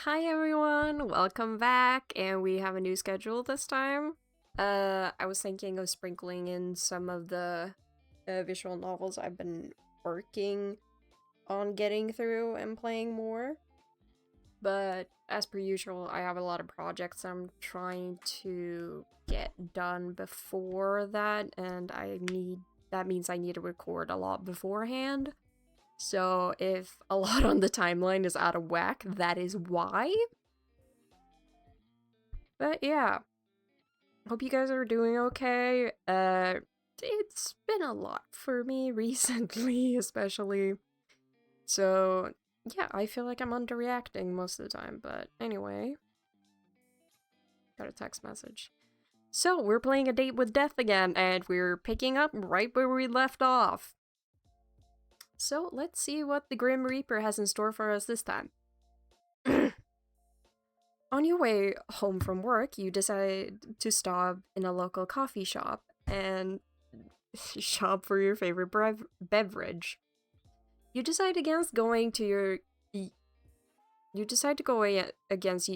Hi everyone, welcome back, and we have a new schedule this time. I was thinking of sprinkling in some of the visual novels I've been working on getting through and playing more. But as per usual, I have a lot of projects I'm trying to get done before that, and that means I need to record a lot beforehand. So if a lot on the timeline is out of whack, that is why. But yeah, hope you guys are doing okay. It's been a lot for me recently, especially. So yeah, I feel like I'm underreacting most of the time, but anyway. Got a text message. So, we're playing A Date with Death again, and we're picking up right where we left off. So, let's see what the Grim Reaper has in store for us this time. On your way home from work, you decide to stop in a local coffee shop and shop for your favorite beverage. You decide against going to your you decide to go against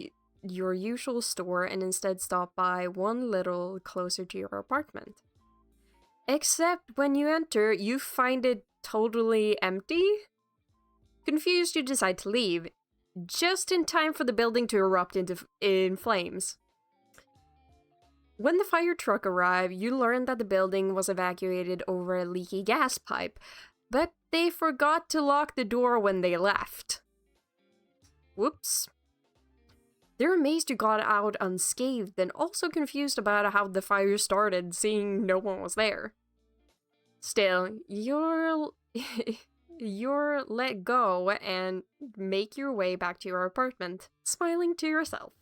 your usual store and instead stop by one little closer to your apartment. Except when you enter, you find it totally empty. Confused, you decide to leave, just in time for the building to erupt in flames. When the fire truck arrived, you learned that the building was evacuated over a leaky gas pipe, but they forgot to lock the door when they left. Whoops. They're amazed you got out unscathed and also confused about how the fire started, seeing no one was there. Still, you're let go and make your way back to your apartment, smiling to yourself.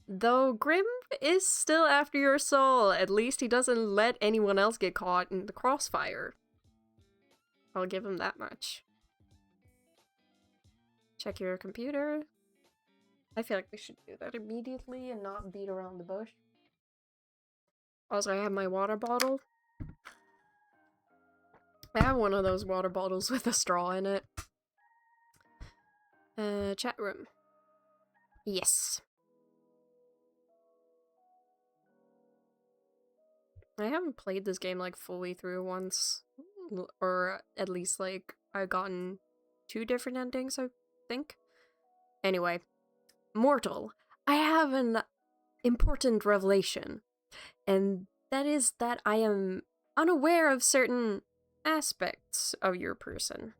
Though Grim is still after your soul, at least he doesn't let anyone else get caught in the crossfire. I'll give him that much. Check your computer. I feel like we should do that immediately and not beat around the bush. Also, I have my water bottle. I have one of those water bottles with a straw in it. Chat room. Yes. I haven't played this game like fully through once. Or at least like I've gotten 2 different endings, I think. Anyway. Mortal, I have an important revelation. And that is that I am unaware of certain aspects of your person.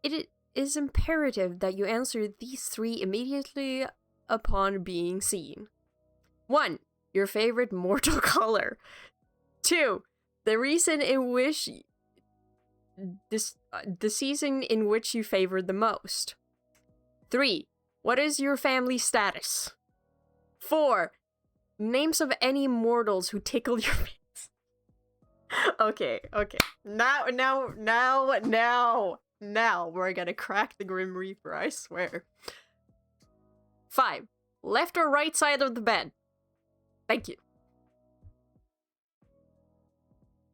It is imperative that you answer these 3 immediately upon being seen. 1. Your favorite mortal color. 2. The reason in which the season in which you favored the most. 3. What is your family status? 4. Names of any mortals who tickle your face. Okay. Now, we're gonna crack the Grim Reaper, I swear. 5. Left or right side of the bed? Thank you.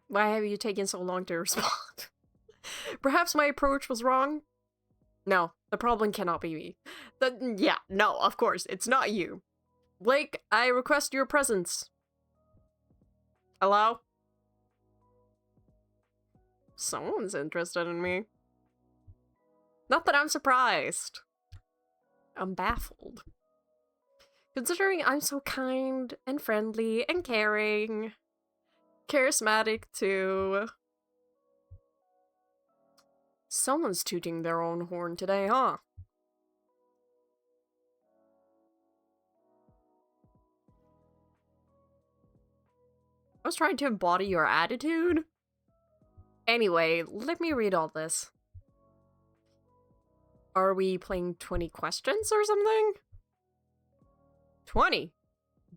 Why have you taken so long to respond? Perhaps my approach was wrong? No, the problem cannot be me. No, of course, it's not you. Blake, I request your presence. Hello? Someone's interested in me. Not that I'm surprised. I'm baffled. Considering I'm so kind and friendly and caring. Charismatic too. Someone's tooting their own horn today, huh? I was trying to embody your attitude. Anyway, let me read all this. Are we playing 20 questions or something? 20?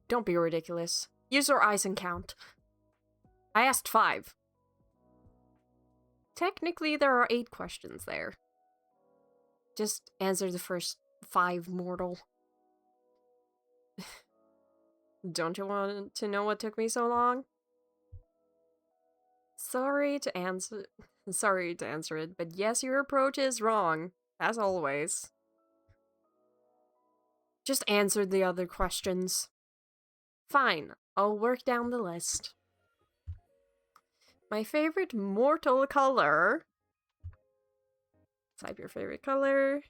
Don't be ridiculous. Use your eyes and count. I asked 5. Technically, there are 8 questions there. Just answer the first 5, mortal. Don't you want to know what took me so long? Sorry to answer it, but yes, your approach is wrong, as always. Just answer the other questions. Fine, I'll work down the list. My favorite mortal color. Type your favorite color.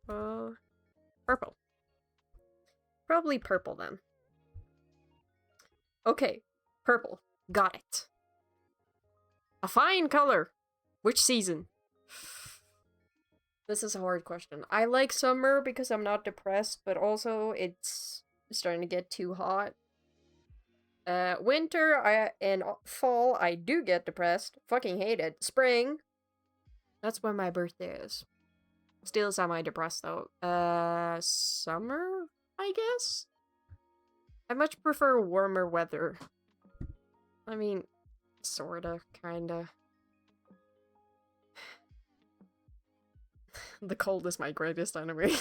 Purple. Probably purple then. Okay, purple. Got it. A fine color. Which season? This is a hard question. I like summer because I'm not depressed, but also it's starting to get too hot. Winter and fall, I do get depressed. Fucking hate it. Spring. That's when my birthday is. Still semi-depressed though. Summer, I guess? I much prefer warmer weather. I mean, sorta, kinda. The cold is my greatest enemy.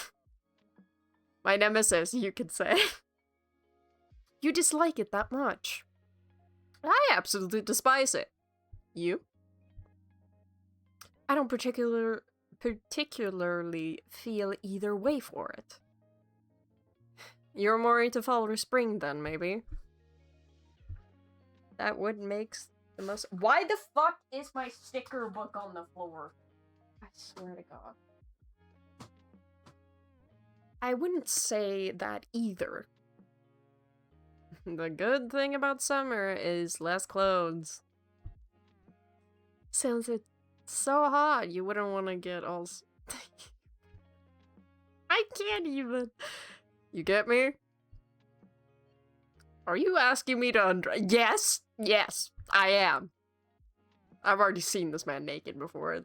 My nemesis, you could say. You dislike it that much. I absolutely despise it. You? I don't particularly feel either way for it. You're more into fall or spring then, maybe? That would make the most— Why the fuck is my sticker book on the floor? I swear to God. I wouldn't say that either. The good thing about summer is less clothes. Since it's so hot, you wouldn't want to get all... I can't even... You get me? Are you asking me to undress? Yes! Yes, I am. I've already seen this man naked before.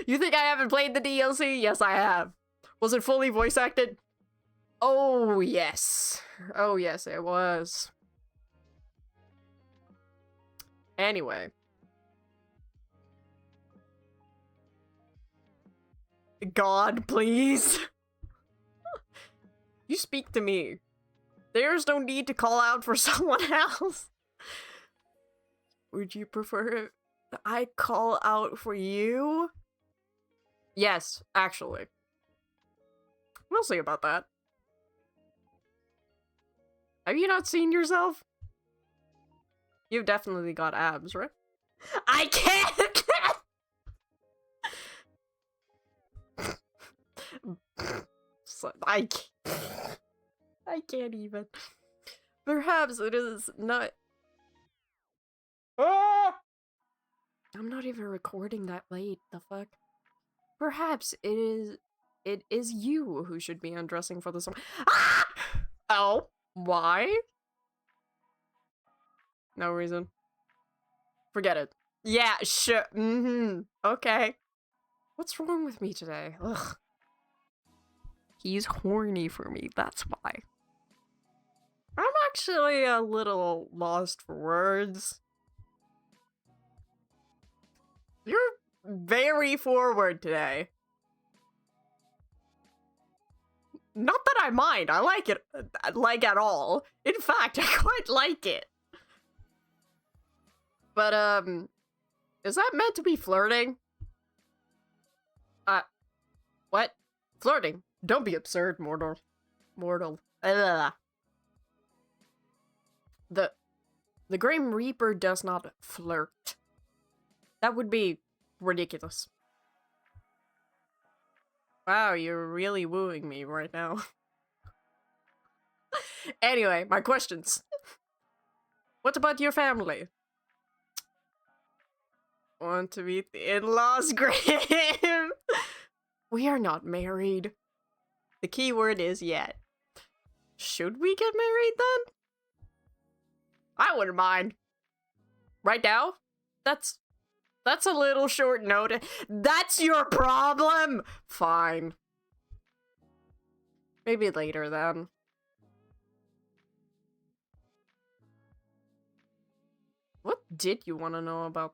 You think I haven't played the DLC? Yes, I have. Was it fully voice acted? Oh, yes. Oh, yes, it was. Anyway. God, please. You speak to me. There's no need to call out for someone else. Would you prefer I call out for you? Yes, actually. We'll see about that. Have you not seen yourself? You've definitely got abs, right? I can't! I can't even. Perhaps it is not... Ah! I'm not even recording that late, the fuck? Perhaps it is you who should be undressing for the summer. Ah! Oh, why? No reason. Forget it. Yeah, sure. Okay. What's wrong with me today? Ugh. He's horny for me, that's why. I'm actually a little lost for words. You're very forward today. Not that I mind, I like it, like at all. In fact, I quite like it. But, is that meant to be flirting? What? Flirting? Don't be absurd, mortal. Ugh. The Grim Reaper does not flirt. That would be ridiculous. Wow, you're really wooing me right now. Anyway, my questions. What about your family? Want to meet the in-laws, Grim? We are not married. The key word is yet. Should we get married then? I wouldn't mind. Right now? That's a little short notice. That's your problem? Fine. Maybe later then. What did you want to know about?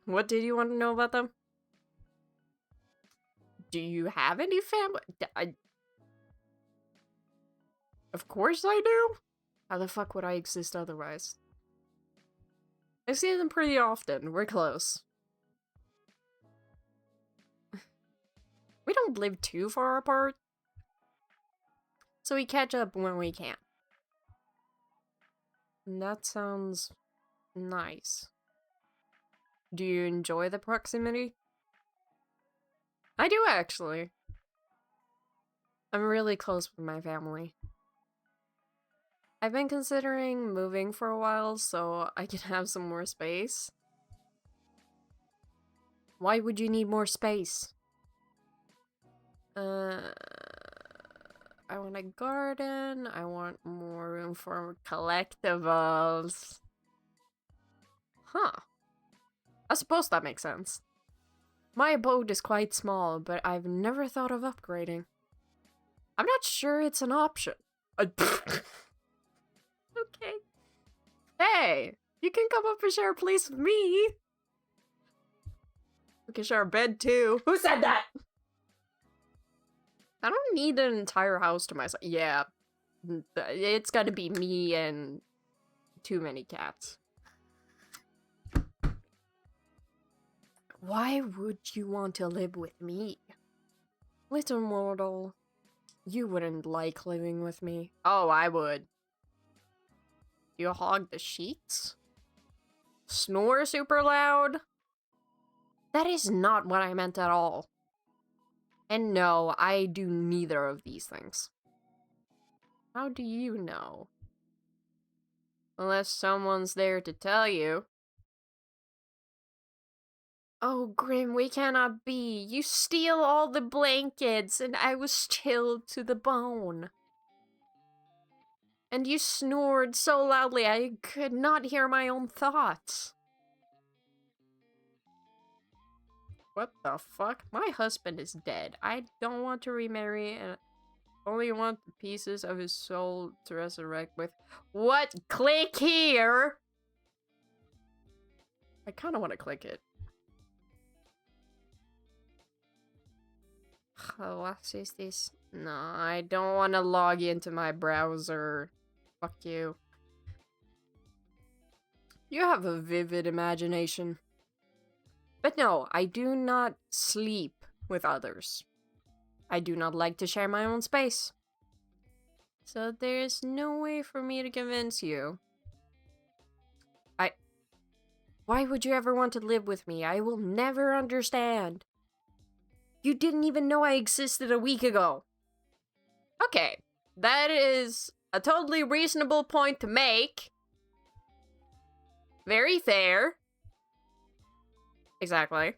What did you want to know about them? Do you have any family? Of course I do. How the fuck would I exist otherwise? I see them pretty often. We're close. We don't don't live too far apart, so we catch up when we can. And that sounds nice. Do you enjoy the proximity? I do, actually. I'm really close with my family. I've been considering moving for a while so I can have some more space. Why would you need more space? I want a garden. I want more room for collectibles. Huh. I suppose that makes sense. My abode is quite small, but I've never thought of upgrading. I'm not sure it's an option. Okay. Hey, you can come up and share a place with me. We can share a bed too. Who said that? I don't need an entire house to myself. Yeah, it's gotta be me and too many cats. Why would you want to live with me? Little mortal, you wouldn't like living with me. Oh, I would. You hog the sheets? Snore super loud? That is not what I meant at all. And no, I do neither of these things. How do you know? Unless someone's there to tell you. Oh, Grim, we cannot be. You steal all the blankets, and I was chilled to the bone. And you snored so loudly I could not hear my own thoughts. What the fuck? My husband is dead. I don't want to remarry and only want the pieces of his soul to resurrect with. What? Click here! I kind of want to click it. Oh, what is this? No, I don't want to log into my browser. Fuck you. You have a vivid imagination. But no, I do not sleep with others. I do not like to share my own space. So there's no way for me to convince you. Why would you ever want to live with me? I will never understand. You didn't even know I existed a week ago. Okay, that is a totally reasonable point to make. Very fair. Exactly.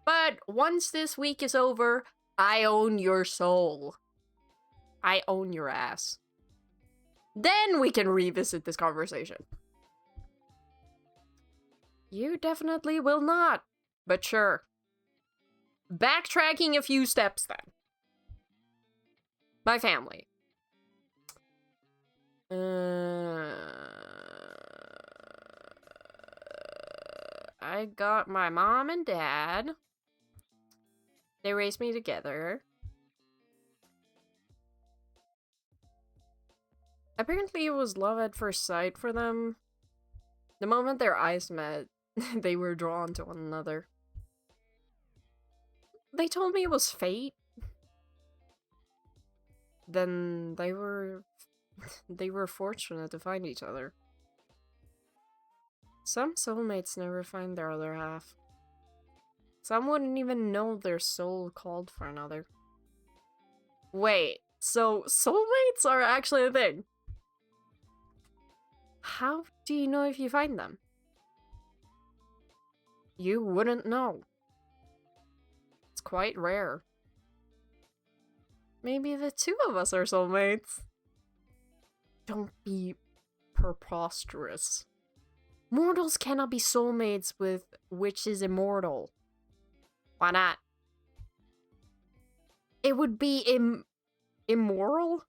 But once this week is over, I own your soul. I own your ass. Then we can revisit this conversation. You definitely will not. But sure. Backtracking a few steps then. My family. I got my mom and dad. They raised me together. Apparently it was love at first sight for them. The moment their eyes met, they were drawn to one another. They told me it was fate. Then they were fortunate to find each other. Some soulmates never find their other half. Some wouldn't even know their soul called for another. Wait, so soulmates are actually a thing? How do you know if you find them? You wouldn't know. It's quite rare. Maybe the two of us are soulmates. Don't be preposterous. Mortals cannot be soulmates with which is immortal. Why not? It would be immoral?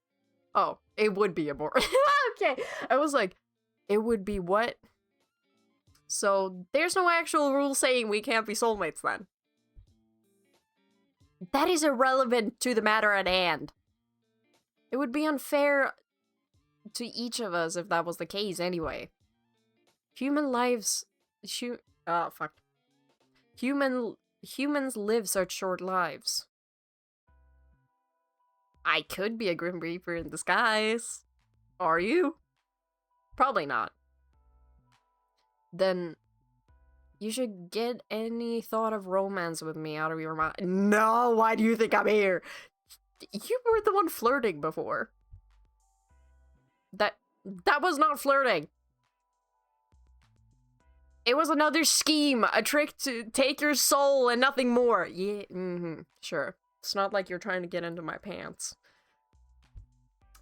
Oh, it would be immoral. Okay, I was like, it would be what? So, there's no actual rule saying we can't be soulmates then. That is irrelevant to the matter at hand. It would be unfair to each of us if that was the case anyway. Humans live such short lives. I could be a Grim Reaper in disguise. Are you? Probably not. Then you should get any thought of romance with me out of your mind. No, why do you think I'm here? You were the one flirting before. That was not flirting. It was another scheme, a trick to take your soul and nothing more. Yeah, sure. It's not like you're trying to get into my pants.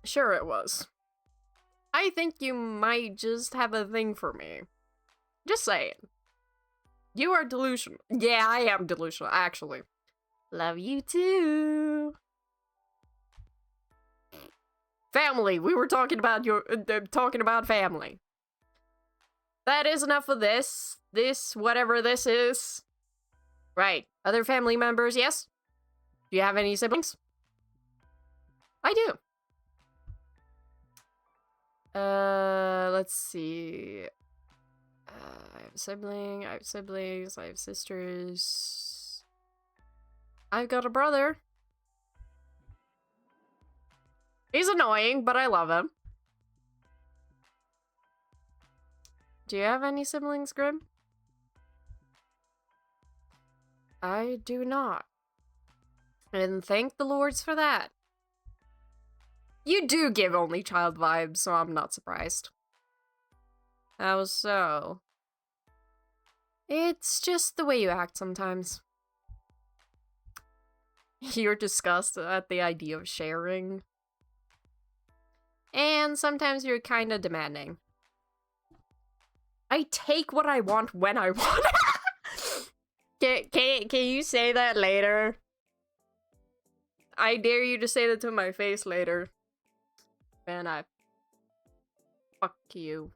Sure it was. I think you might just have a thing for me. Just saying. You are delusional. Yeah, I am delusional, actually. Love you too. Family. We were talking about family. That is enough of this. This, whatever this is. Right. Other family members, yes? Do you have any siblings? I do. Let's see. I have a sibling, I have siblings, I have sisters. I've got a brother. He's annoying, but I love him. Do you have any siblings, Grim? I do not. And thank the lords for that. You do give only child vibes, so I'm not surprised. How so? It's just the way you act sometimes. You're disgusted at the idea of sharing. And sometimes you're kinda demanding. I take what I want when I want. Can you say that later? I dare you to say that to my face later. And I... Fuck you.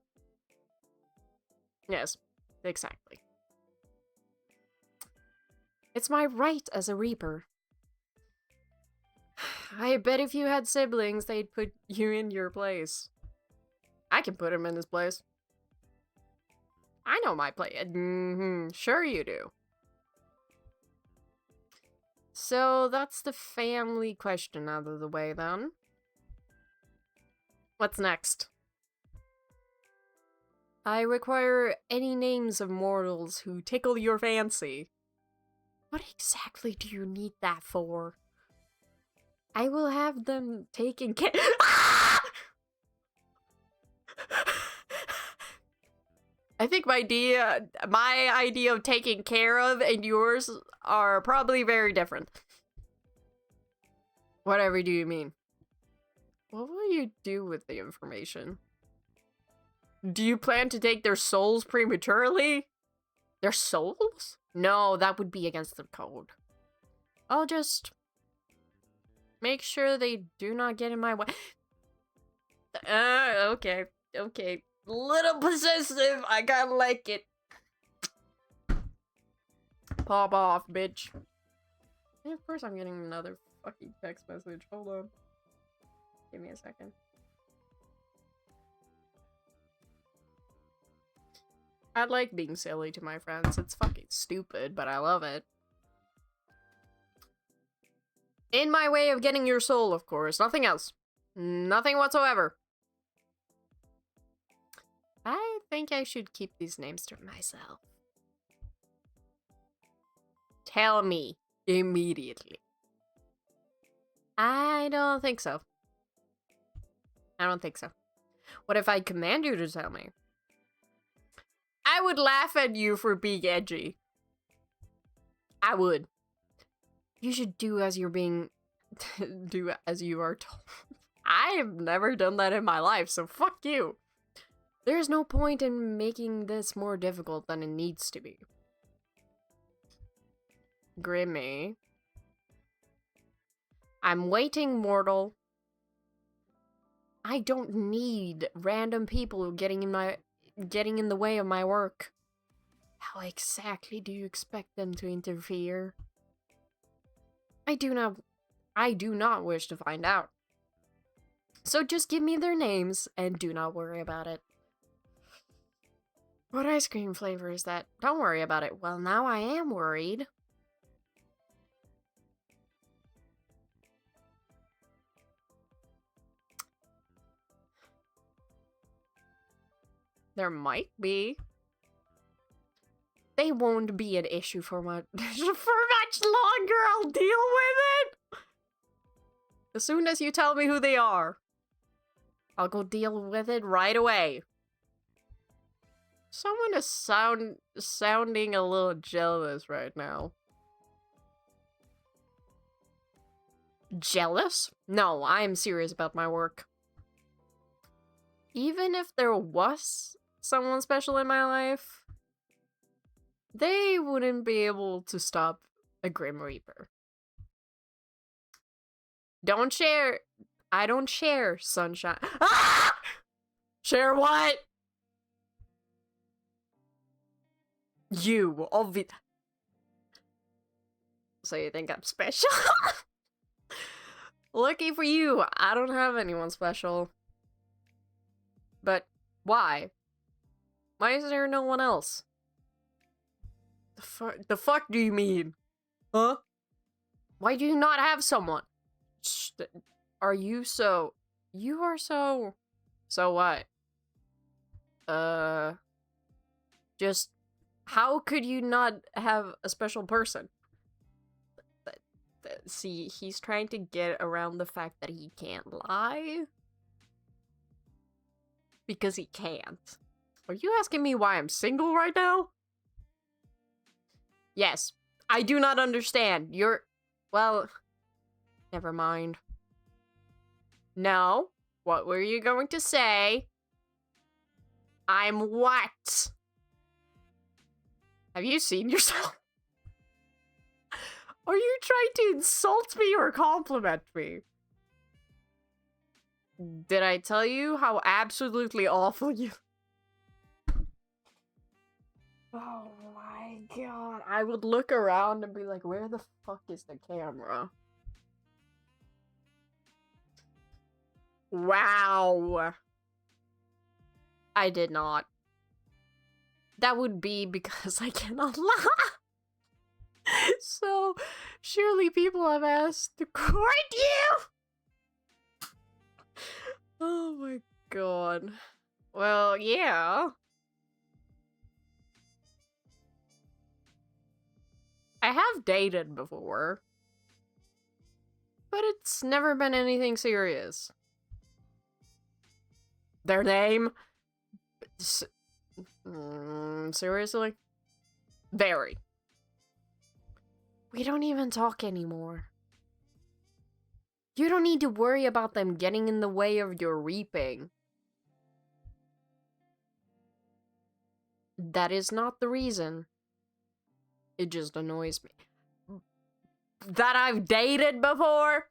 Yes, exactly. It's my right as a Reaper. I bet if you had siblings, they'd put you in your place. I can put him in his place. I know my place. Sure you do. So that's the family question out of the way, then. What's next? I require any names of mortals who tickle your fancy. What exactly do you need that for? I will have them taken care- I think my idea of taking care of and yours are probably very different. Whatever do you mean? What will you do with the information? Do you plan to take their souls prematurely? Their souls? No, that would be against the code. I'll just make sure they do not get in my way. Okay. Little possessive, I kinda like it. Pop off, bitch. And of course I'm getting another fucking text message. Hold on. Give me a second. I like being silly to my friends. It's fucking stupid, but I love it. In my way of getting your soul, of course. Nothing else. Nothing whatsoever. I think I should keep these names to myself. Tell me immediately. I don't think so. I don't think so. What if I command you to tell me? I would laugh at you for being edgy. I would. You should do as you're being... do as you are told. I've never done that in my life, so fuck you. There's no point in making this more difficult than it needs to be. Grimmy. I'm waiting, mortal. I don't need random people getting in the way of my work. How exactly do you expect them to interfere? I do not wish to find out. So just give me their names and do not worry about it. What ice cream flavor is that? Don't worry about it. Well, now I am worried. There might be. They won't be an issue for much longer. I'll deal with it. As soon as you tell me who they are, I'll go deal with it right away. Someone is sounding a little jealous right now. Jealous? No, I'm serious about my work. Even if there was someone special in my life, they wouldn't be able to stop a Grim Reaper. Don't share. I don't share sunshine. Ah! Share what? You, obvious. So you think I'm special? Lucky for you, I don't have anyone special. But why? Why is there no one else? The fuck do you mean? Huh? Why do you not have someone? Are you so... You are so... So what? Just... How could you not have a special person? See, he's trying to get around the fact that he can't lie. Because he can't. Are you asking me why I'm single right now? Yes. I do not understand. You're... Well... Never mind. No. What were you going to say? I'm what? Have you seen yourself? Are you trying to insult me or compliment me? Did I tell you how absolutely awful you... Oh my god. I would look around and be like, where the fuck is the camera? Wow. I did not. That would be because I cannot lie. So, surely people have asked to court you! Oh my god. Well, yeah. I have dated before. But it's never been anything serious. Their name? Seriously? Very. We don't even talk anymore. You don't need to worry about them getting in the way of your reaping. That is not the reason. It just annoys me. That I've dated before?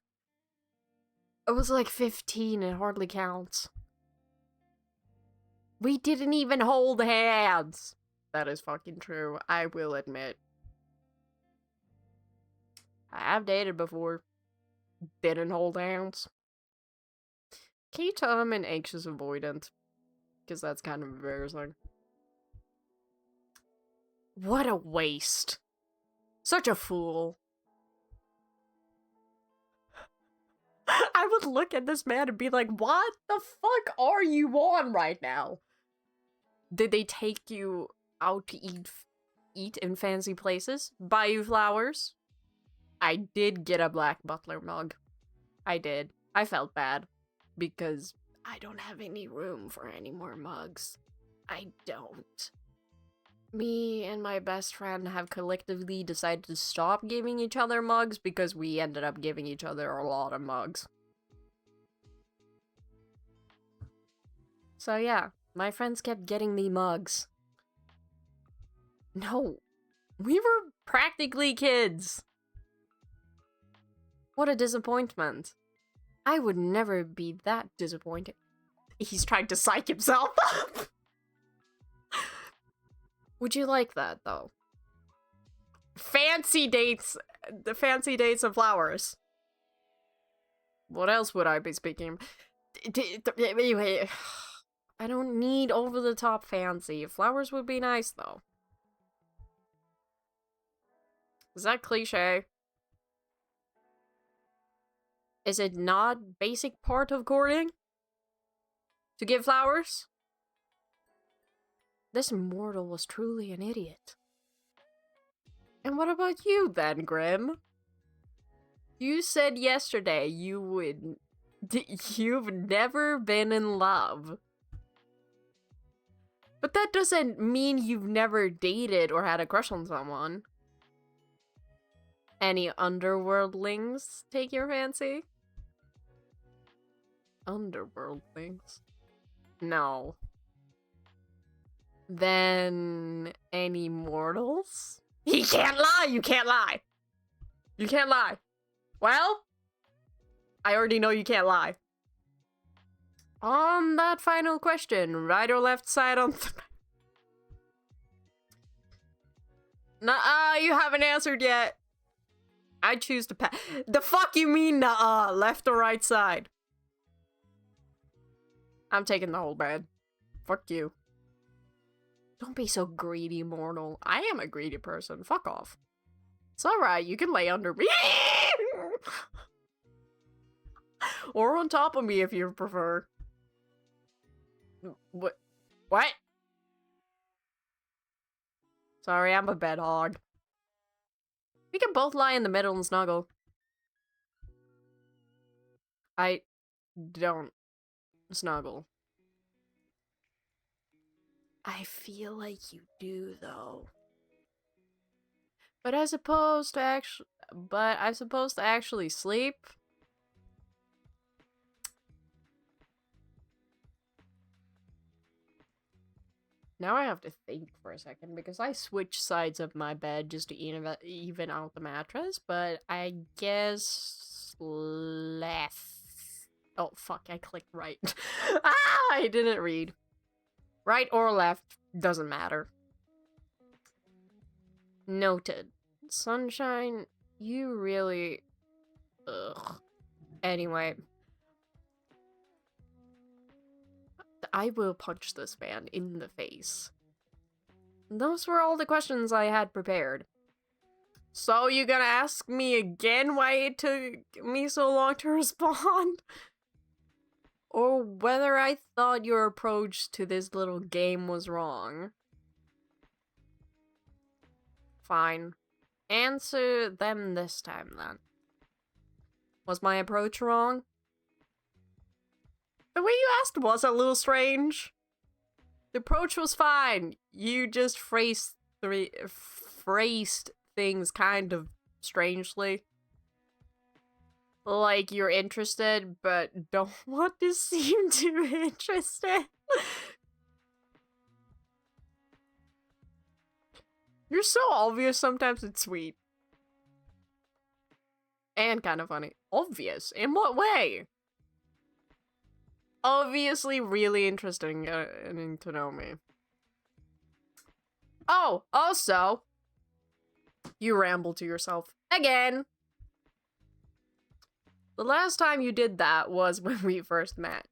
I was like 15, it hardly counts. We didn't even hold hands. That is fucking true, I will admit. I have dated before. Didn't hold hands. Can you tell I'm an anxious avoidant? Because that's kind of embarrassing. What a waste. Such a fool. I would look at this man and be like, what the fuck are you on right now? Did they take you out to eat in fancy places? Buy you flowers? I did get a black butler mug. I did. I felt bad. Because I don't have any room for any more mugs. I don't. Me and my best friend have collectively decided to stop giving each other mugs because we ended up giving each other a lot of mugs. So yeah, my friends kept getting me mugs. No, we were practically kids. What a disappointment. I would never be that disappointed. He's trying to psych himself up. Would you like that, though? Fancy dates. The fancy dates and flowers. What else would I be speaking? Anyway, I don't need over-the-top fancy. Flowers would be nice, though. Is that cliche? Is it not basic part of courting? To give flowers? This mortal was truly an idiot. And what about you then, Grim? You said yesterday you've never been in love. But that doesn't mean you've never dated or had a crush on someone. Any underworldlings take your fancy? Underworldlings? No. Then any mortals? He can't lie! You can't lie! You can't lie. Well, I already know you can't lie. On that final question, right or left side on the... Nuh-uh, you haven't answered yet. I choose to pass. The fuck you mean, nuh-uh? Left or right side? I'm taking the whole bed. Fuck you. Don't be so greedy, mortal. I am a greedy person. Fuck off. It's alright, you can lay under me. Or on top of me if you prefer. What? What? Sorry, I'm a bed hog. We can both lie in the middle and snuggle. I don't snuggle. I feel like you do, though. But I'm supposed to actually sleep. Now I have to think for a second because I switched sides of my bed just to even out the mattress, but I guess left. Oh fuck, I clicked right. I didn't read. Right or left, doesn't matter. Noted. Sunshine, you really... Ugh. Anyway. I will punch this man in the face. Those were all the questions I had prepared. So you gonna ask me again why it took me so long to respond? Or whether I thought your approach to this little game was wrong? Fine. Answer them this time, then. Was my approach wrong? The way you asked was a little strange. The approach was fine. You just phrased things kind of strangely. Like you're interested, but don't want to seem too interested. You're so obvious, sometimes it's sweet. And kind of funny. Obvious? In what way? Obviously really interesting getting to know me. Oh, also, you ramble to yourself. Again! The last time you did that was when we first met.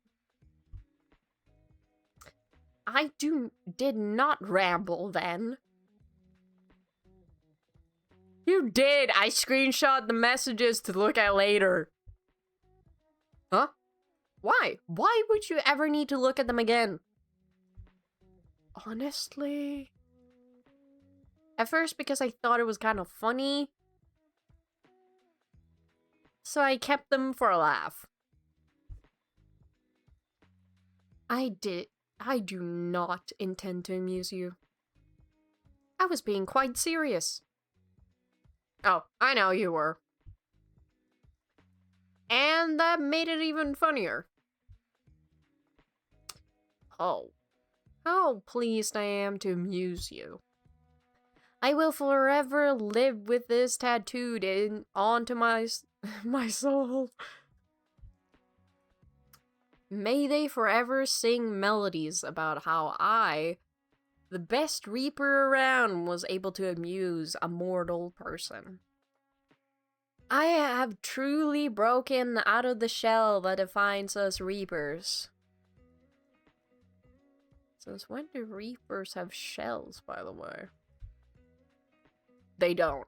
I did not ramble then. You did! I screenshot the messages to look at later. Huh? Why? Why would you ever need to look at them again? Honestly... At first because I thought it was kind of funny. So I kept them for a laugh. I do not intend to amuse you. I was being quite serious. Oh, I know you were. And that made it even funnier. Oh. How pleased I am to amuse you. I will forever live with this tattooed onto my soul. May they forever sing melodies about how I, the best reaper around, was able to amuse a mortal person. I have truly broken out of the shell that defines us reapers. Since when do reapers have shells, by the way? They don't.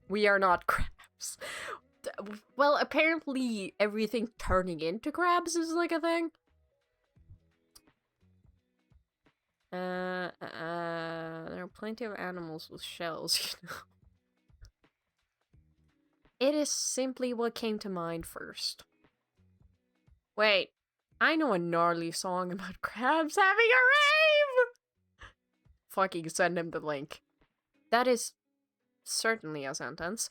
We are not crabs. Well, apparently everything turning into crabs is like a thing. There are plenty of animals with shells, you know. It is simply what came to mind first. Wait, I know a gnarly song about crabs having a rave! Fucking send him the link. That is certainly a sentence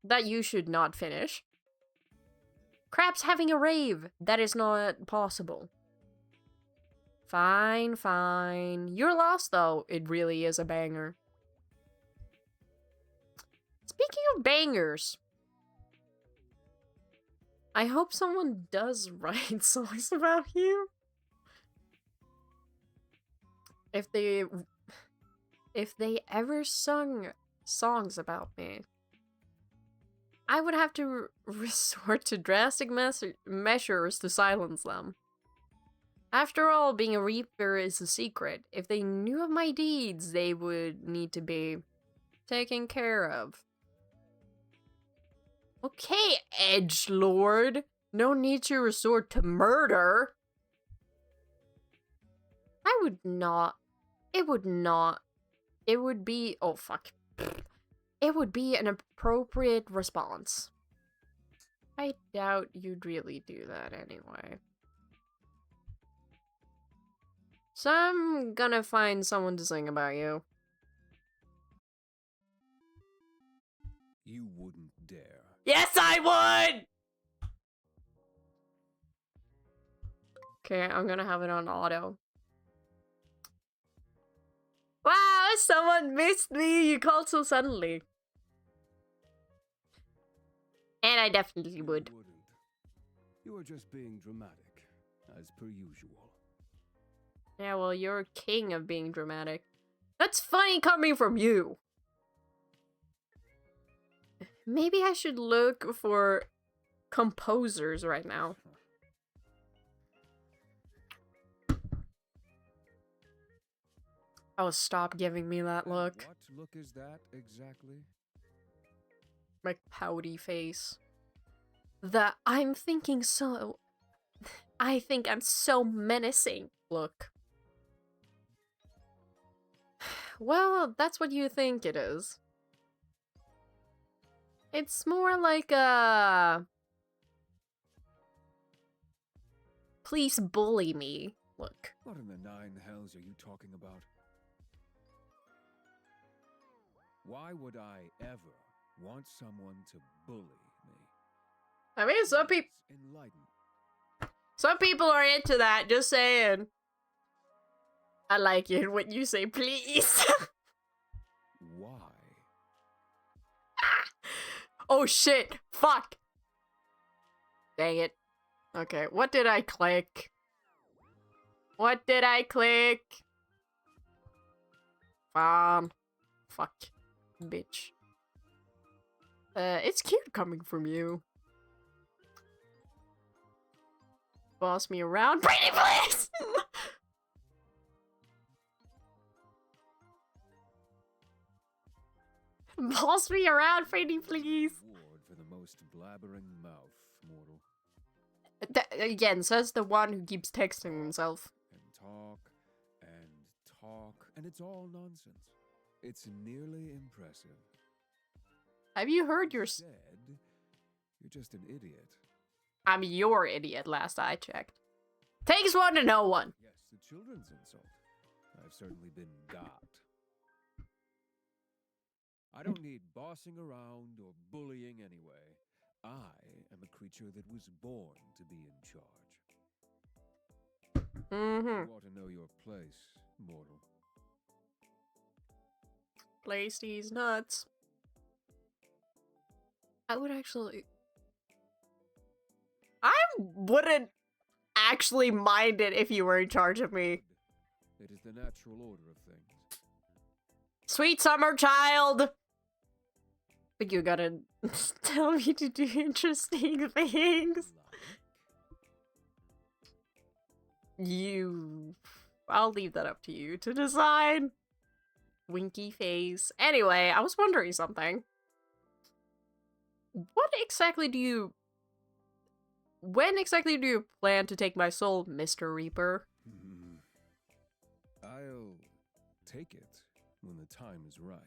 that you should not finish. Crabs having a rave! That is not possible. Fine, fine. You're lost, though. It really is a banger. Speaking of bangers, I hope someone does write songs about you. If they ever sung songs about me, I would have to resort to drastic measures to silence them. After all, being a reaper is a secret. If they knew of my deeds, they would need to be taken care of. Okay, edgelord. No need to resort to murder. I would not. It would not. It would be... Oh, fuck. It would be an appropriate response. I doubt you'd really do that anyway. So I'm gonna find someone to sing about you. You wouldn't dare. Yes, I would! Okay, I'm gonna have it on auto. Wow, someone missed me! You called so suddenly. And I definitely would. You wouldn't. You are just being dramatic, as per usual. Yeah, well, you're king of being dramatic. That's funny coming from you! Maybe I should look for composers right now. Oh, stop giving me that look. What look is that exactly? My pouty face. The I'm thinking so... I think I'm so menacing look. Well, that's what you think it is. It's more like a... Please bully me look. What in the nine hells are you talking about? Why would I ever want someone to bully me? I mean, some people are into that, just saying. I like it when you say please. Why? Oh shit, fuck. Dang it. Okay, what did I click? What did I click? Fuck. Bitch. It's cute coming from you. Boss me around, pretty please! Boss me around, pretty please! Reward for the most blabbering mouth, mortal. Again, says the one who keeps texting himself. And talk, and it's all nonsense. It's nearly impressive. Have you heard your... Said, you're just an idiot. I'm your idiot, last I checked. Takes one to know one. Yes, the children's insult. I've certainly been got. I don't need bossing around or bullying anyway. I am a creature that was born to be in charge. You ought to know your place, mortal. Place these nuts. I would actually... I wouldn't actually mind it if you were in charge of me. It is the natural order of things. Sweet summer child! But you gotta tell me to do interesting things. I'll leave that up to you to decide. Winky face. Anyway, I was wondering something. When exactly do you plan to take my soul, Mr. Reaper? I'll take it when the time is right.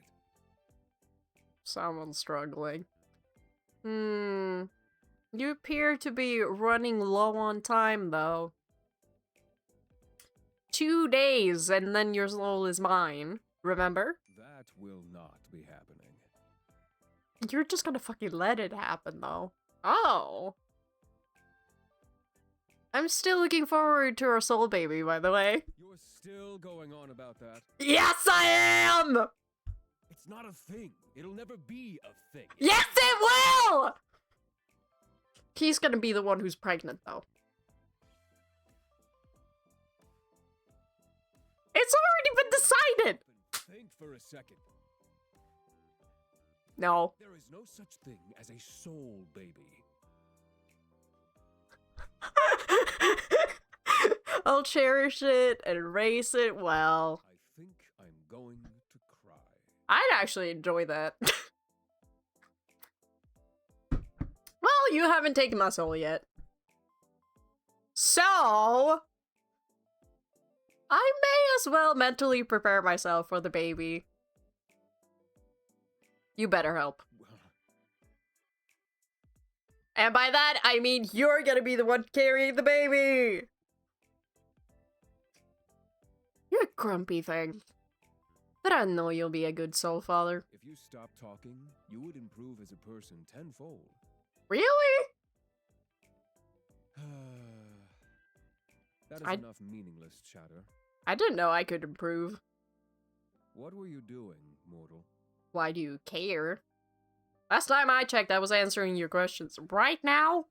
Someone's struggling. You appear to be running low on time, though. 2 days, and then your soul is mine. Remember? That will not be happening. You're just gonna fucking let it happen, though. Oh. I'm still looking forward to our soul baby, by the way. You're still going on about that? Yes, I am! It's not a thing. It'll never be a thing. Yes, it will! He's gonna be the one who's pregnant, though. It's already been decided! Think for a second. No. There is no such thing as a soul baby. I'll cherish it and raise it well. I think I'm going to cry. I'd actually enjoy that. Well, you haven't taken my soul yet. So... I may as well mentally prepare myself for the baby. You better help. And by that, I mean you're gonna be the one carrying the baby! You're a grumpy thing. But I know you'll be a good soul father. If you stop talking, you would improve as a person tenfold. Really? That is enough meaningless chatter. I didn't know I could improve. What were you doing, mortal? Why do you care? Last time I checked, I was answering your questions. Right now?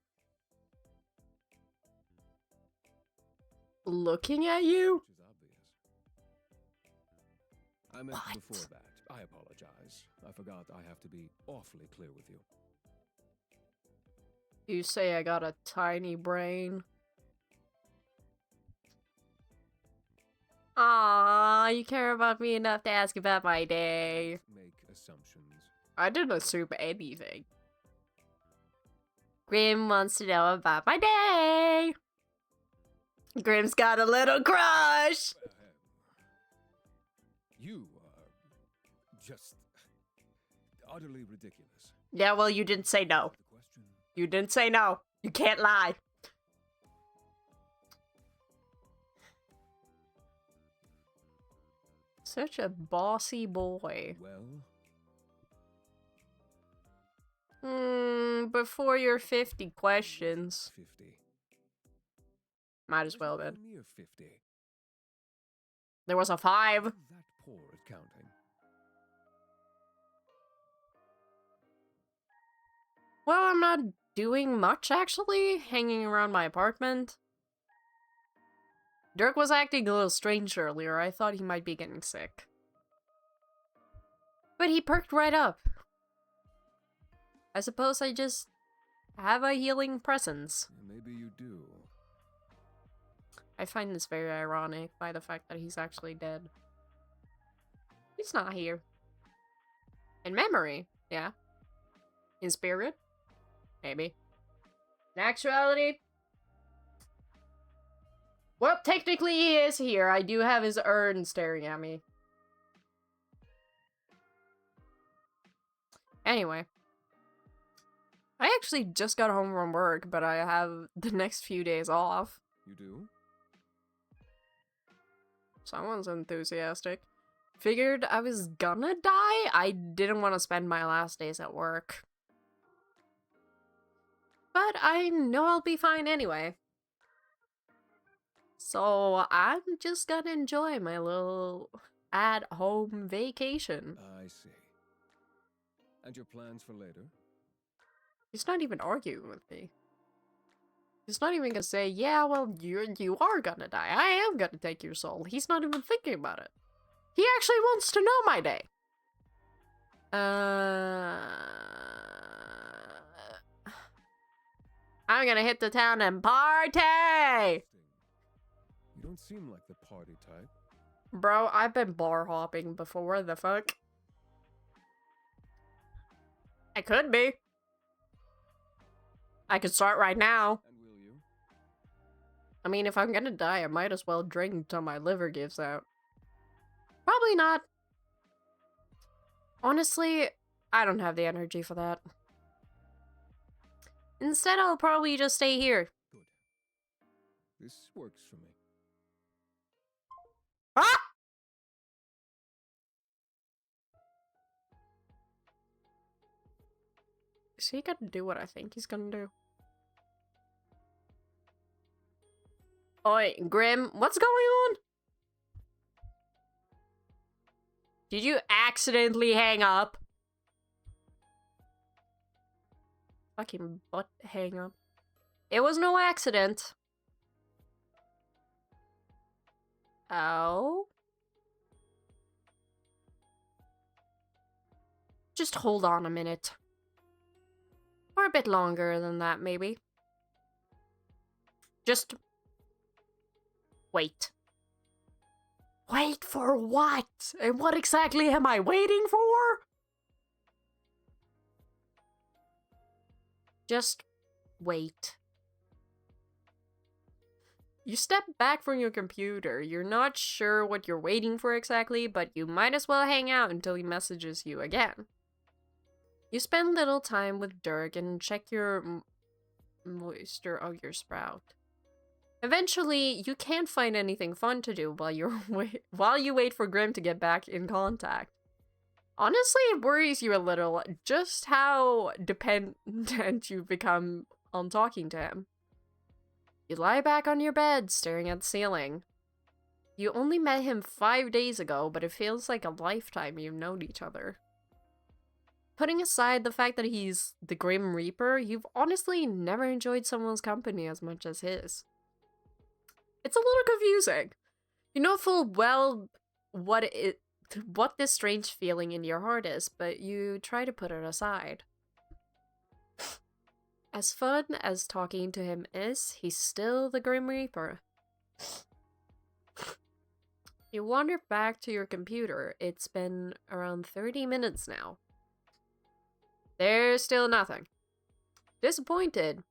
Looking at you? Which is obvious. I meant What? before that. I apologize. I forgot I have to be awfully clear with you. You say I got a tiny brain? Aww, you care about me enough to ask about my day. Make assumptions. I didn't assume anything. Grim wants to know about my day. Grim's got a little crush. You are just utterly ridiculous. Yeah, well, you didn't say no. The question. You didn't say no. You can't lie. Such a bossy boy. Well, Before your 50 questions. 50. Might as well then. Near 50. There was a 5. That poor at counting. Well, I'm not doing much, actually. Hanging around my apartment. Dirk was acting a little strange earlier. I thought he might be getting sick. But he perked right up. I suppose I just have a healing presence. Maybe you do. I find this very ironic by the fact that he's actually dead. He's not here. In memory, yeah. In spirit? Maybe. In actuality? Well, technically he is here. I do have his urn staring at me. Anyway. I actually just got home from work, but I have the next few days off. You do? Someone's enthusiastic. Figured I was gonna die. I didn't want to spend my last days at work. But I know I'll be fine anyway. So I'm just gonna enjoy my little at-home vacation. I see. And your plans for later? He's not even arguing with me. He's not even gonna say, yeah, well, you are gonna die. I am gonna take your soul. He's not even thinking about it. He actually wants to know my day. I'm gonna hit the town and party! You don't seem like the party type. Bro, I've been bar hopping before, the fuck? I could be. I could start right now. And will you? I mean, if I'm gonna die, I might as well drink until my liver gives out. Probably not. Honestly, I don't have the energy for that. Instead, I'll probably just stay here. Good. This works for me. Ah! Is he gonna do what I think he's gonna do? Oi, Grim, what's going on? Did you accidentally hang up? Fucking butt hang up. It was no accident. Oh? Just hold on a minute. Or a bit longer than that, maybe. Just... wait. Wait for what? And what exactly am I waiting for? Just wait. You step back from your computer. You're not sure what you're waiting for exactly, but you might as well hang out until he messages you again. You spend little time with Dirk and check your moisture of your sprout. Eventually, you can't find anything fun to do while you wait for Grim to get back in contact. Honestly, it worries you a little just how dependent you've become on talking to him. You lie back on your bed, staring at the ceiling. You only met him 5 days ago, but it feels like a lifetime you've known each other. Putting aside the fact that he's the Grim Reaper, you've honestly never enjoyed someone's company as much as his. It's a little confusing. You know full well what this strange feeling in your heart is, but you try to put it aside. As fun as talking to him is, he's still the Grim Reaper. You wander back to your computer. It's been around 30 minutes now. There's still nothing. Disappointed,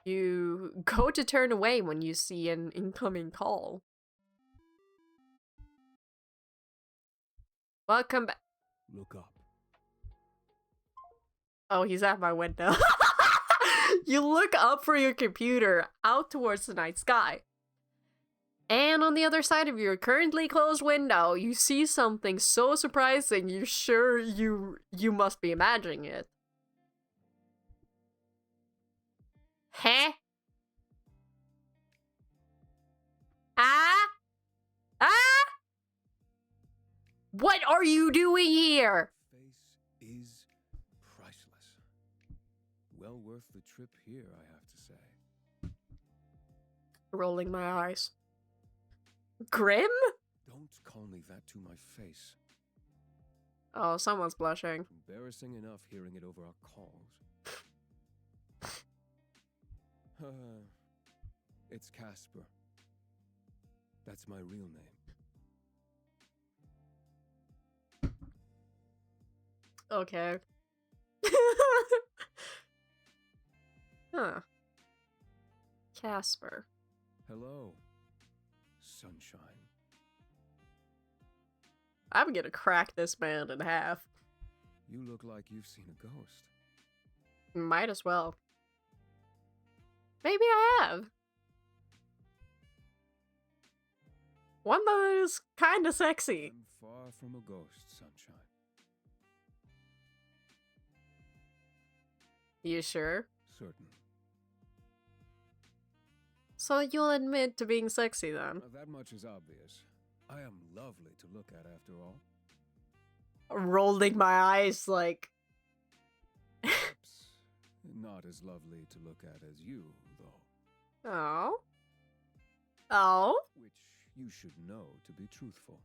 you go to turn away when you see an incoming call. Welcome back. Look up. Oh, he's at my window. You look up from your computer out towards the night sky. And on the other side of your currently closed window, you see something so surprising you're sure you must be imagining it. Huh? Ah? Ah? What are you doing here? Face is priceless. Well worth the trip here, I have to say. Rolling my eyes. Grim? Don't call me that to my face. Oh, someone's blushing. Embarrassing enough hearing it over our calls. It's Casper. That's my real name. Okay. Huh. Casper. Hello, sunshine. I'm gonna crack this man in half. You look like you've seen a ghost. Might as well. Maybe I have. One that is kinda sexy. I'm far from a ghost, sunshine. You sure? Certain. So you'll admit to being sexy then? That much is obvious. I am lovely to look at after all. Rolling my eyes like... Perhaps not as lovely to look at as you, though. Oh? Oh? Which you should know to be truthful.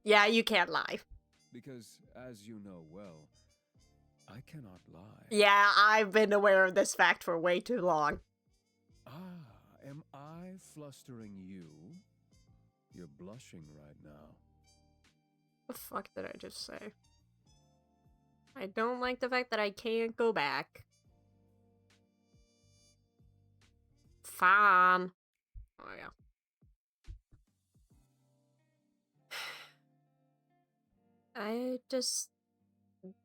Yeah, you can't lie. Because, as you know well, I cannot lie. Yeah, I've been aware of this fact for way too long. Ah, am I flustering you? You're blushing right now. What the fuck did I just say? I don't like the fact that I can't go back. Fine. Oh, yeah. I just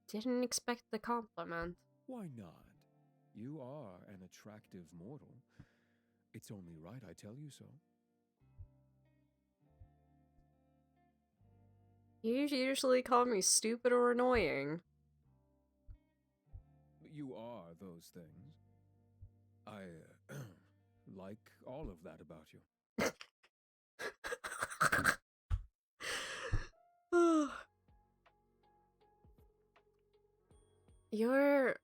didn't expect the compliment. Why not? You are an attractive mortal. It's only right I tell you so. You usually call me stupid or annoying. You are those things. I like all of that about you. You're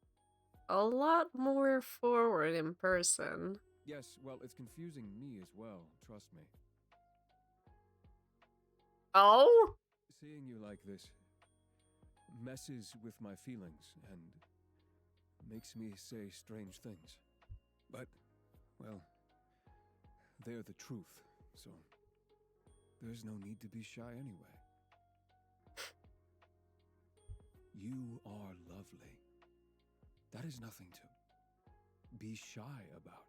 a lot more forward in person. Yes, well, it's confusing me as well, trust me. Oh? Seeing you like this messes with my feelings and makes me say strange things. But, well, they're the truth, so there's no need to be shy anyway. You are lovely. That is nothing to be shy about.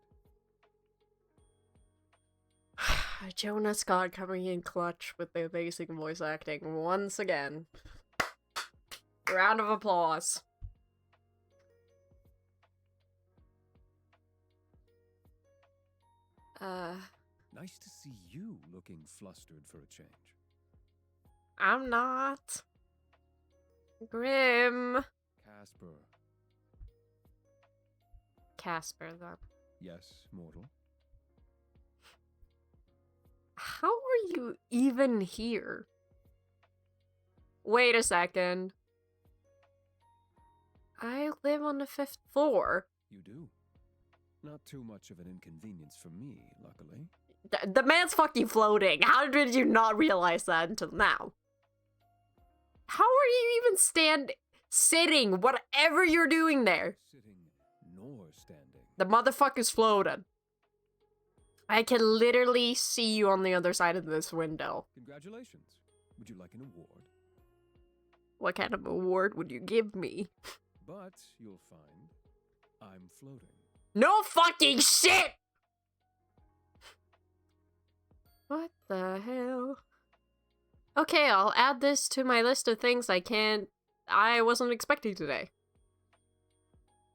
Jonah Scott coming in clutch with the amazing voice acting once again. Round of applause. Nice to see you looking flustered for a change. I'm not. Grim. Casper, then. Yes, mortal. How are you even here? Wait a second. I live on the 5th floor. You do. Not too much of an inconvenience for me, luckily. The man's fucking floating. How did you not realize that until now? How are you even sitting, whatever you're doing there? Sitting nor standing. The motherfucker's floating. I can literally see you on the other side of this window. Congratulations. Would you like an award? What kind of award would you give me? But you'll find I'm floating. No fucking shit! What the hell? Okay, I'll add this to my list of things I wasn't expecting today.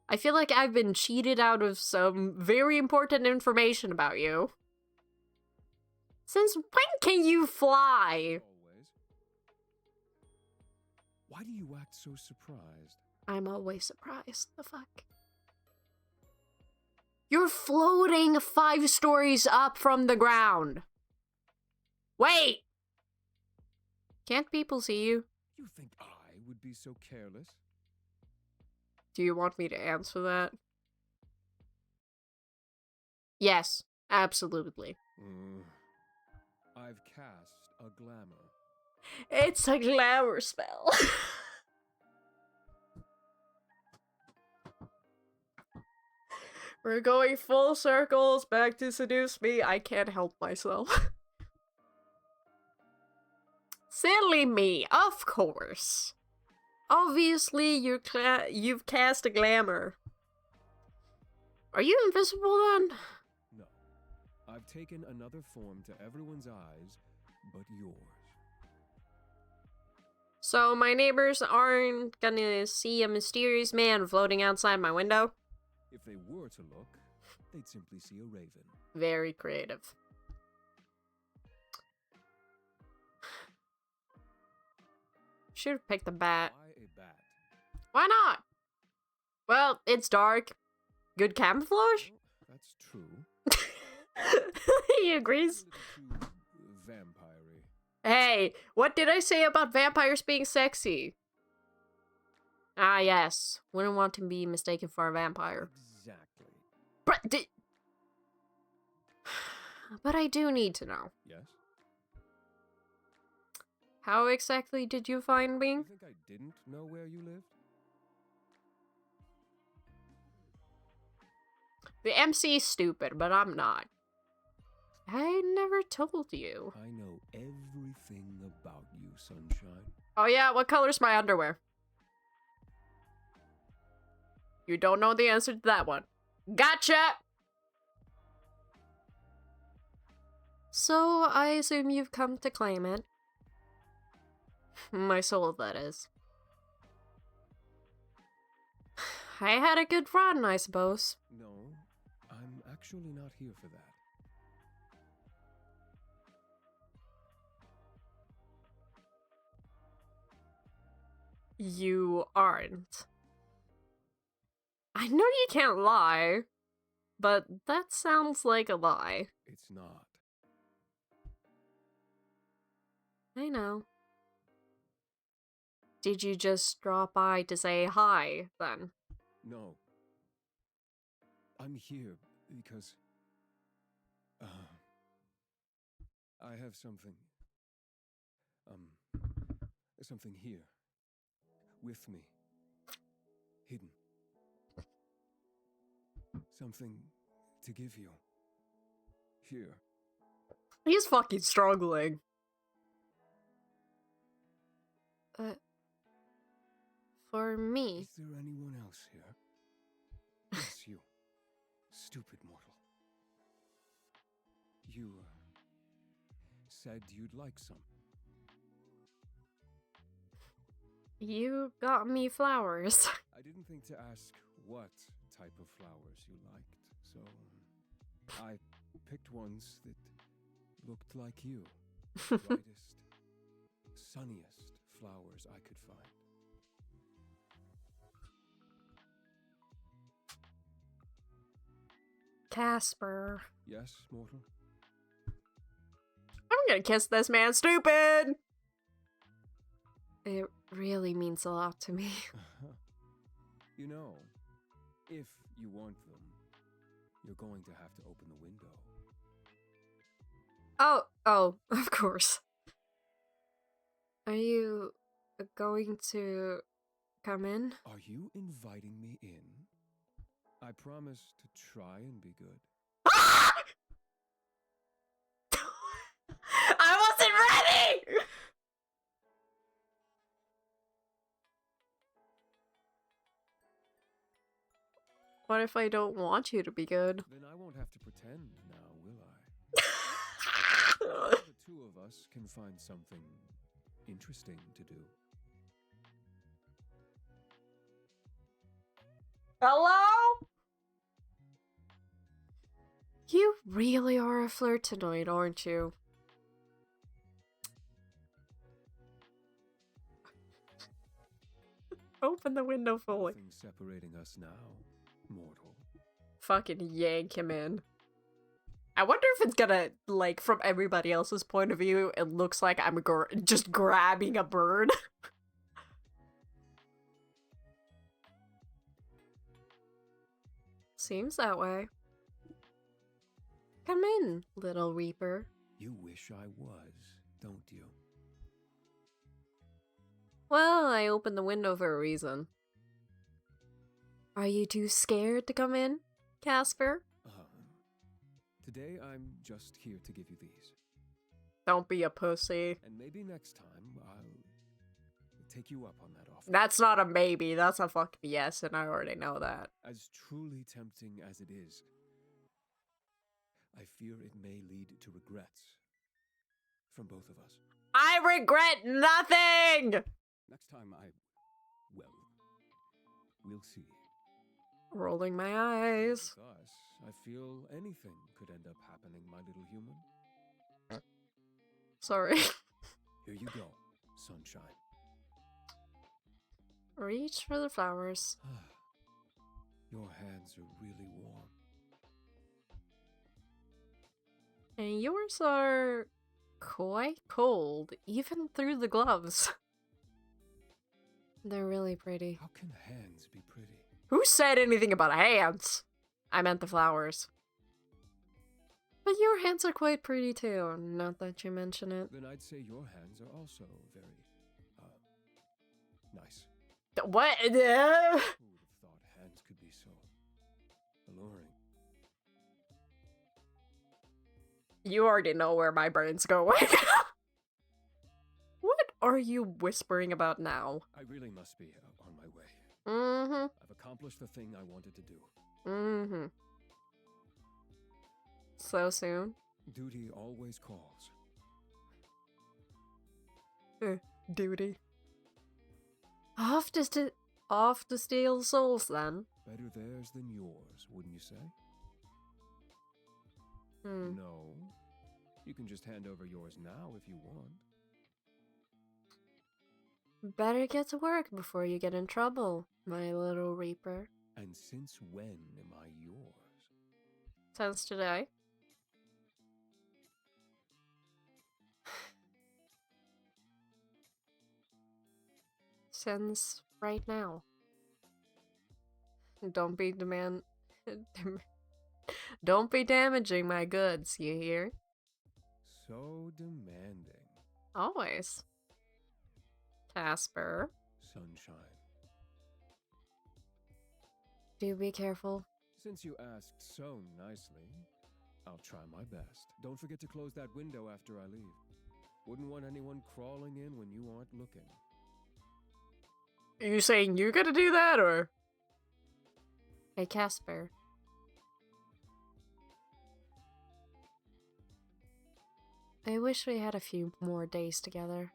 I feel like I've been cheated out of some very important information about you. Since when can you fly? Always. Why do you act so surprised? I'm always surprised. The fuck? You're floating 5 stories up from the ground. Wait! Can't people see you? You think I would be so careless? Do you want me to answer that? Yes, absolutely. I've cast a glamour. It's a glamour spell. We're going full circles back to seduce me. I can't help myself. Silly me, of course. Obviously, you've cast a glamour. Are you invisible then? No. I've taken another form to everyone's eyes but yours. So my neighbors aren't gonna see a mysterious man floating outside my window? If they were to look, they'd simply see a raven. Very creative. Should have picked a bat. Why a bat? Why not? Well, it's dark. Good camouflage? Well, that's true. He agrees. A little too vampire-y. Hey, what did I say about vampires being sexy? Ah, yes. Wouldn't want to be mistaken for a vampire. Exactly. But I do need to know. Yes? How exactly did you find me? You think I didn't know where you lived? The MC's stupid, but I'm not. I never told you. I know everything about you, sunshine. Oh yeah, what color's my underwear? You don't know the answer to that one. Gotcha! So, I assume you've come to claim it. My soul, that is. I had a good run, I suppose. No, I'm actually not here for that. You aren't. I know you can't lie, but that sounds like a lie. It's not. I know. Did you just drop by to say hi, then? No. I'm here because... I have something... something here. With me. Hidden. Something to give you. Here. He's fucking struggling. For me. Is there anyone else here? Yes, you. Stupid mortal. You, said you'd like some. You got me flowers. I didn't think to ask what type of flowers you liked, so I picked ones that looked like you. Brightest, sunniest flowers I could find. Casper. Yes, mortal? I'm gonna kiss this man, stupid! It really means a lot to me. You know, if you want them, you're going to have to open the window. Oh, of course. Are you going to come in? Are you inviting me in? I promise to try and be good. I wasn't ready! What if I don't want you to be good? Then I won't have to pretend now, will I? The two of us can find something interesting to do. Hello? You really are a flirt tonight, aren't you? Open the window fully. Nothing separating us now, mortal. Fucking yank him in. I wonder if it's gonna, like, from everybody else's point of view, it looks like I'm just grabbing a bird. Seems that way. Come in, little Reaper. You wish I was, don't you? Well, I opened the window for a reason. Are you too scared to come in, Casper? Today I'm just here to give you these. Don't be a pussy. And maybe next time I'll take you up on that offer. That's not a maybe, that's a fucking yes, and I already know that. As truly tempting as it is, I fear it may lead to regrets from both of us. I regret nothing! Next time well, we'll see. Rolling my eyes. Thus, I feel anything could end up happening, my little human. Sorry. Here you go, sunshine. Reach for the flowers. Your hands are really warm. And yours are quite cold, even through the gloves. They're really pretty. How can hands be pretty? Who said anything about hands? I meant the flowers. But your hands are quite pretty too, not that you mention it. Then I'd say your hands are also very, nice. What? Who would have thought hands could be so alluring? You already know where my brain's going. What are you whispering about now? I really must be on my way. Mm-hmm. I've accomplished the thing I wanted to do. Mm-hmm. So soon? Duty always calls. duty. Off to steal souls, then. Better theirs than yours, wouldn't you say? No. You can just hand over yours now if you want. Better get to work before you get in trouble, my little reaper. And since when am I yours? Since today. Since right now. Don't be Don't be damaging my goods, you hear? So demanding. Always. Casper. Sunshine. Do be careful. Since you asked so nicely, I'll try my best. Don't forget to close that window after I leave. Wouldn't want anyone crawling in when you aren't looking. Are you saying you're gonna do that, or? Hey, Casper. I wish we had a few more days together.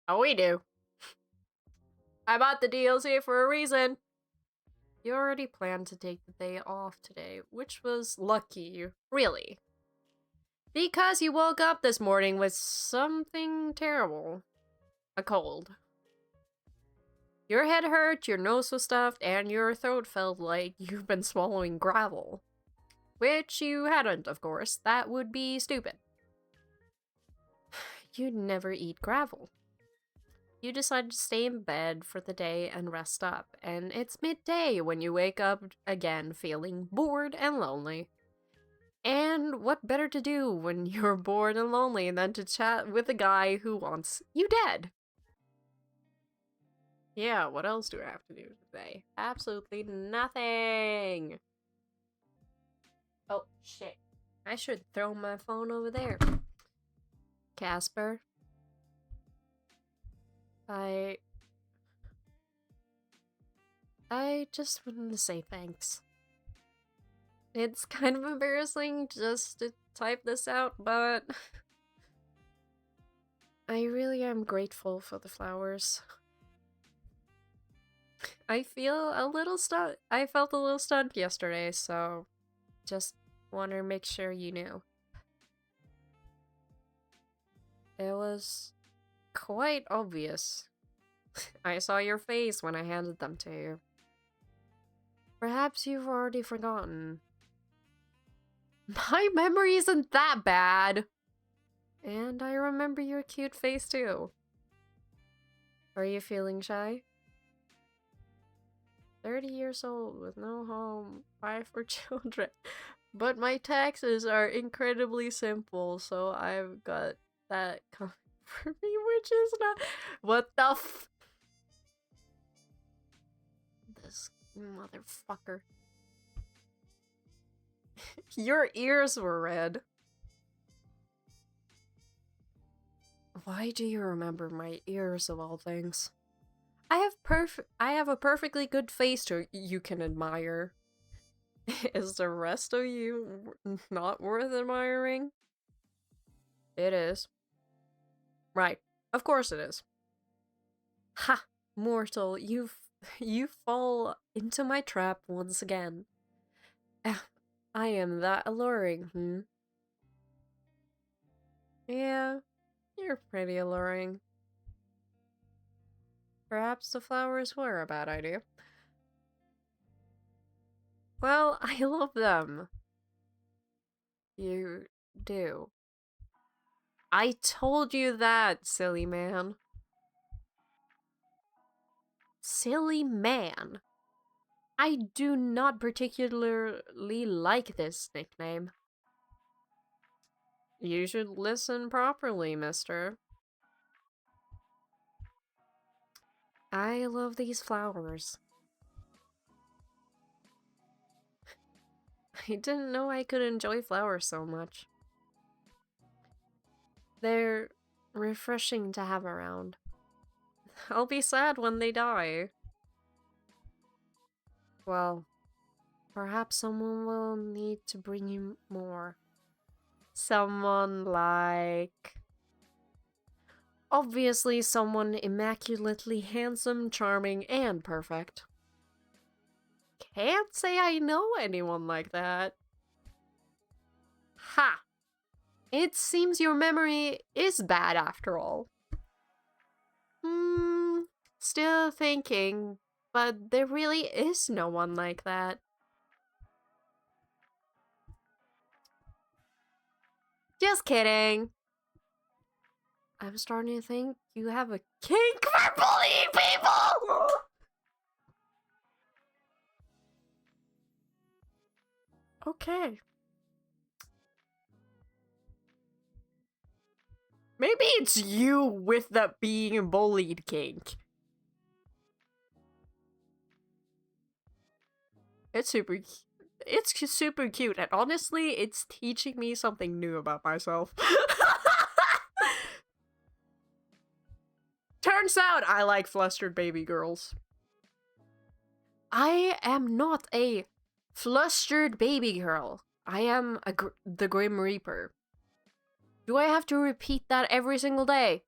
Oh, we do. I bought the DLC for a reason. You already planned to take the day off today, which was lucky, really. Because you woke up this morning with something terrible. A cold. Your head hurt, your nose was stuffed, and your throat felt like you've been swallowing gravel. Which you hadn't, of course. That would be stupid. You'd never eat gravel. You decide to stay in bed for the day and rest up, and it's midday when you wake up again feeling bored and lonely. And what better to do when you're bored and lonely than to chat with a guy who wants you dead? Yeah, what else do I have to do today? Absolutely nothing! Oh, shit. I should throw my phone over there. Casper? I just wanted to say thanks. It's kind of embarrassing just to type this out, but I really am grateful for the flowers. I felt a little stunned yesterday, so just want to make sure you knew. It was quite obvious. I saw your face when I handed them to you. Perhaps you've already forgotten. My memory isn't that bad! And I remember your cute face too. Are you feeling shy? 30 years old with no home, 5 for children. But my taxes are incredibly simple, so I've got that coming for me, which is not— What the f— This motherfucker. Your ears were red. Why do you remember my ears of all things? I have a perfectly good face you can admire. Is the rest of you not worth admiring? It is. Right. Of course it is. Ha! Mortal, you fall into my trap once again. I am that alluring, Yeah, you're pretty alluring. Perhaps the flowers were a bad idea. Well, I love them. You do. I told you that, silly man. Silly man? I do not particularly like this nickname. You should listen properly, mister. I love these flowers. I didn't know I could enjoy flowers so much. They're refreshing to have around. I'll be sad when they die. Well, perhaps someone will need to bring you more. Someone like... Obviously someone immaculately handsome, charming, and perfect. Can't say I know anyone like that. Ha! It seems your memory is bad after all. Still thinking, but there really is no one like that. Just kidding. I'm starting to think you have a kink for bullying people! Okay. Maybe it's you with the being bullied kink. It's super cute, and honestly, it's teaching me something new about myself. Turns out I like flustered baby girls. I am not a flustered baby girl. I am the Grim Reaper. Do I have to repeat that every single day?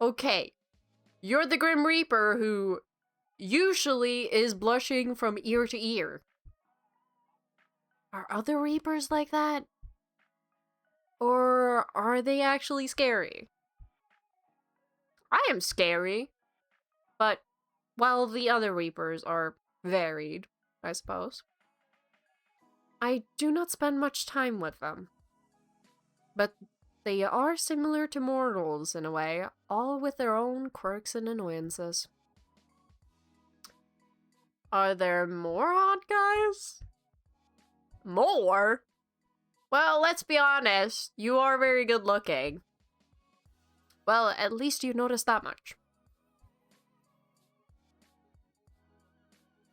Okay, you're the Grim Reaper who usually is blushing from ear to ear. Are other Reapers like that? Or are they actually scary? I am scary, but while the other Reapers are varied, I suppose. I do not spend much time with them. But they are similar to mortals in a way, all with their own quirks and annoyances. Are there more hot guys? More? Well, let's be honest, you are very good looking. Well, at least you noticed that much.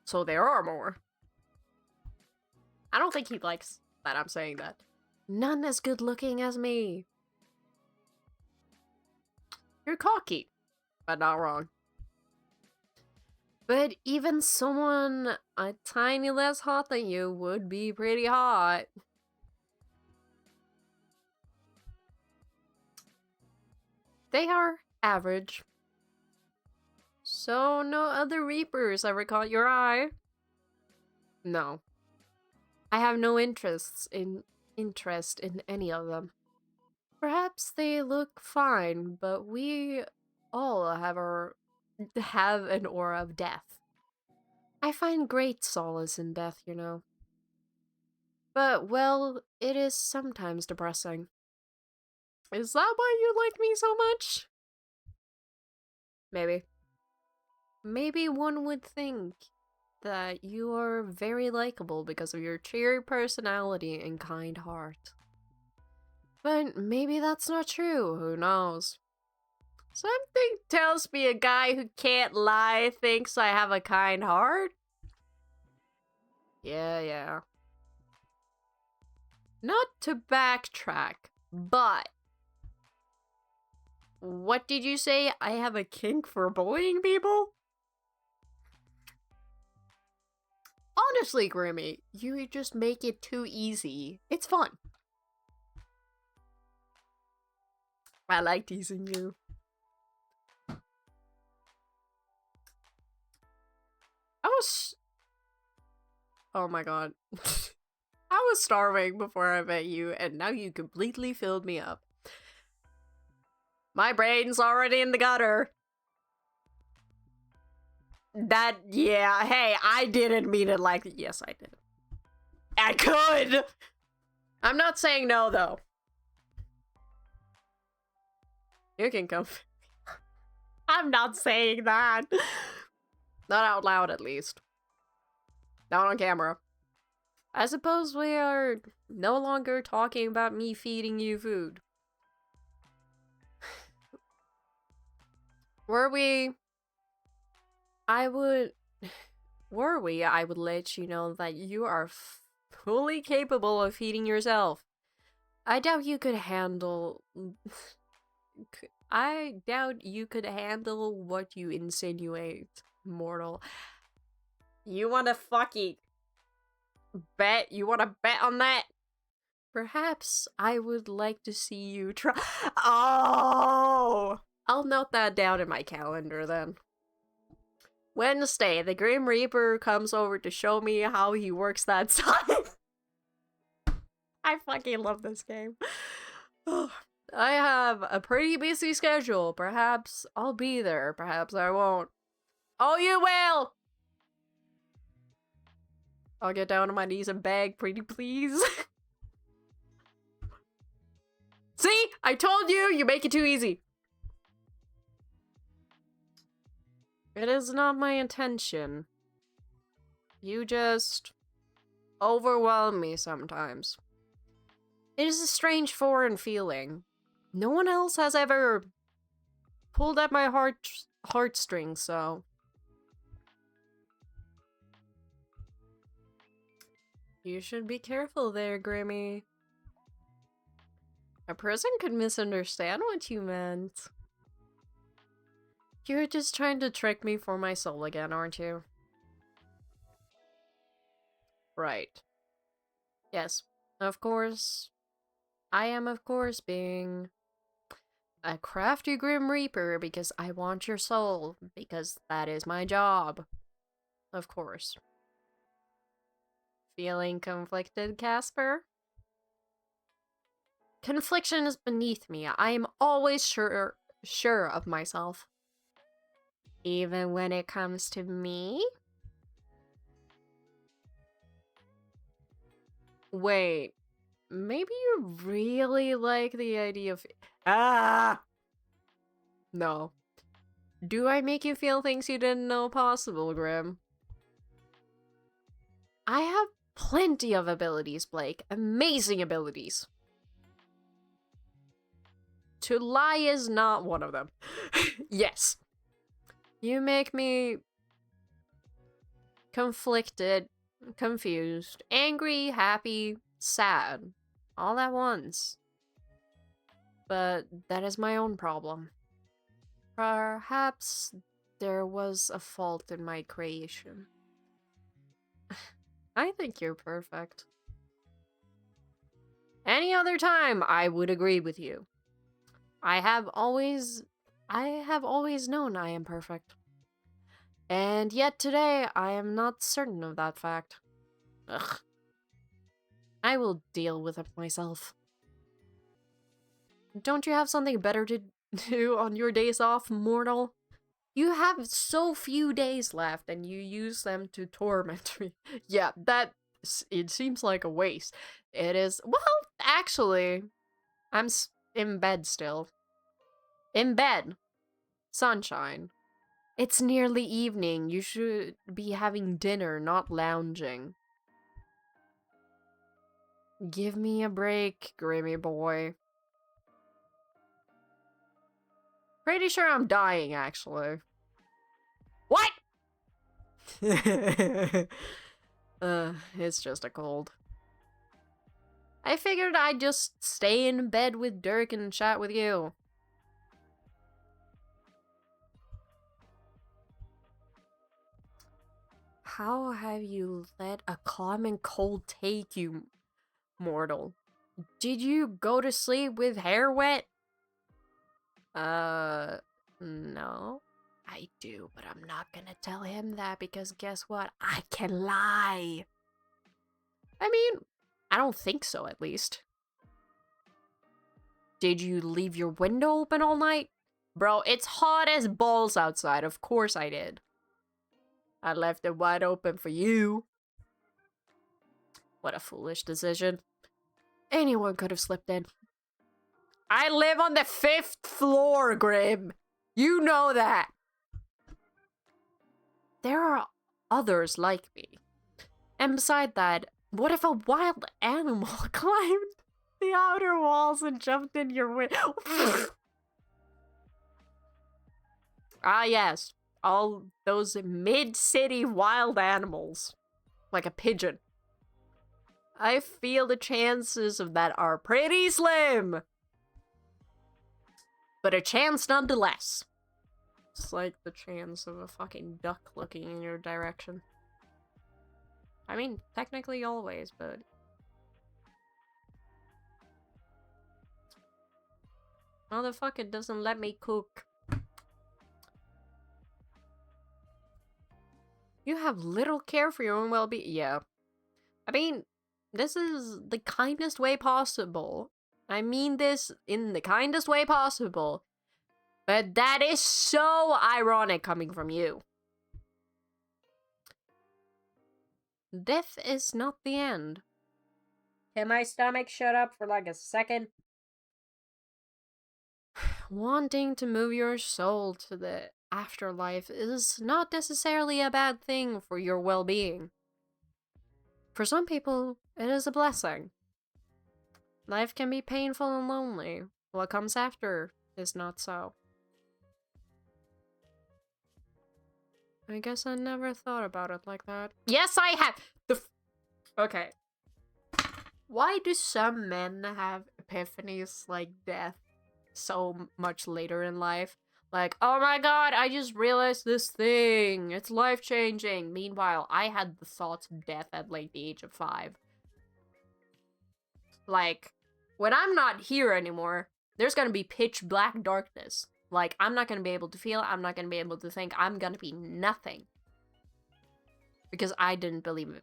So there are more. I don't think he likes that I'm saying that. None as good looking as me. You're cocky, but not wrong. But even someone a tiny less hot than you would be pretty hot. They are average. So no other Reapers ever caught your eye? No. I have no interest in any of them. Perhaps they look fine, but we all have an aura of death. I find great solace in death, you know. But, well, it is sometimes depressing. Is that why you like me so much? Maybe. Maybe one would think that you are very likable because of your cheery personality and kind heart. But maybe that's not true, who knows? Something tells me a guy who can't lie thinks I have a kind heart. Yeah. Not to backtrack, but what did you say? I have a kink for bullying people? Honestly, Grimmy, you just make it too easy. It's fun. I like teasing you. Oh my god. I was starving before I met you, and now you completely filled me up. My brain's already in the gutter. Yeah, hey, I didn't mean it like, yes, I did. I could! I'm not saying no, though. You can come. I'm not saying that. Not out loud, at least. Not on camera. I suppose we are no longer talking about me feeding you food. Were we, I would let you know that you are fully capable of feeding yourself. I doubt you could handle... I doubt you could handle what you insinuate, mortal. You wanna fucking bet? You wanna bet on that? Perhaps I would like to see you try. Oh! I'll note that down in my calendar then. Wednesday, the Grim Reaper comes over to show me how he works that sign. I fucking love this game. I have a pretty busy schedule. Perhaps I'll be there. Perhaps I won't. Oh, you will! I'll get down on my knees and beg, pretty please. See? I told you! You make it too easy. It is not my intention. You just overwhelm me sometimes. It is a strange foreign feeling. No one else has ever pulled at my heartstrings, so... You should be careful there, Grimmy. A person could misunderstand what you meant. You're just trying to trick me for my soul again, aren't you? Right. Yes, of course. I am, of course, being a crafty Grim Reaper because I want your soul, because that is my job. Of course. Feeling conflicted, Casper? Confliction is beneath me. I am always sure of myself. Even when it comes to me? Wait, maybe you really like the idea of... Ah! No. Do I make you feel things you didn't know possible, Grim? I have plenty of abilities, Blake. Amazing abilities. To lie is not one of them. Yes. You make me conflicted, confused, angry, happy, sad, all at once. But that is my own problem. Perhaps there was a fault in my creation. I think you're perfect. Any other time, I would agree with you. I have always known I am perfect. And yet today, I am not certain of that fact. Ugh. I will deal with it myself. Don't you have something better to do on your days off, mortal? You have so few days left, and you use them to torment me. Yeah, it seems like a waste. It is, well, actually, I'm in bed still. In bed. Sunshine. It's nearly evening. You should be having dinner, not lounging. Give me a break, Grimmy boy. Pretty sure I'm dying, actually. What? It's just a cold. I figured I'd just stay in bed with Dirk and chat with you. How have you let a common cold take you, mortal? Did you go to sleep with hair wet? No. I do, but I'm not gonna tell him that because guess what? I can lie. I mean, I don't think so, at least. Did you leave your window open all night? Bro, it's hot as balls outside. Of course I did. I left it wide open for you. What a foolish decision. Anyone could have slipped in. I live on the 5th floor, Grim. You know that. There are others like me. And beside that, what if a wild animal climbed the outer walls and jumped in your window? Ah, yes. All those mid-city wild animals. Like a pigeon. I feel the chances of that are pretty slim. But a chance nonetheless. It's like the chance of a fucking duck looking in your direction. I mean, technically always, but... Motherfucker doesn't let me cook. You have little care for your own well-being. Yeah. I mean, this is the kindest way possible. I mean this in the kindest way possible. But that is so ironic coming from you. Death is not the end. Can my stomach shut up for like a second? Wanting to move your soul to the afterlife is not necessarily a bad thing for your well-being. For some people, it is a blessing. Life can be painful and lonely. What comes after is not so. I guess I never thought about it like that. Yes, I have! Okay. Why do some men have epiphanies like death so much later in life? Like, oh my god, I just realized this thing. It's life-changing. Meanwhile, I had the thoughts of death at like the age of 5. Like, when I'm not here anymore, there's gonna be pitch black darkness. Like, I'm not gonna be able to feel, I'm not gonna be able to think, I'm gonna be nothing. Because I didn't believe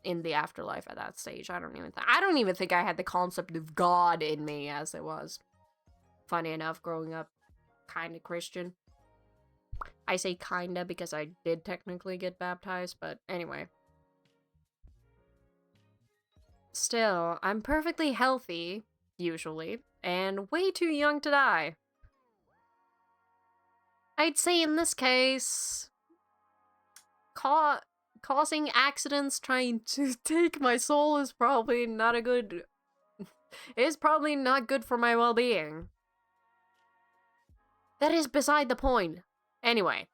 in the afterlife at that stage. I don't even think I had the concept of God in me as it was. Funny enough, growing up kinda Christian. I say kinda because I did technically get baptized, but anyway. Still, I'm perfectly healthy, usually, and way too young to die. I'd say in this case, causing accidents trying to take my soul is probably not good for my well-being. That is beside the point. Anyway,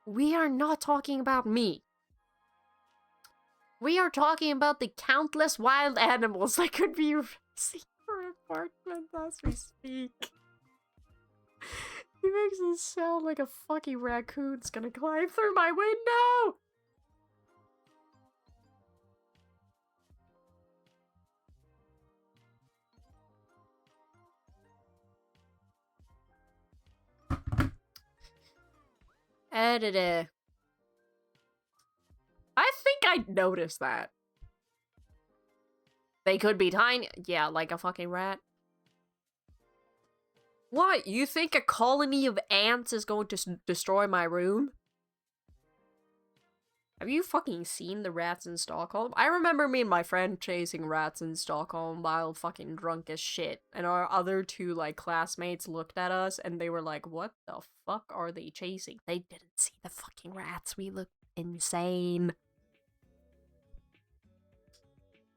we are not talking about me. We are talking about the countless wild animals that could be racing for apartment as we speak. He makes it sound like a fucking raccoon's gonna climb through my window! Editor. I think I'd notice that. They could be tiny. Yeah, like a fucking rat. What? You think a colony of ants is going to destroy my room? Have you fucking seen the rats in Stockholm? I remember me and my friend chasing rats in Stockholm while fucking drunk as shit. And our other 2, like, classmates looked at us and they were like, what the fuck are they chasing? They didn't see the fucking rats. We looked insane.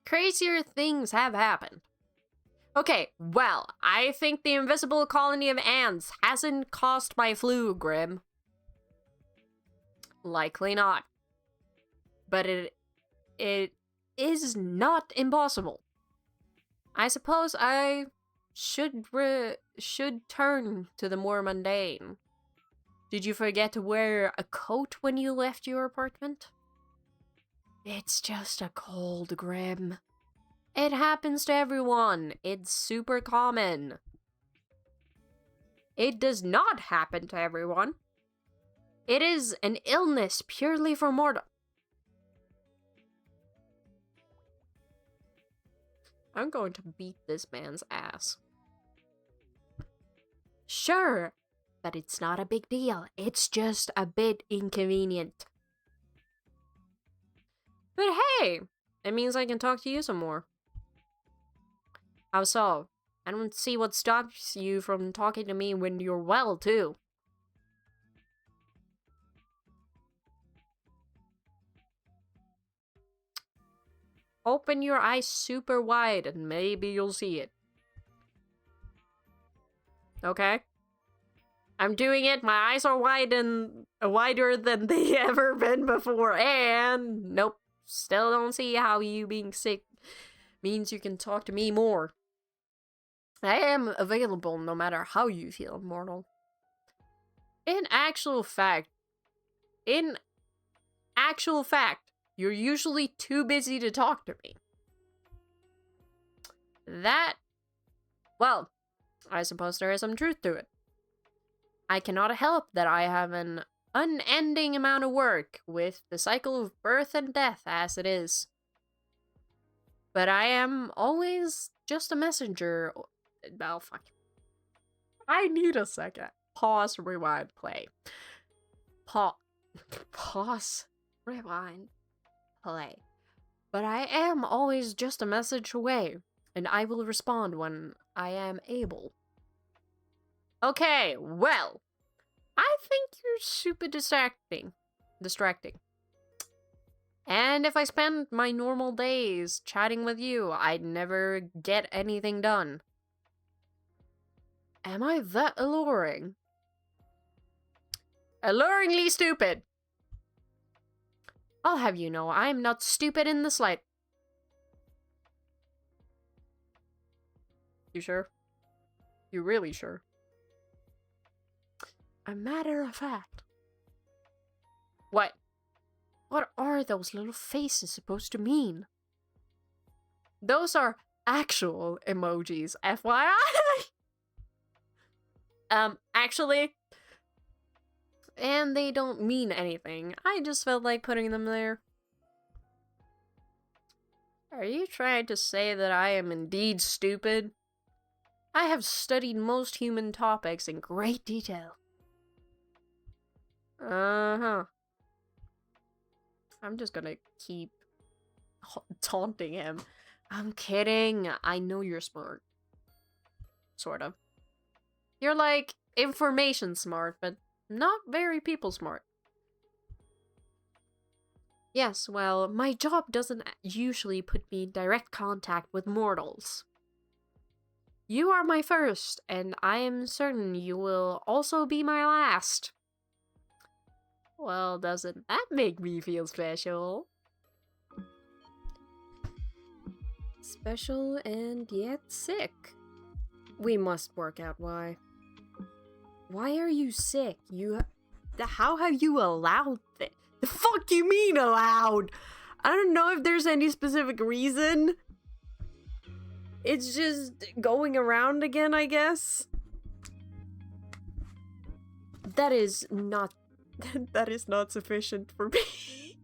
Crazier things have happened. Okay, well, I think the invisible colony of ants hasn't caused my flu, Grim. Likely not. But it is not impossible. I suppose I should turn to the more mundane. Did you forget to wear a coat when you left your apartment? It's just a cold, Grim. It happens to everyone. It's super common. It does not happen to everyone. It is an illness purely for mortal. I'm going to beat this man's ass. Sure, but it's not a big deal. It's just a bit inconvenient. But hey, it means I can talk to you some more. How so? I don't see what stops you from talking to me when you're well, too. Open your eyes super wide and maybe you'll see it. Okay? I'm doing it. My eyes are wide and wider than they ever been before. And nope, still don't see how you being sick means you can talk to me more. I am available no matter how you feel, mortal. In actual fact, you're usually too busy to talk to me. Well, I suppose there is some truth to it. I cannot help that I have an unending amount of work with the cycle of birth and death as it is. But I am always just a messenger. Oh, fuck. I need a second. Pause, rewind, play. Pause, rewind, play. But I am always just a message away, and I will respond when I am able. Okay, well, I think you're super distracting. And if I spent my normal days chatting with you, I'd never get anything done. Am I that alluring? Alluringly stupid! I'll have you know, I'm not stupid in the slight. You sure? You really sure? A matter of fact. What? What are those little faces supposed to mean? Those are actual emojis, FYI! Actually... And they don't mean anything. I just felt like putting them there. Are you trying to say that I am indeed stupid? I have studied most human topics in great detail. Uh-huh. I'm just gonna keep taunting him. I'm kidding. I know you're smart. Sort of. You're like information smart, but not very people smart. Yes, well, my job doesn't usually put me in direct contact with mortals. You are my first, and I am certain you will also be my last. Well, doesn't that make me feel special? Special and yet sick. We must work out why. Why are you sick? How have you allowed this? The fuck you mean allowed? I don't know if there's any specific reason. It's just going around again, I guess. That is not sufficient for me.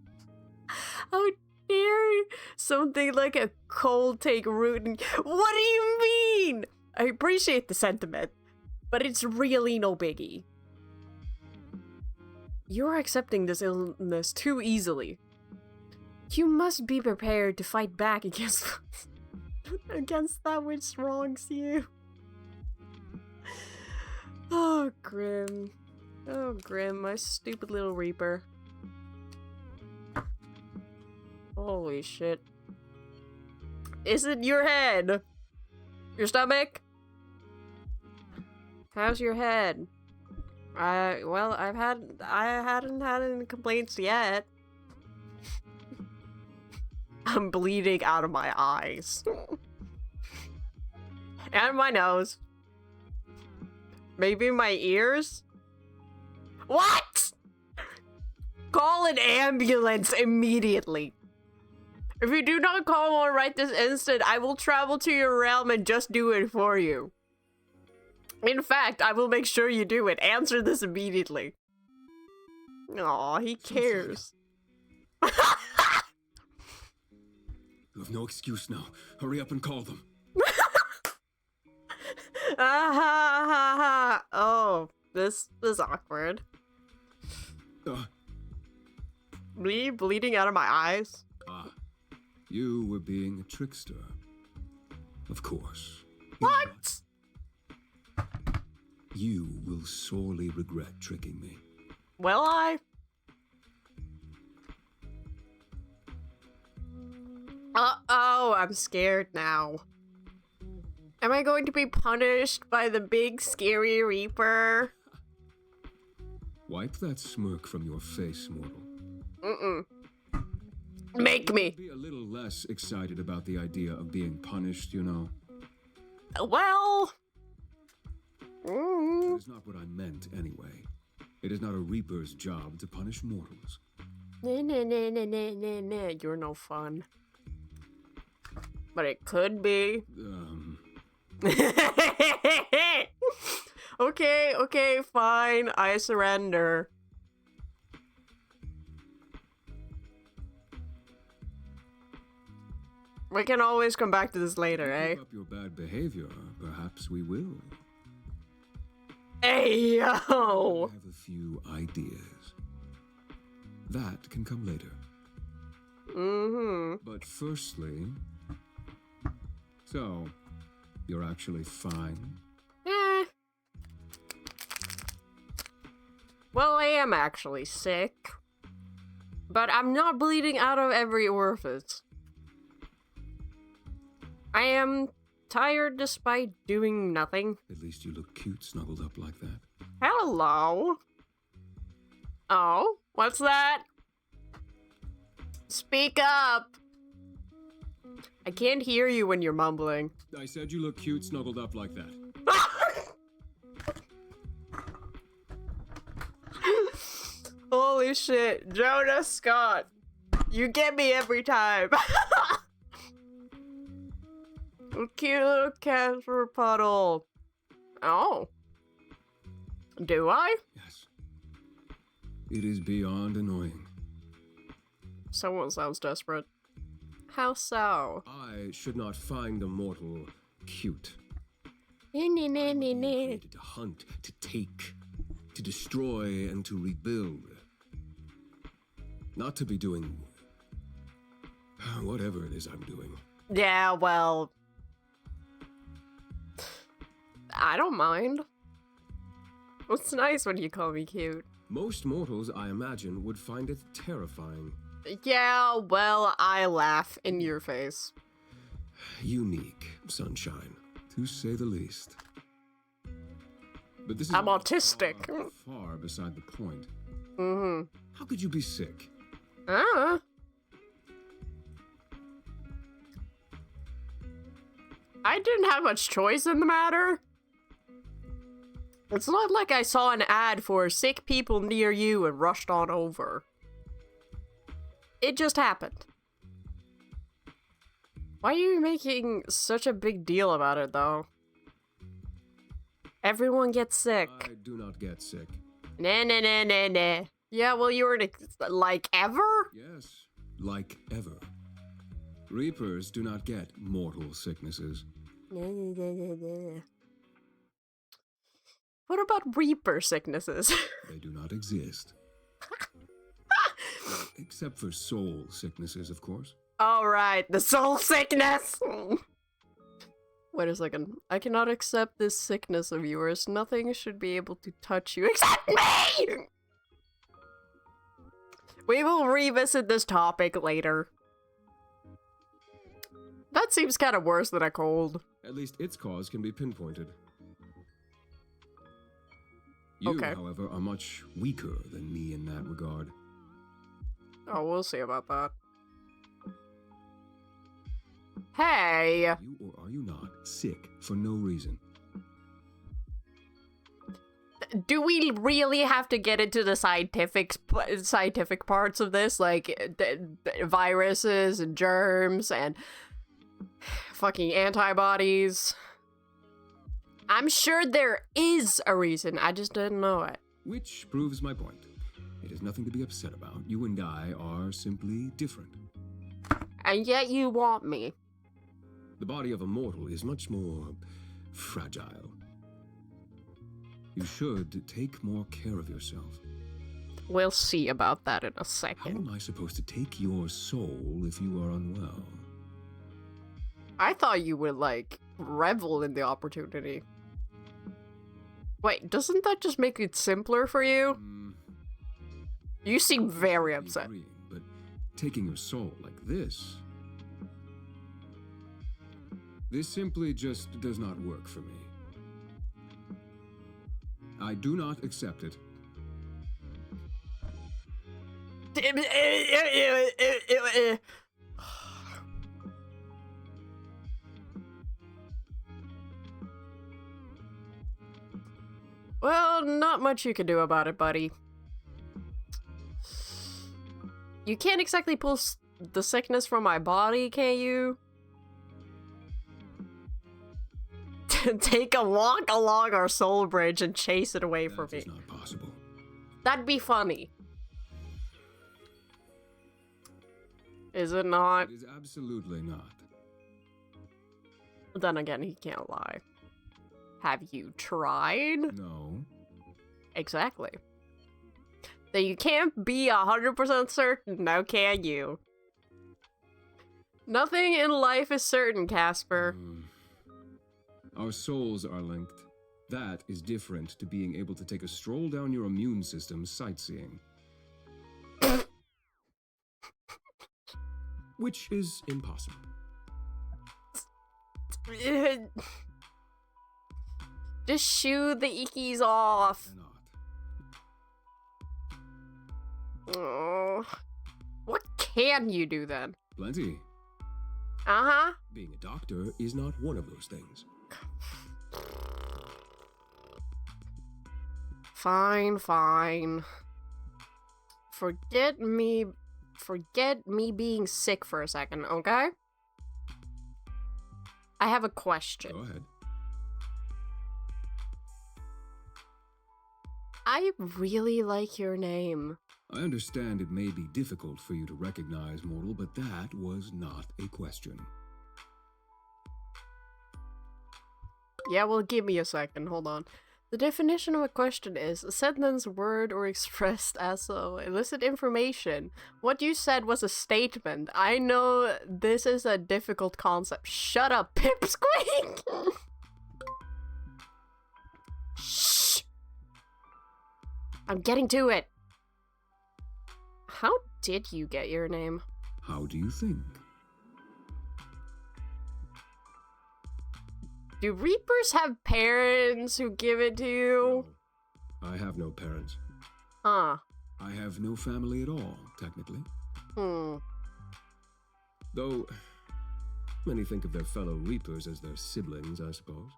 How dare something like a cold take root in... What do you mean? I appreciate the sentiment, but it's really no biggie. You're accepting this illness too easily. You must be prepared to fight back against that which wrongs you. Oh, Grim. Oh, Grim, my stupid little Reaper. Holy shit. Is it your head? Your stomach? How's your head? Well, I hadn't had any complaints yet. I'm bleeding out of my eyes. And my nose. Maybe my ears? What? Call an ambulance immediately. If you do not call one right this instant, I will travel to your realm and just do it for you. In fact, I will make sure you do it. Answer this immediately. Aw, he cares. You have no excuse now. Hurry up and call them. Oh, this is awkward. Bleeding out of my eyes. You were being a trickster. Of course. What? You will sorely regret tricking me. Will I? Uh-oh, I'm scared now. Am I going to be punished by the big scary Reaper? Wipe that smirk from your face, mortal. Make me. Be a little less excited about the idea of being punished, you know. Well... That is not what I meant, anyway. It is not a Reaper's job to punish mortals. Nah, you're no fun. But it could be. Okay, fine. I surrender. We can always come back to this later, eh? Keep up your bad behavior, perhaps we will. Hey, yo! I have a few ideas. That can come later. Mm-hmm. But firstly... So, you're actually fine? Eh. Well, I am actually sick. But I'm not bleeding out of every orifice. I am tired despite doing nothing. At least you look cute snuggled up like that. Hello? Oh, what's that? Speak up! I can't hear you when you're mumbling. I said you look cute snuggled up like that. Holy shit, Jonah Scott. You get me every time. Cute little Casper puddle. Oh. Do I? Yes. It is beyond annoying. Someone sounds desperate. How so? I should not find a mortal cute. Nee, nee, nee, nee, I'm nee. created to hunt, to take, to destroy, and to rebuild. Not to be doing whatever it is I'm doing. Yeah, well... I don't mind. It's nice when you call me cute. Most mortals, I imagine, would find it terrifying. Yeah, well, I laugh in your face. Unique, sunshine, to say the least. But this is I'm autistic. far beside the point. Mm-hmm. How could you be sick? I didn't have much choice in the matter. It's not like I saw an ad for sick people near you and rushed on over. It just happened. Why are you making such a big deal about it, though? Everyone gets sick. I do not get sick. Nah, nah, nah, nah, nah. Yeah, well, you were like ever? Yes, like ever. Reapers do not get mortal sicknesses. Nah, nah, nah, nah, nah. What about Reaper sicknesses? They do not exist. Except for soul sicknesses, of course. Alright, the soul sickness! Wait a second. I cannot accept this sickness of yours. Nothing should be able to touch you except me! We will revisit this topic later. That seems kind of worse than a cold. At least its cause can be pinpointed. You, Okay. however, are much weaker than me in that regard. Oh, we'll see about that. Hey! Are you or are you not sick for no reason? Do we really have to get into the scientific parts of this? Like, viruses and germs and fucking antibodies? I'm sure there is a reason, I just didn't know it. Which proves my point. It is nothing to be upset about. You and I are simply different. And yet you want me. The body of a mortal is much more fragile. You should take more care of yourself. We'll see about that in a How second. am I supposed to take your soul if you are unwell? I thought you would, like, revel in the opportunity. Wait, doesn't that just make it simpler for you? You seem very upset. Agreeing, but taking your soul like this... This simply just does not work for me. I do not accept it. Well, not much you can do about it, buddy. You can't exactly pull the sickness from my body, can you? take a walk along our soul bridge and chase it away from me. That is not possible. That'd be funny. Is it not? It is absolutely not. Then again, he can't lie. Have you tried? No. Exactly. So you can't be 100% certain, now can you? Nothing in life is certain, Casper. Our souls are linked. That is different to being able to take a stroll down your immune system sightseeing. Which is impossible. Just shoo the ickies off. Cannot. Oh. What can you do then? Plenty. Uh-huh. Being a doctor is not one of those things. Fine, fine. Forget me being sick for a second, okay? I have a question. Go ahead. I really like your name. I understand it may be difficult for you to recognize, mortal, but that was not a question. Yeah, well, give me a second. Hold on. The definition of a question is a sentence, word, or expressed as so illicit information. What you said was a statement. I know this is a difficult concept. Shut up, Pipsqueak! Shh! I'm getting to it. How did you get your name? How do you think? Do Reapers have parents who give it to you? No, I have no parents. Huh. I have no family at all, technically. Though, many think of their fellow Reapers as their siblings, I suppose.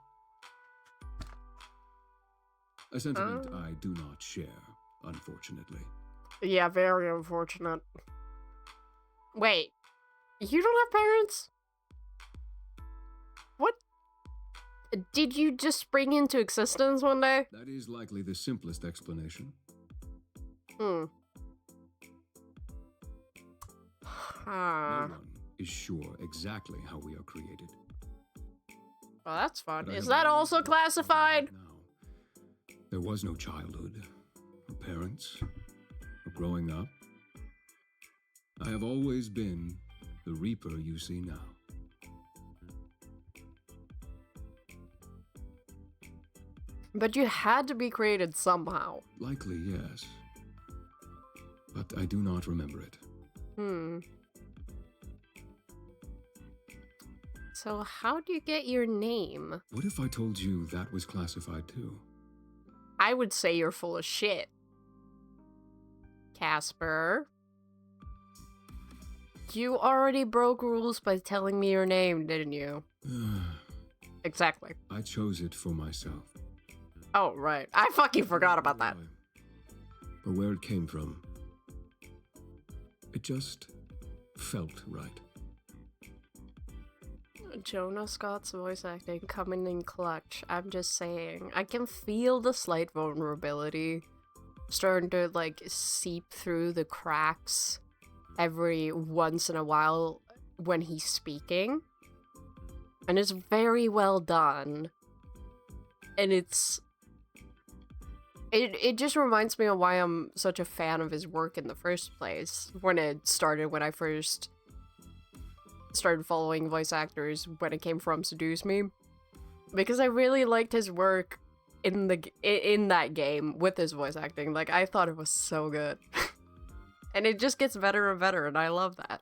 A sentiment I do not share, unfortunately. Yeah, very unfortunate. Wait, you don't have parents? What? Did you just spring into existence one day? That is likely the simplest explanation. No No one is sure exactly how we are created. Well, that's fun. But I Is have that always also felt classified? now. There was no childhood, or parents, or growing up. I have always been the Reaper you see now. But you had to be created somehow. Likely, yes. But I do not remember it. So how do you get your name? What if I told you that was classified too? I would say you're full of shit. Casper. You already broke rules by telling me your name, didn't you? Exactly. I chose it for myself. Oh, right. I fucking forgot about that. Or where it came from. It just felt right. Jonah Scott's voice acting coming in clutch. I'm just saying. I can feel the slight vulnerability starting to, like, seep through the cracks every once in a while when he's speaking. And it's very well done. And it just reminds me of why I'm such a fan of his work in the first place. When I first started following voice actors when it came from Seduce Me. Because I really liked his work in that game with his voice acting. Like, I thought it was so good. And it just gets better and better, and I love that.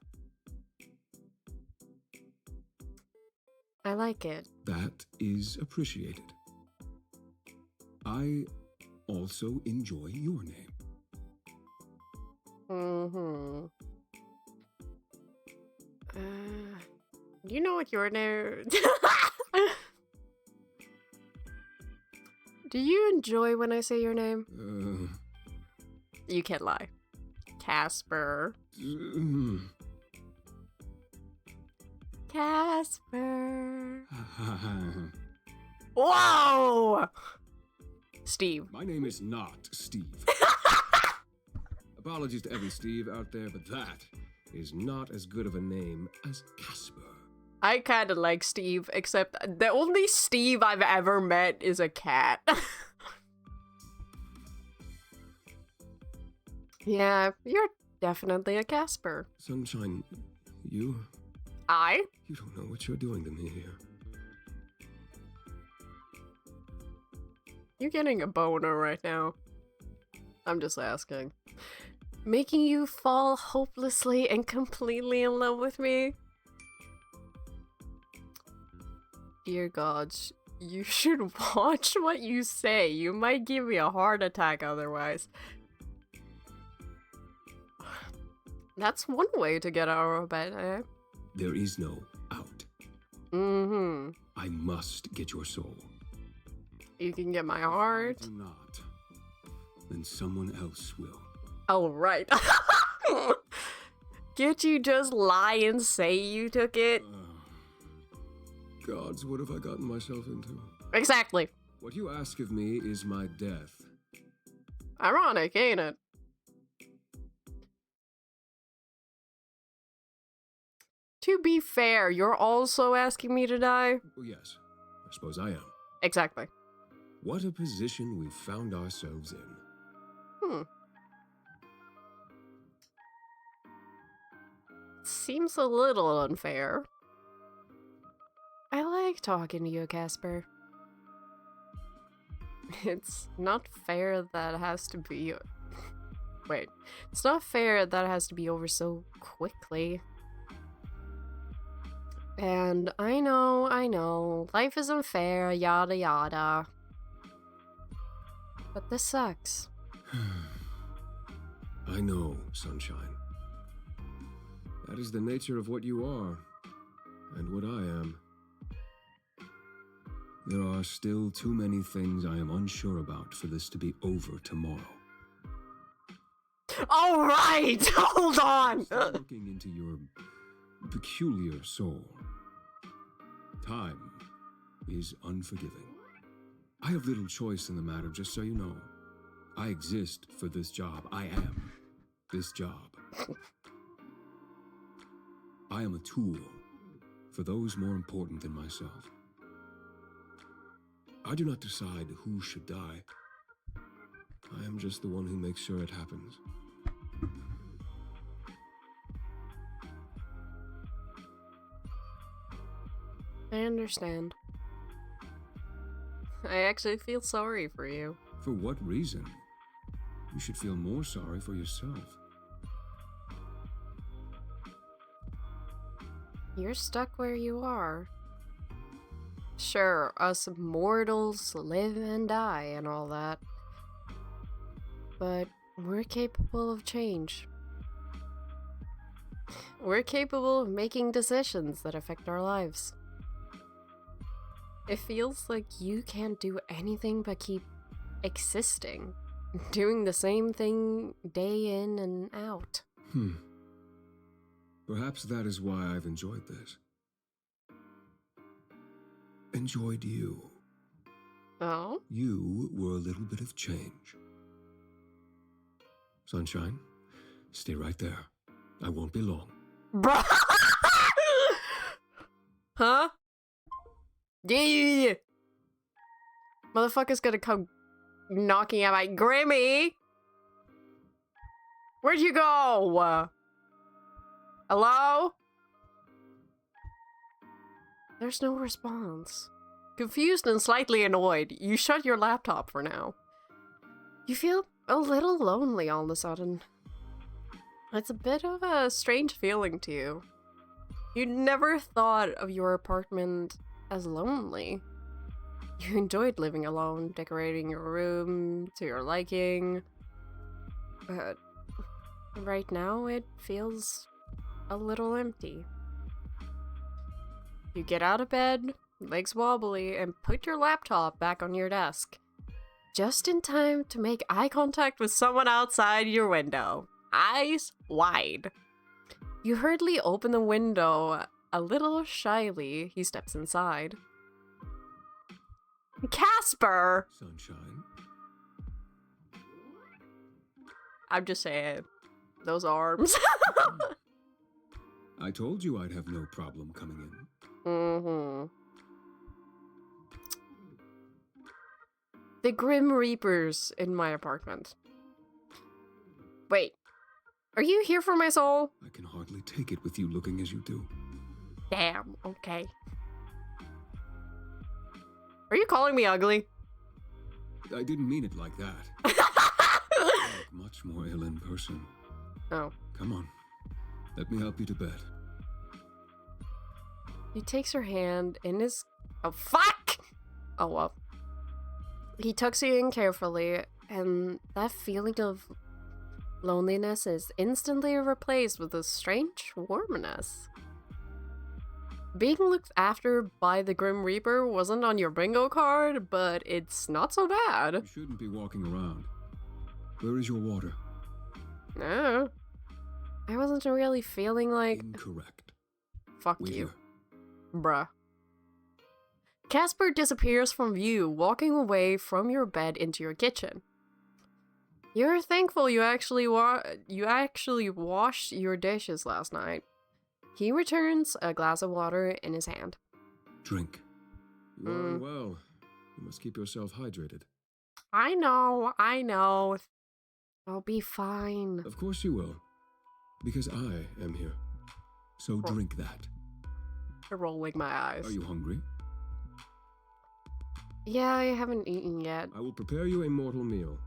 I like it. That is appreciated. I also enjoy your name. You know what your name... Do you enjoy when I say your name? You can't lie. Casper. Casper. Whoa! Steve. My name is not Steve. Apologies to every Steve out there, but that is not as good of a name as Casper. I kinda like Steve, except the only Steve I've ever met is a cat. Yeah, you're definitely a Casper. Sunshine, you don't know what you're doing to me here. You're getting a boner right now. I'm just asking. Making you fall hopelessly and completely in love with me? Dear gods, you should watch what you say. You might give me a heart attack otherwise. That's one way to get out of bed, eh? There is no out. Mm-hmm. I must get your soul. You can get my heart. If I do not, then someone else will. Oh, right. Can't you just lie and say you took it? Gods, what have I gotten myself into? Exactly. What you ask of me is my death. Ironic, ain't it? To be fair, you're also asking me to die? Well, yes, I suppose I am. Exactly. What a position we've found ourselves in. Seems a little unfair. I like talking to you, Casper. It's not fair that it has to be... Wait. It's not fair that it has to be over so quickly. And I know, life isn't fair, yada yada. But this sucks. I know, Sunshine. That is the nature of what you are, and what I am. There are still too many things I am unsure about for this to be over tomorrow. All right, hold on. Still looking into your peculiar soul. Time is unforgiving. I have little choice in the matter, just so you know. I exist for this job. I am this job. I am a tool for those more important than myself. I do not decide who should die. I am just the one who makes sure it happens. I understand. I actually feel sorry for you. For what reason? You should feel more sorry for yourself. You're stuck where you are. Sure, us mortals live and die and all that. But we're capable of change. We're capable of making decisions that affect our lives. It feels like you can't do anything but keep existing, doing the same thing day in and out. Perhaps that is why I've enjoyed this. Enjoyed you. Oh? You were a little bit of change. Sunshine, stay right there. I won't be long. Bruh! Huh? Yeah. Motherfucker's gonna come knocking at my Grimmy! Where'd you go? Hello? There's no response. Confused and slightly annoyed, you shut your laptop for now. You feel a little lonely all of a sudden. It's a bit of a strange feeling to you. You never thought of your apartment as lonely. You enjoyed living alone, decorating your room to your liking. But right now it feels a little empty. You get out of bed, legs wobbly, and put your laptop back on your desk. Just in time to make eye contact with someone outside your window. Eyes wide. You hurriedly open the window. A little shyly, he steps inside. Casper! Sunshine. I'm just saying. Those arms. I told you I'd have no problem coming in. Mm-hmm. The Grim Reapers in my apartment. Wait. Are you here for my soul? I can hardly take it with you looking as you do. Damn, okay. Are you calling me ugly? I didn't mean it like that. You look much more ill in person. Oh. Come on. Let me help you to bed. He takes her hand in his... Oh, fuck! Oh, well. He tucks you in carefully, and that feeling of loneliness is instantly replaced with a strange warmness. Being looked after by the Grim Reaper wasn't on your bingo card, but it's not so bad. You shouldn't be walking around. Where is your water? No. I wasn't really feeling like... Incorrect. Fuck Wait you. here. Bruh. Casper disappears from view, walking away from your bed into your kitchen. You're thankful you actually washed your dishes last night. He returns a glass of water in his hand. Drink. You are unwell. You must keep yourself hydrated. I know. I'll be fine. Of course you will. Because I am here. So drink that. Rolling my eyes. Are you hungry? Yeah, I haven't eaten yet. I will prepare you a mortal meal.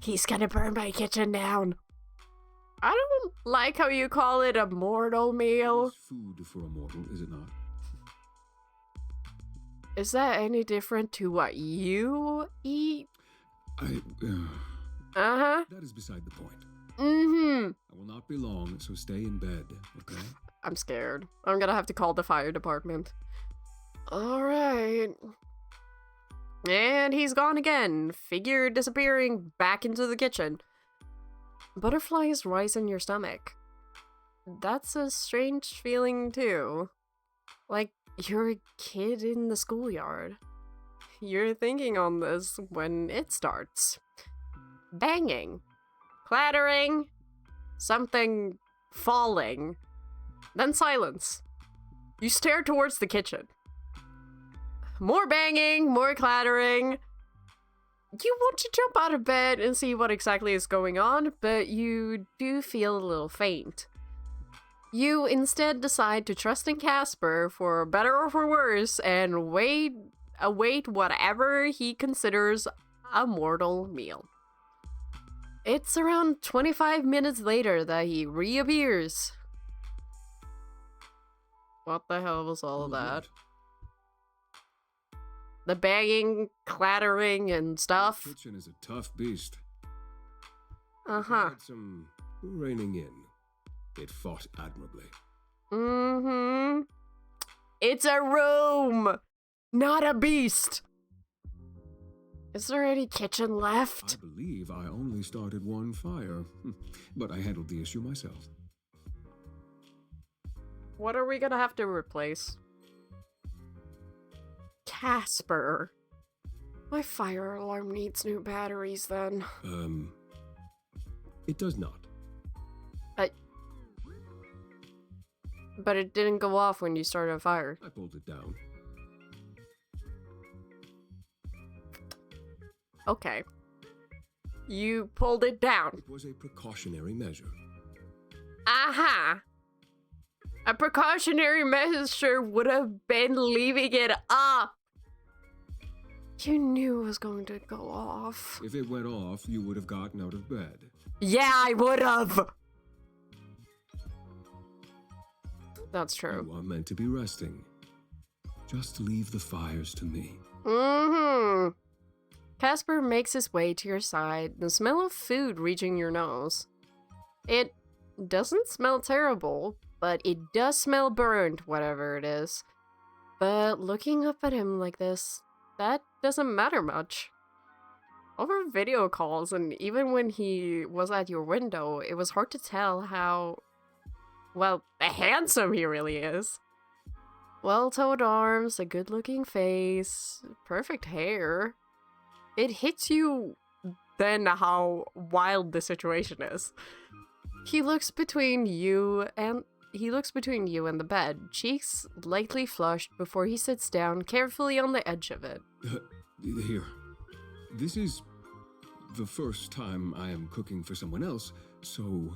He's gonna burn my kitchen down. I don't like how you call it a mortal meal. It is food for a mortal, is it not? Is that any different to what you eat? Uh-huh. That is beside the point. Mm-hmm. I will not be long, so stay in bed, okay? I'm scared. I'm gonna have to call the fire department. Alright. And he's gone again. Figure disappearing back into the kitchen. Butterflies rise in your stomach. That's a strange feeling too. Like you're a kid in the schoolyard. You're thinking on this when it starts. Banging. Clattering. Something falling. Then silence. You stare towards the kitchen. More banging, more clattering. You want to jump out of bed and see what exactly is going on, but you do feel a little faint. You instead decide to trust in Casper for better or for worse and await whatever he considers a mortal meal. It's around 25 minutes later that he reappears. What the hell was all of that? The banging, clattering, and stuff. The kitchen is a tough beast. Uh-huh. Had some reining in. It fought admirably. Mm-hmm. It's a room, not a beast. Is there any kitchen left? I believe I only started one fire, but I handled the issue myself. What are we gonna have to replace? Casper. My fire alarm needs new batteries then. It does not. But it didn't go off when you started a fire. I pulled it down. Okay. You pulled it down. It was a precautionary measure. Aha! A precautionary measure would have been leaving it up. You knew it was going to go off. If it went off, you would have gotten out of bed. Yeah, I would have. That's true. You are meant to be resting. Just leave the fires to me. Mm-hmm. Casper makes his way to your side, the smell of food reaching your nose. It doesn't smell terrible, but it does smell burned, whatever it is. But looking up at him like this, that doesn't matter much. Over video calls, and even when he was at your window, it was hard to tell how, well, handsome he really is. Well-toned arms, a good-looking face, perfect hair. It hits you then how wild the situation is. He looks between you and the bed, cheeks lightly flushed before he sits down carefully on the edge of it. Here. This is the first time I am cooking for someone else, so...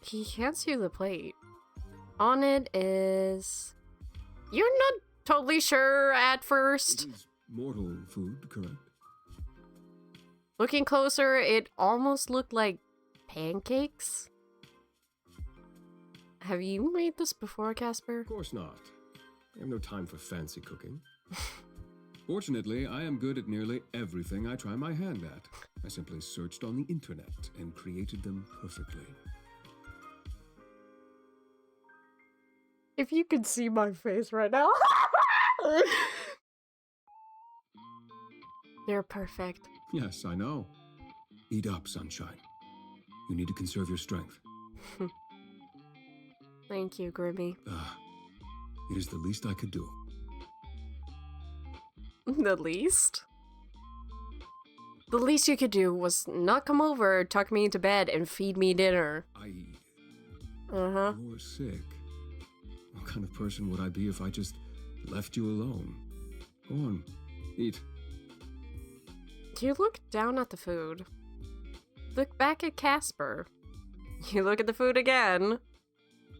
He hands you the plate. On it is... You're not totally sure at first. It is mortal food, correct? Looking closer, it almost looked like pancakes. Have you made this before, Casper? Of course not. I have no time for fancy cooking. Fortunately, I am good at nearly everything I try my hand at. I simply searched on the internet and created them perfectly. If you could see my face right now. They're perfect. Yes, I know. Eat up, sunshine. You need to conserve your strength. Thank you, Grimmy. It is the least I could do. The least? The least you could do was not come over, tuck me into bed, and feed me dinner. You're sick. What kind of person would I be if I just left you alone? Go on, eat. You look down at the food. Look back at Casper. You look at the food again.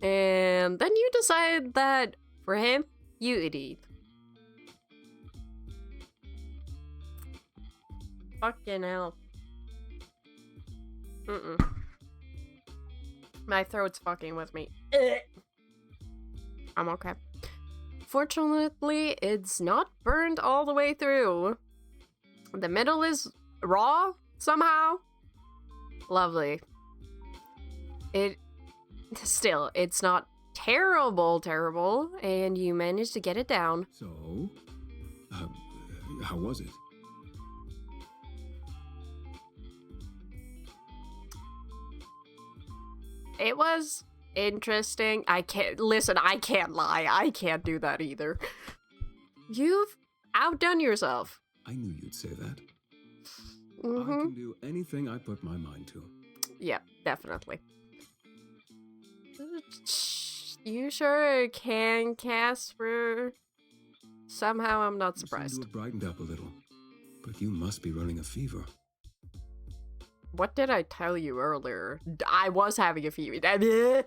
And then you decide that, for him, you'd eat. Fucking hell. My throat's fucking with me. I'm okay. Fortunately, it's not burned all the way through. The middle is raw, somehow. Lovely. It's not terrible, and you managed to get it down. So, how was it? It was interesting. I can't lie. I can't do that either. You've outdone yourself. I knew you'd say that. Mm-hmm. I can do anything I put my mind to. Yeah, definitely. You sure can, Casper? Somehow I'm not You seem surprised. to have brightened up a little, but you must be running a fever. What did I tell you earlier? I was having a fever.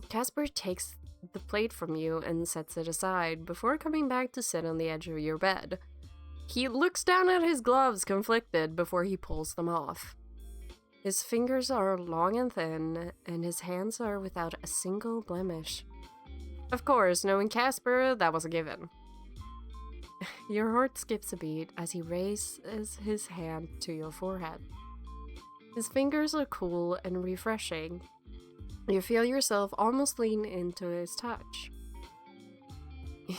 Casper takes the plate from you and sets it aside before coming back to sit on the edge of your bed. He looks down at his gloves, conflicted, before he pulls them off. His fingers are long and thin, and his hands are without a single blemish. Of course, knowing Casper, that was a given. Your heart skips a beat as he raises his hand to your forehead. His fingers are cool and refreshing. You feel yourself almost lean into his touch.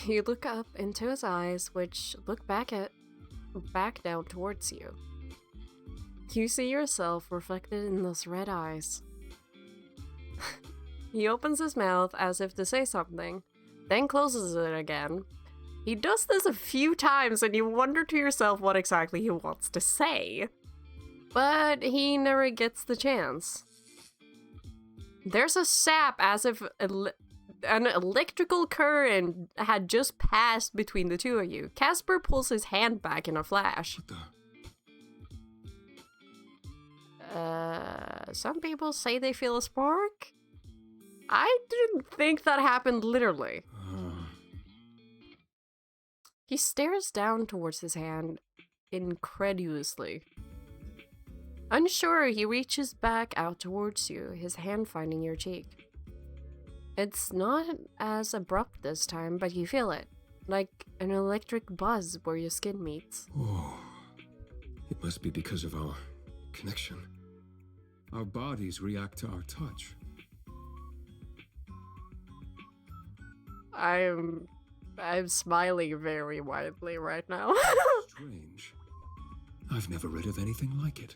You look up into his eyes, which look back down towards you. You see yourself reflected in those red eyes. He opens his mouth as if to say something, then closes it again. He does this a few times and you wonder to yourself what exactly he wants to say. But he never gets the chance. There's a sap as if an electrical current had just passed between the two of you. Casper pulls his hand back in a flash. What the? Some people say they feel a spark. I didn't think that happened literally. He stares down towards his hand incredulously. Unsure, he reaches back out towards you, his hand finding your cheek. It's not as abrupt this time, but you feel it, like an electric buzz where your skin meets. Oh, it must be because of our connection. Our bodies react to our touch. I'm smiling very widely right now. Strange. I've never read of anything like it.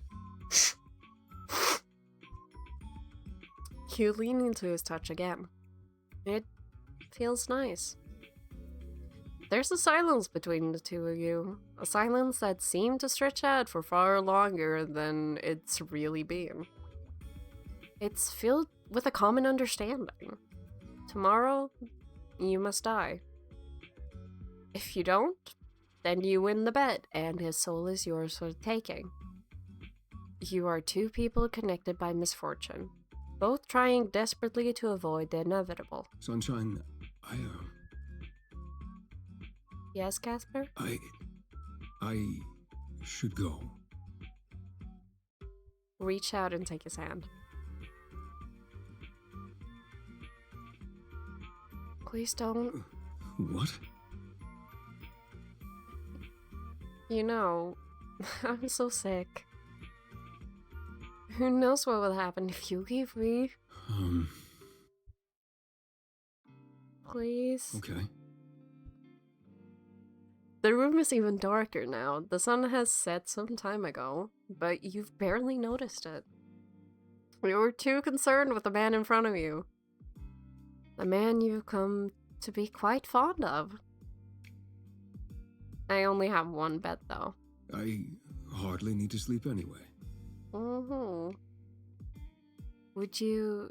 You lean into his touch again. It feels nice. There's a silence between the two of you. A silence that seemed to stretch out for far longer than it's really been. It's filled with a common understanding. Tomorrow, you must die. If you don't, then you win the bet, and his soul is yours for the taking. You are two people connected by misfortune, both trying desperately to avoid the inevitable. Sunshine, Yes, Casper? I should go. Reach out and take his hand. Please don't. What? You know, I'm so sick. Who knows what will happen if you leave me? Please? Okay. The room is even darker now. The sun has set some time ago, but you've barely noticed it. You were too concerned with the man in front of you. The man you've come to be quite fond of. I only have one bet, though. I hardly need to sleep anyway. Would you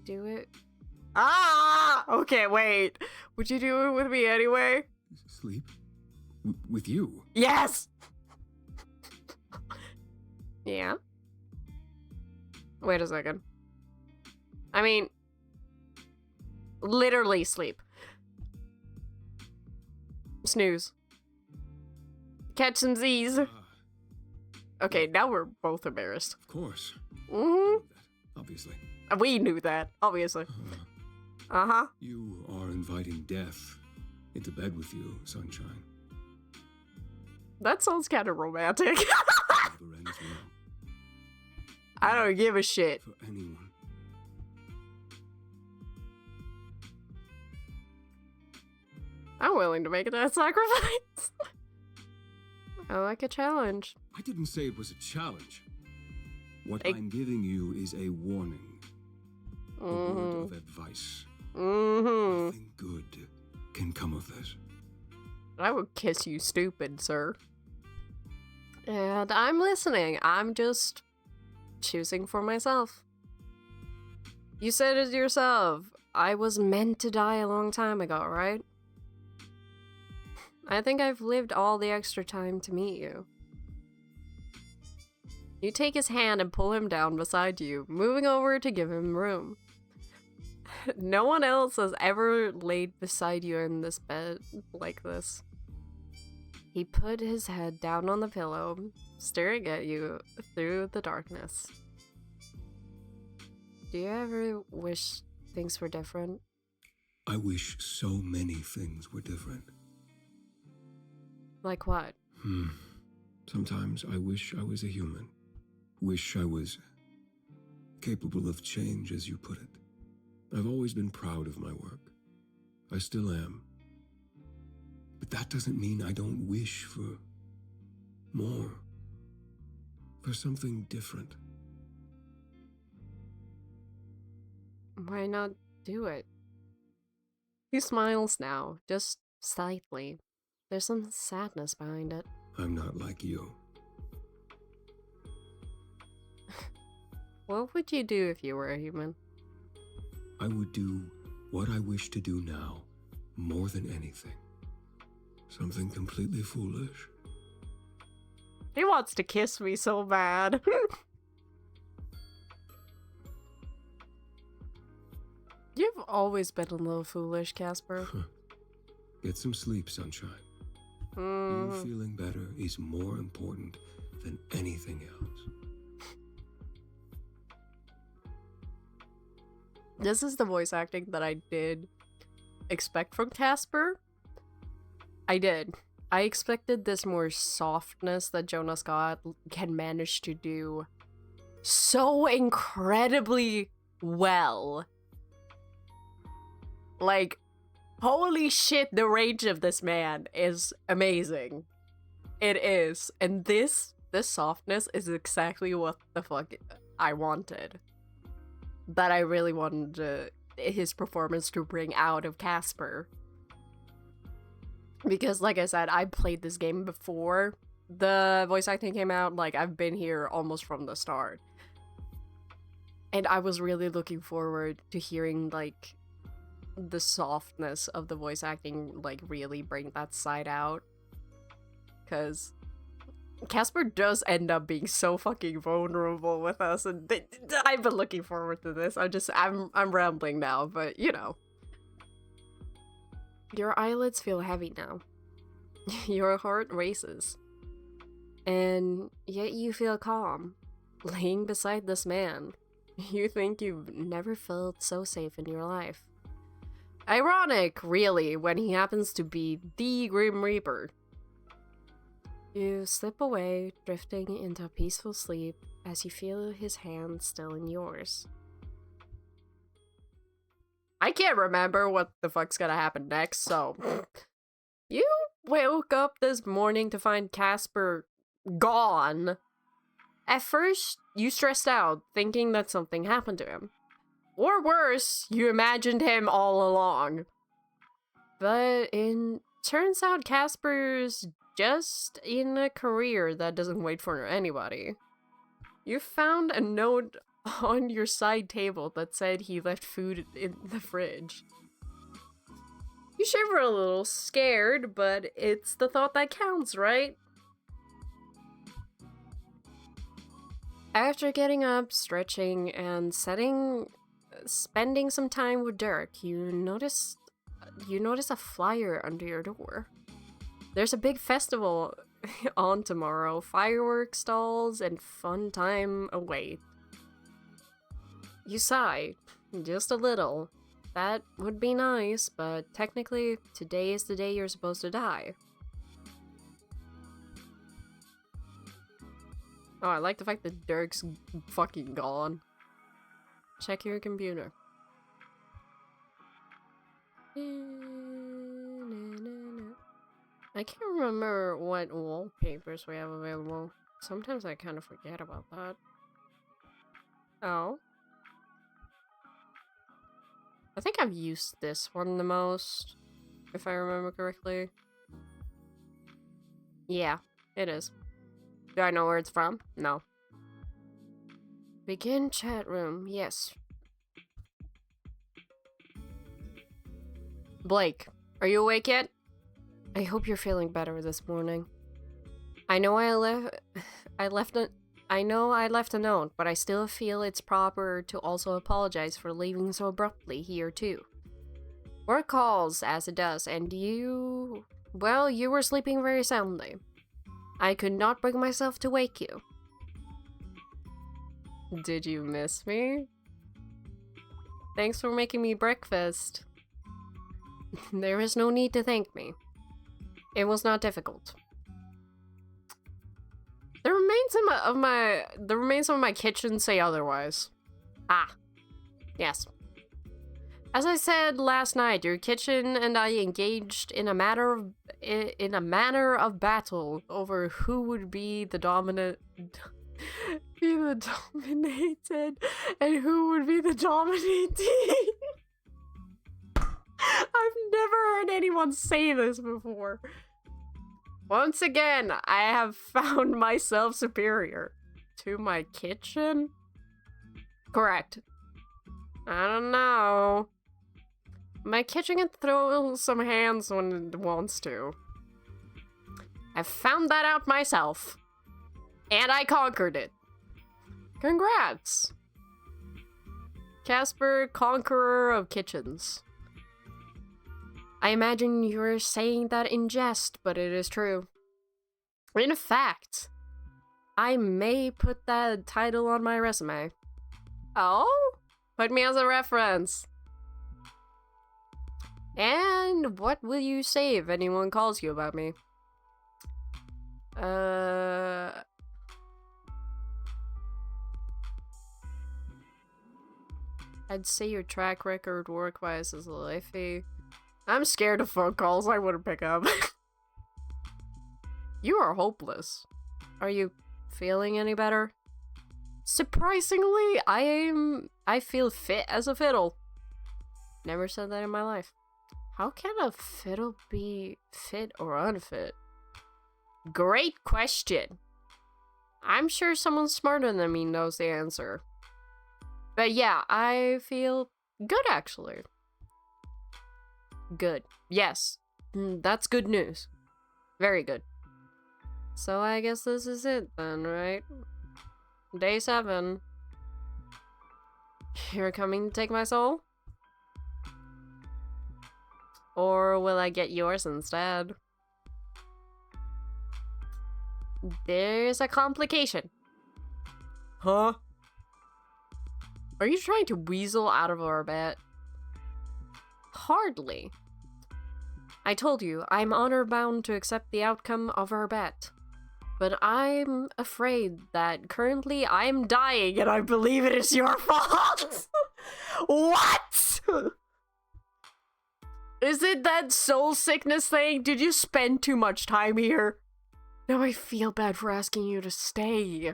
do it? Ah! Okay, wait. Would you do it with me anyway? Sleep? With you? Yes! Yeah? Wait a second. I mean, literally sleep. Snooze. Catch some Z's. Okay, now we're both embarrassed. Of course. Mm-hmm. Obviously. We knew that, obviously. Uh-huh. You are inviting death into bed with you, Sunshine. That sounds kind of romantic. Never ends well. I don't give a shit. For anyone. I'm willing to make that sacrifice. I like a challenge. I didn't say it was a challenge. What I'm giving you is a warning. A word of advice. Nothing good can come of this. I would kiss you stupid, sir. And I'm listening. I'm just choosing for myself. You said it yourself. I was meant to die a long time ago, right? I think I've lived all the extra time to meet you. You take his hand and pull him down beside you, moving over to give him room. No one else has ever laid beside you in this bed like this. He put his head down on the pillow, staring at you through the darkness. Do you ever wish things were different? I wish so many things were different. Like what? Sometimes I wish I was a human. Wish I was capable of change, as you put it. I've always been proud of my work. I still am. But that doesn't mean I don't wish for more. For something different. Why not do it? He smiles now, just slightly. There's some sadness behind it. I'm not like you. What would you do if you were a human? I would do what I wish to do now more than anything. Something completely foolish. He wants to kiss me so bad. You've always been a little foolish, Casper. Get some sleep, Sunshine. You feeling better is more important than anything else. This is the voice acting that I did expect from Casper. I did. I expected this more softness that Jonah Scott can manage to do so incredibly well. Like, holy shit, the range of this man is amazing. It is. And this softness is exactly what the fuck I wanted. That I really wanted to his performance to bring out of Casper. Because, like I said, I played this game before the voice acting came out. Like, I've been here almost from the start. And I was really looking forward to hearing, like, the softness of the voice acting, like, really bring that side out. Because Casper does end up being so fucking vulnerable with us, and I've been looking forward to this. I'm rambling now, but, you know. Your eyelids feel heavy now. Your heart races. And yet you feel calm, laying beside this man. You think you've never felt so safe in your life. Ironic, really, when he happens to be the Grim Reaper. You slip away, drifting into peaceful sleep as you feel his hand still in yours. I can't remember what the fuck's gonna happen next, so... You woke up this morning to find Casper gone. At first, you stressed out, thinking that something happened to him. Or worse, you imagined him all along. But it turns out Casper's just in a career that doesn't wait for anybody. You found a note on your side table that said he left food in the fridge. You shiver a little, scared, but it's the thought that counts, right? After getting up, stretching, and spending some time with Dirk, you notice a flyer under your door. There's a big festival on tomorrow, fireworks stalls, and fun time await. You sigh, just a little. That would be nice, but technically, today is the day you're supposed to die. Oh, I like the fact that Dirk's fucking gone. Check your computer. I can't remember what wallpapers we have available. Sometimes I kind of forget about that. Oh. I think I've used this one the most, if I remember correctly. Yeah, it is. Do I know where it's from? No. Begin chat room, yes. Blake, are you awake yet? I hope you're feeling better this morning. I know I left a note, but I still feel it's proper to also apologize for leaving so abruptly here too. Work calls as it does, and you were sleeping very soundly. I could not bring myself to wake you. Did you miss me? Thanks for making me breakfast. There is no need to thank me. It was not difficult. The remains of my kitchen say otherwise. Ah, yes. As I said last night, your kitchen and I engaged in a manner of battle over who would be the dominated, and who would be the dominating. I've never heard anyone say this before. Once again, I have found myself superior to my kitchen. Correct. I don't know. My kitchen can throw some hands when it wants to. I found that out myself. And I conquered it. Congrats. Casper, conqueror of kitchens. I imagine you're saying that in jest, but it is true. In fact, I may put that title on my resume. Oh? Put me as a reference. And what will you say if anyone calls you about me? I'd say your track record work-wise is iffy. I'm scared of phone calls. I wouldn't pick up. You are hopeless. Are you feeling any better? Surprisingly, I feel fit as a fiddle. Never said that in my life. How can a fiddle be fit or unfit? Great question. I'm sure someone smarter than me knows the answer. But yeah, I feel good actually. Good. Yes. That's good news. Very good. So I guess this is it then, right? Day 7. You're coming to take my soul? Or will I get yours instead? There's a complication. Huh? Are you trying to weasel out of our bet? Hardly. I told you, I'm honor-bound to accept the outcome of our bet. But I'm afraid that currently I'm dying and I believe it is your fault! What?! Is it that soul sickness thing? Did you spend too much time here? Now I feel bad for asking you to stay.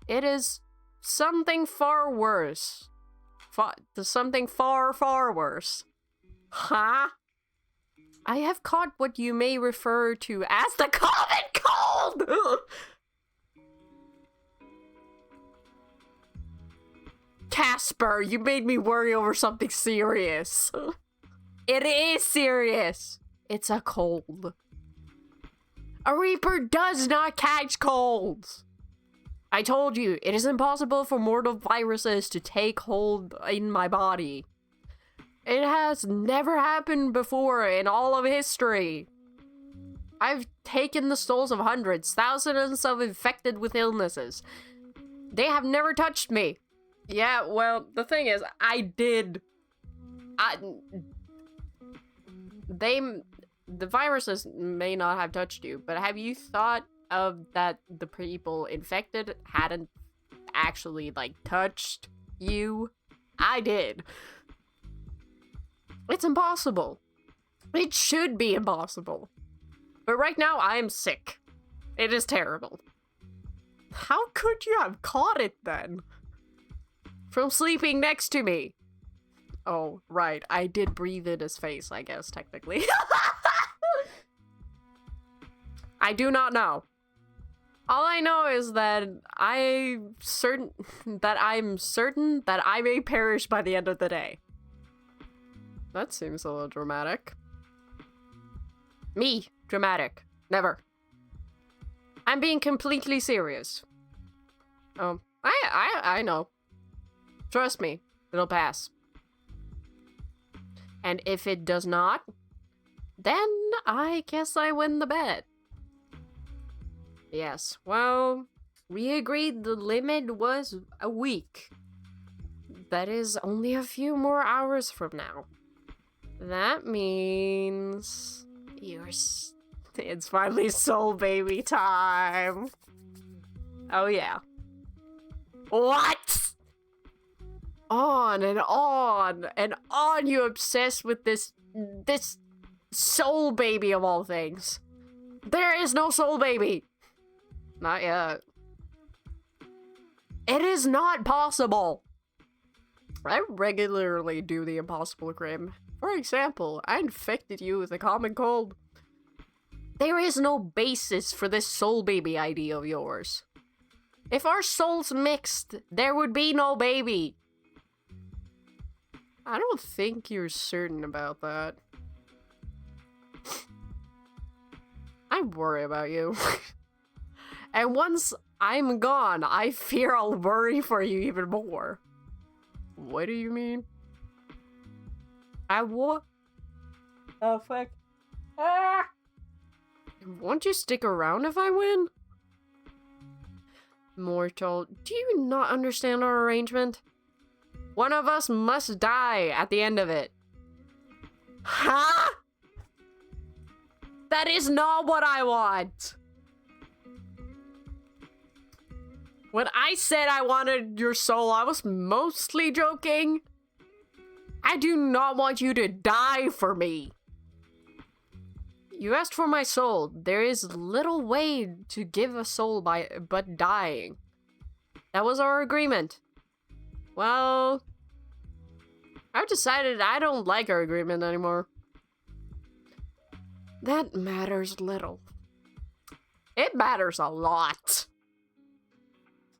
It is something far worse. Something far, far worse. Huh? I have caught what you may refer to as the common cold! Casper, you made me worry over something serious. It is serious. It's a cold. A Reaper does not catch colds. I told you, it is impossible for mortal viruses to take hold in my body. It has never happened before in all of history. I've taken the souls of hundreds, thousands of infected with illnesses. They have never touched me. Yeah, well, the thing is, the viruses may not have touched you, but have you thought of that the people infected hadn't actually, like, touched you? I did. It's impossible. It should be impossible. But right now, I am sick. It is terrible. How could you have caught it then? From sleeping next to me. Oh, right. I did breathe in his face, I guess, technically. I do not know. All I know is that I'm certain that I may perish by the end of the day. That seems a little dramatic. Me, dramatic. Never. I'm being completely serious. Oh, I know. Trust me, it'll pass. And if it does not, then I guess I win the bet. Yes, well, we agreed the limit was a week. That is only a few more hours from now. That means it's finally soul baby time. Oh yeah. What? On and on and on you obsessed with this soul baby of all things. There is no soul baby. Not yet. It is not possible. I regularly do the impossible, Grim. For example, I infected you with a common cold. There is no basis for this soul baby idea of yours. If our souls mixed, there would be no baby. I don't think you're certain about that. I worry about you. And once I'm gone, I fear I'll worry for you even more. What do you mean? Oh, fuck. Ah! Won't you stick around if I win? Mortal, do you not understand our arrangement? One of us must die at the end of it. Huh? That is not what I want. When I said I wanted your soul, I was mostly joking. I do not want you to die for me. You asked for my soul. There is little way to give a soul but dying. That was our agreement. Well, I've decided I don't like our agreement anymore. That matters little. It matters a lot.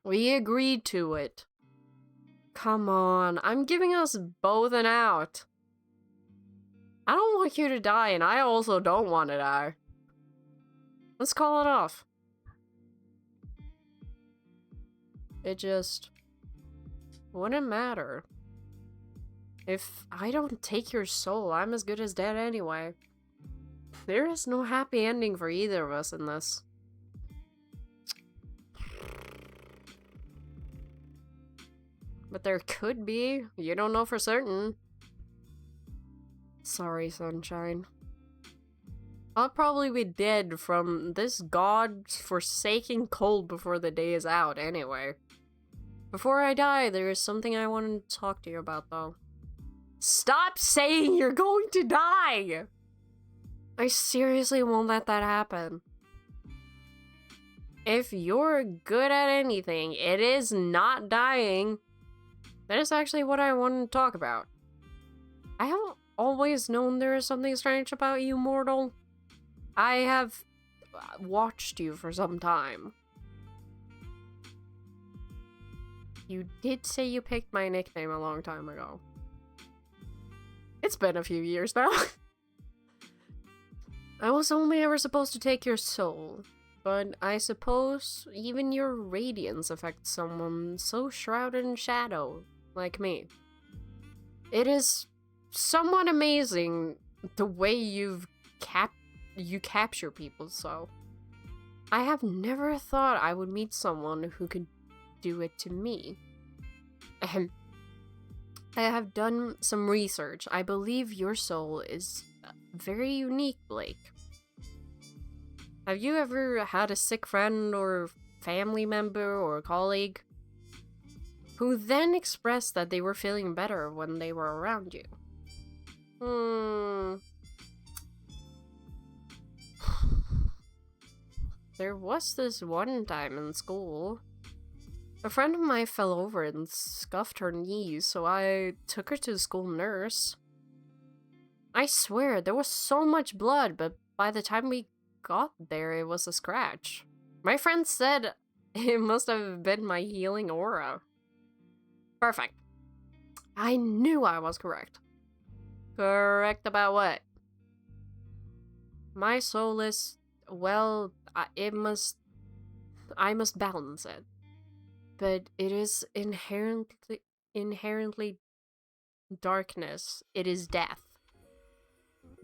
We agreed to it. Come on, I'm giving us both an out. I don't want you to die, and I also don't want to die. Let's call it off. It just wouldn't matter. If I don't take your soul, I'm as good as dead anyway. There is no happy ending for either of us in this. But there could be. You don't know for certain. Sorry, sunshine. I'll probably be dead from this god-forsaken cold before the day is out anyway. Before I die, there is something I want to talk to you about, though. Stop saying you're going to die! I seriously won't let that happen. If you're good at anything, it is not dying. That is actually what I want to talk about. I have always known there is something strange about you, mortal. I have watched you for some time. You did say you picked my nickname a long time ago. It's been a few years now. I was only ever supposed to take your soul, but I suppose even your radiance affects someone so shrouded in shadow, like me. It is somewhat amazing the way you capture people, so. I have never thought I would meet someone who could do it to me. Ahem. I have done some research. I believe your soul is very unique, Blake. Have you ever had a sick friend or family member or colleague who then expressed that they were feeling better when they were around you? There was this one time in school. A friend of mine fell over and scuffed her knees, so I took her to the school nurse. I swear, there was so much blood, but by the time we got there, it was a scratch. My friend said it must have been my healing aura. Perfect. I knew I was correct. Correct about what? My soul is, well, I must balance it. But it is inherently darkness. It is death.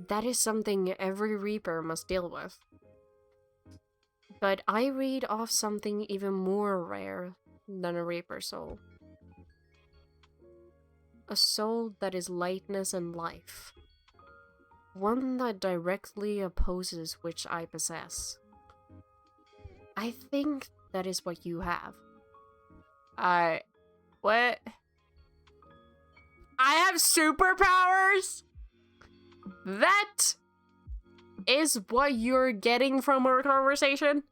That is something every Reaper must deal with. But I read off something even more rare than a Reaper soul. A soul that is lightness and life. One that directly opposes which I possess. I think that is what you have. What? I have superpowers? That is what you're getting from our conversation?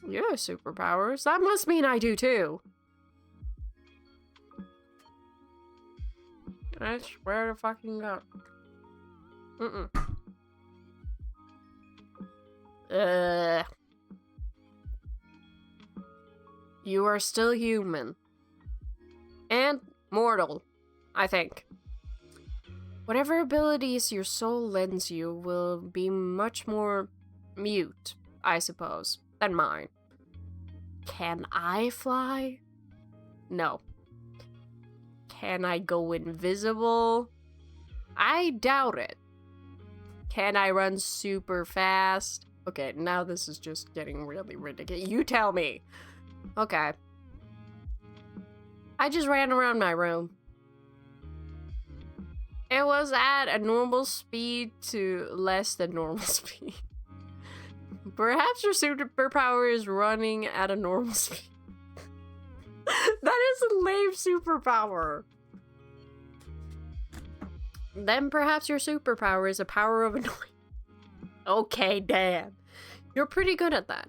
You have superpowers. That must mean I do too. I swear to fucking God. You are still human. And mortal, I think. Whatever abilities your soul lends you will be much more mute, I suppose, than mine. Can I fly? No. Can I go invisible? I doubt it. Can I run super fast? Okay, now this is just getting really ridiculous. You tell me. Okay. I just ran around my room. It was at a normal speed to less than normal speed. Perhaps your superpower is running at a normal speed. That is a lame superpower. Then perhaps your superpower is a power of annoying. Okay, Dan. You're pretty good at that.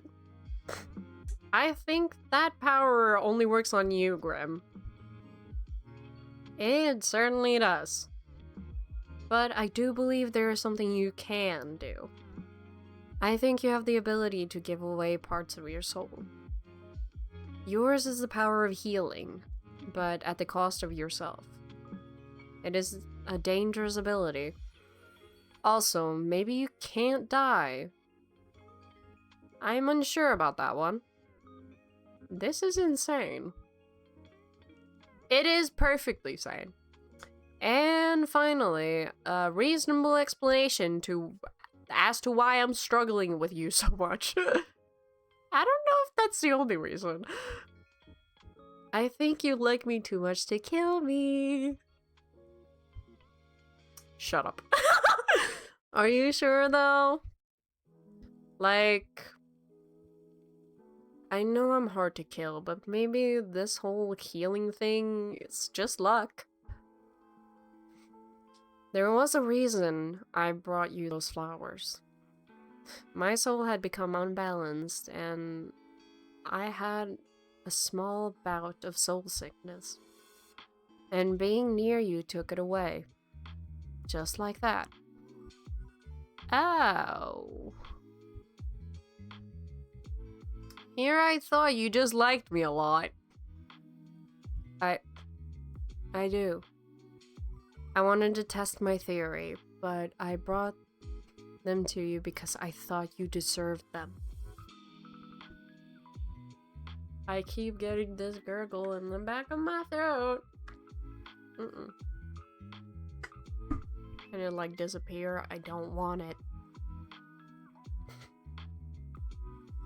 I think that power only works on you, Grim. It certainly does. But I do believe there is something you can do. I think you have the ability to give away parts of your soul. Yours is the power of healing, but at the cost of yourself. It is a dangerous ability. Also, maybe you can't die. I'm unsure about that one. This is insane. It is perfectly sane. And finally, a reasonable explanation as to why I'm struggling with you so much. I don't know if that's the only reason. I think you like me too much to kill me. Shut up. Are you sure though? Like, I know I'm hard to kill, but maybe this whole healing thing is just luck. There was a reason I brought you those flowers. My soul had become unbalanced, and I had a small bout of soul sickness. And being near you took it away. Just like that. Oh. Here I thought you just liked me a lot. I do. I wanted to test my theory, but I brought them to you because I thought you deserved them. I keep getting this gurgle in the back of my throat. Can it like disappear? I don't want it.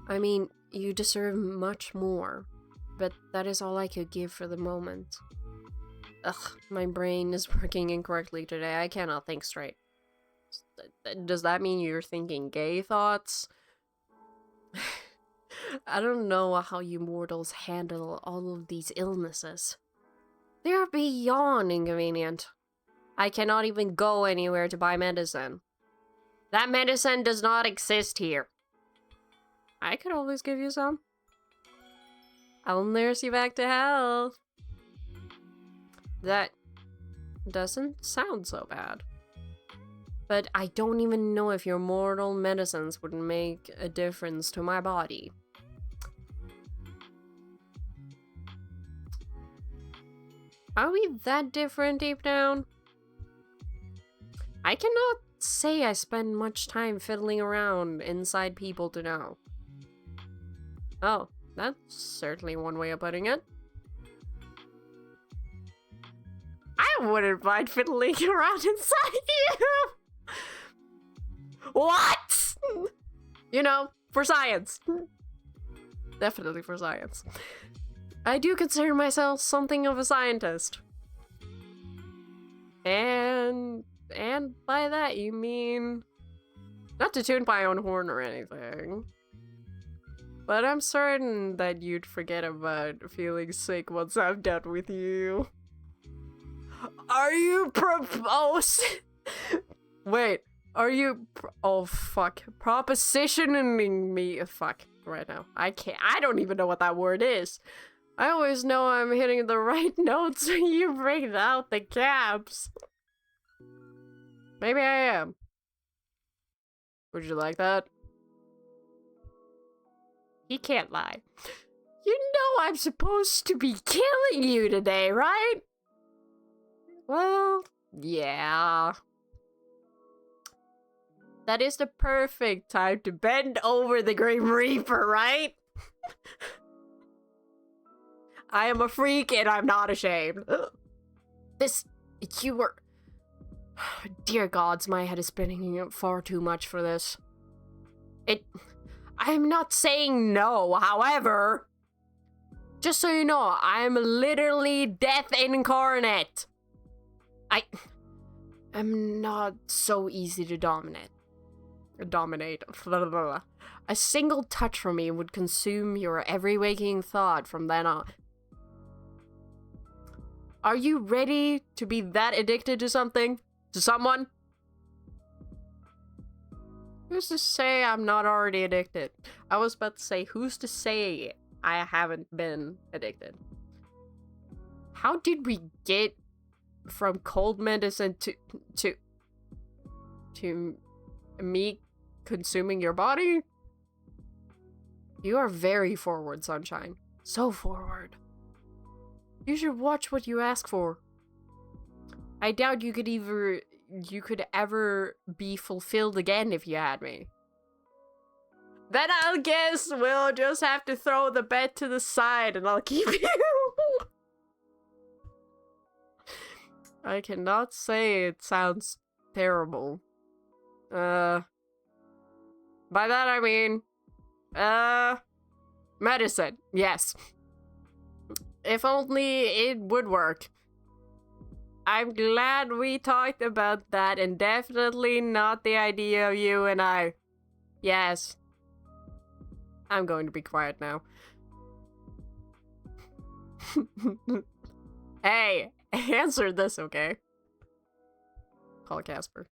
I mean, you deserve much more, but that is all I could give for the moment. Ugh, my brain is working incorrectly today. I cannot think straight. Does that mean you're thinking gay thoughts? I don't know how you mortals handle all of these illnesses. They're beyond inconvenient. I cannot even go anywhere to buy medicine. That medicine does not exist here. I could always give you some. I'll nurse you back to health. That doesn't sound so bad. But I don't even know if your mortal medicines would make a difference to my body. Are we that different deep down? I cannot say I spend much time fiddling around inside people to know. Oh, that's certainly one way of putting it. I wouldn't mind fiddling around inside you! What? You know, for science. Definitely for science. I do consider myself something of a scientist. And by that you mean... Not to toot my own horn or anything. But I'm certain that you'd forget about feeling sick once I'm done with you. Are you Wait, are you oh fuck. Propositioning me fuck right now. I don't even know what that word is. I always know I'm hitting the right notes when you bring out the caps. Maybe I am. Would you like that? He can't lie. You know I'm supposed to be killing you today, right? Well, yeah. That is the perfect time to bend over the Grim Reaper, right? I am a freak and I'm not ashamed. You were... Dear gods, my head is spinning far too much for this. I'm not saying no, however. Just so you know, I'm literally death incarnate. I'm not so easy to dominate. A single touch from me would consume your every waking thought from then on. Are you ready to be that addicted to something? To someone? Who's to say I'm not already addicted? I was about to say, who's to say I haven't been addicted? How did we get from cold medicine to me consuming your body? You are very forward, Sunshine. So forward. You should watch what you ask for. I doubt you could ever be fulfilled again if you had me. Then I'll guess we'll just have to throw the bet to the side and I'll keep you. I cannot say it sounds terrible. By that I mean, medicine, yes. If only it would work. I'm glad we talked about that and definitely not the idea of you and I. Yes. I'm going to be quiet now. Hey, answer this, okay? Call Casper.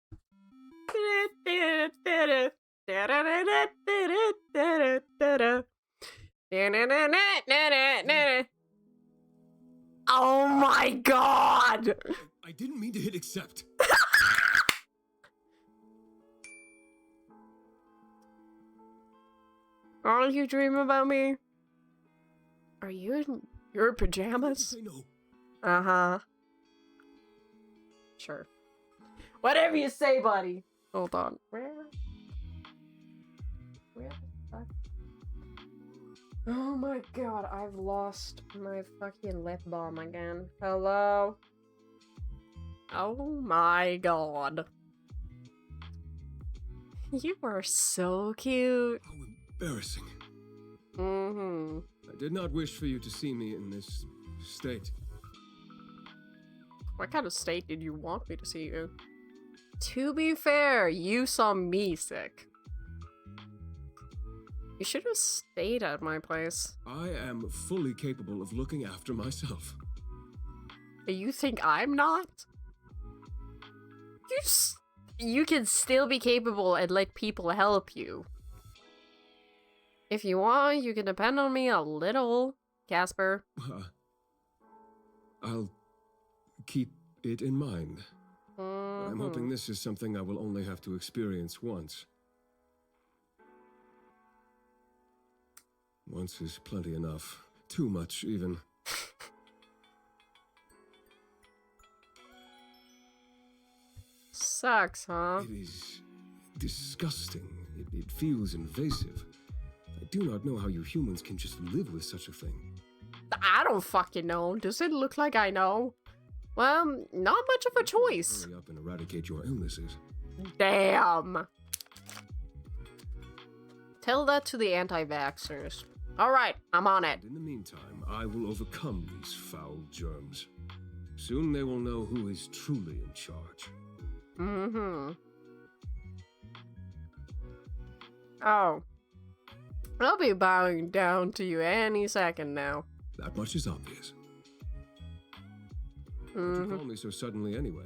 Oh my god! I didn't mean to hit accept. All you dream about me? Are you in your pajamas? I know. Uh-huh. Sure. Whatever you say, buddy. Hold on. Where the fuck? Oh my god, I've lost my fucking lip balm again. Hello? Oh my god. You are so cute. How embarrassing. Mm-hmm. I did not wish for you to see me in this state. What kind of state did you want me to see you in? To be fair, you saw me sick. You should have stayed at my place. I am fully capable of looking after myself. You think I'm not? You can still be capable and let people help you. If you want, you can depend on me a little, Casper. I'll keep it in mind. I'm hoping this is something I will only have to experience once. Once is plenty enough. Too much, even. Sucks, huh? It is disgusting. It feels invasive. I do not know how you humans can just live with such a thing. I don't fucking know. Does it look like I know? Well, not much of a choice. Hurry up and eradicate your illnesses. Damn. Tell that to the anti-vaxxers. Alright, I'm on it. In the meantime, I will overcome these foul germs. Soon they will know who is truly in charge. Mm-hmm. Oh. I'll be bowing down to you any second now. That much is obvious. Why'd you call me so suddenly anyway?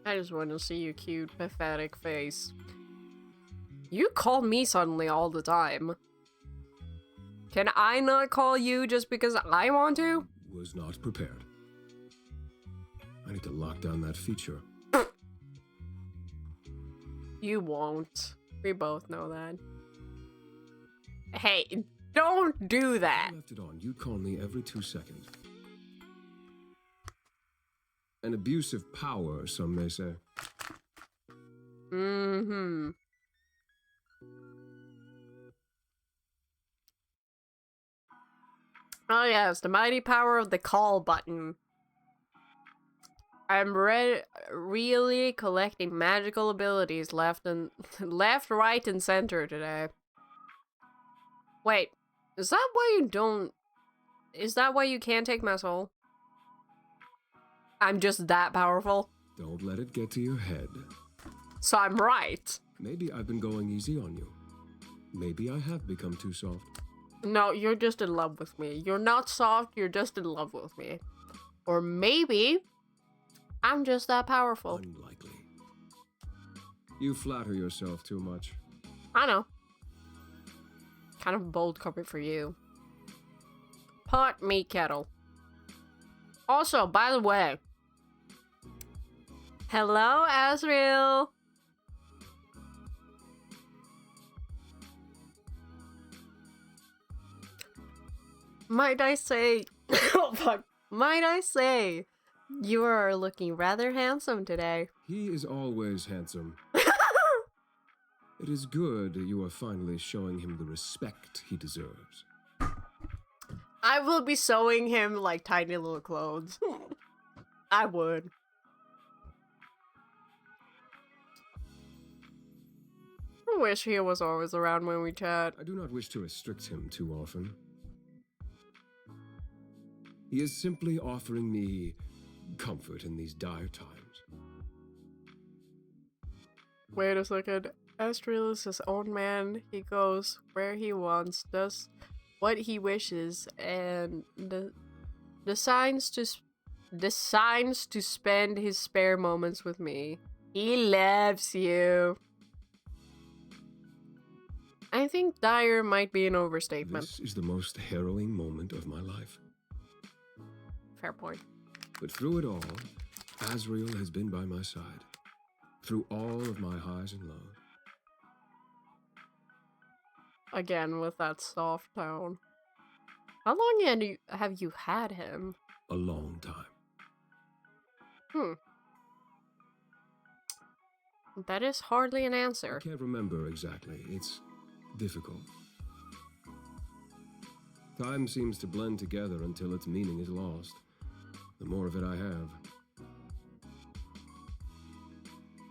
I just want to see your cute, pathetic face. You call me suddenly all the time. Can I not call you just because I want to? Was not prepared. I need to lock down that feature. You won't. We both know that. Hey, don't do that. I left it on. You call me every 2 seconds. An abuse of power, some may say. Mm-hmm. Oh yes, the mighty power of the call button. I'm really collecting magical abilities left, right, and center today. Wait, is that why you don't... Is that why you can't take my soul? I'm just that powerful? Don't let it get to your head. So I'm right. Maybe I've been going easy on you. Maybe I have become too soft. No, you're just in love with me. You're not soft, you're just in love with me. Or maybe I'm just that powerful. Unlikely. You flatter yourself too much. I know. Kind of bold coming for you. Pot me kettle. Also, by the way, hello, Asriel. Might I say, oh fuck, might I say, you are looking rather handsome today. He is always handsome. It is good you are finally showing him the respect he deserves. I will be sewing him like tiny little clothes. I would. I wish he was always around when we chat. I do not wish to restrict him too often. He is simply offering me comfort in these dire times. Wait a second. Asriel is his own man. He goes where he wants, does what he wishes, and decides to spend his spare moments with me. He loves you. I think dire might be an overstatement. This is the most harrowing moment of my life. Fair point. But through it all, Asriel has been by my side. Through all of my highs and lows. Again, with that soft tone. How long have you had him? A long time. That is hardly an I answer. can't remember exactly. It's difficult. Time seems to blend together until its meaning is lost. The more of it I have.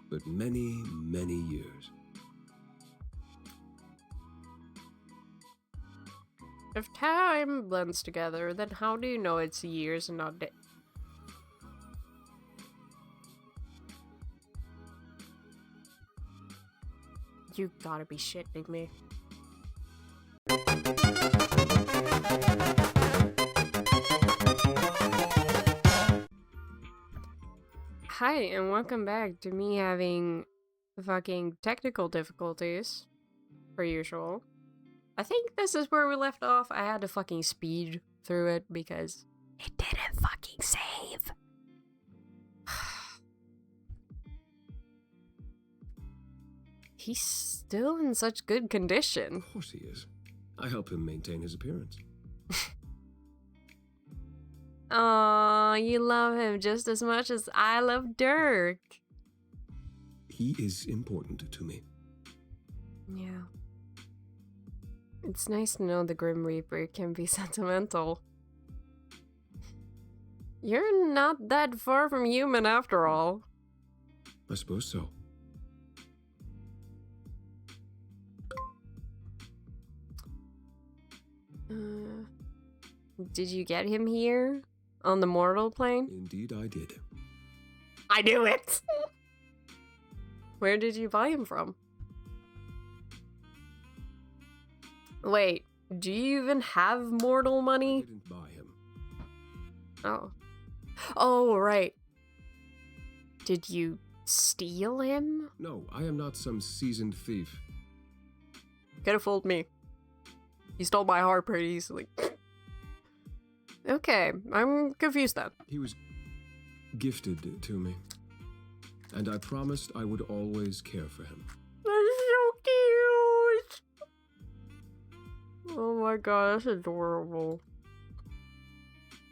But many, many years. If time blends together, then how do you know it's years and not days? You gotta be shitting me. Hi, and welcome back to me having fucking technical difficulties, per usual. I think this is where we left off. I had to fucking speed through it because it didn't fucking save. He's still in such good condition. Of course he is. I help him maintain his appearance. Aw, you love him just as much as I love Dirk. He is important to me. Yeah. It's nice to know the Grim Reaper can be sentimental. You're not that far from human after all. I suppose so. Did you get him here? On the mortal plane? Indeed I did. I knew it! Where did you buy him from? Wait, do you even have mortal I money? didn't buy him. Oh. Oh, right. Did you steal him? No, I am not some seasoned thief. Could have fooled me. He stole my heart pretty easily. Okay, I'm confused then. He was gifted to me. And I promised I would always care for him. That's so cute! Oh my god, that's adorable.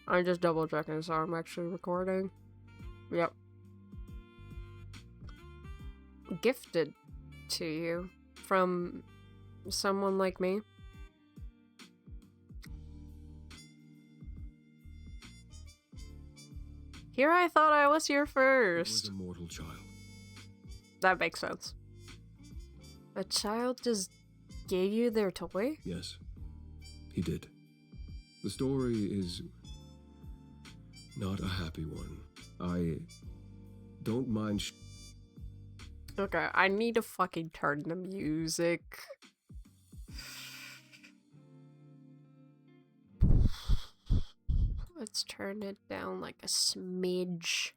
I'm just double checking so I'm actually recording. Yep. Gifted to you from someone like me. Here I thought I was here He was first. a mortal child. That makes sense. A child just gave you their toy? Yes, he did. The story is not a happy one. I don't mind Okay, I need to fucking turn the music. Let's turn it down like a smidge.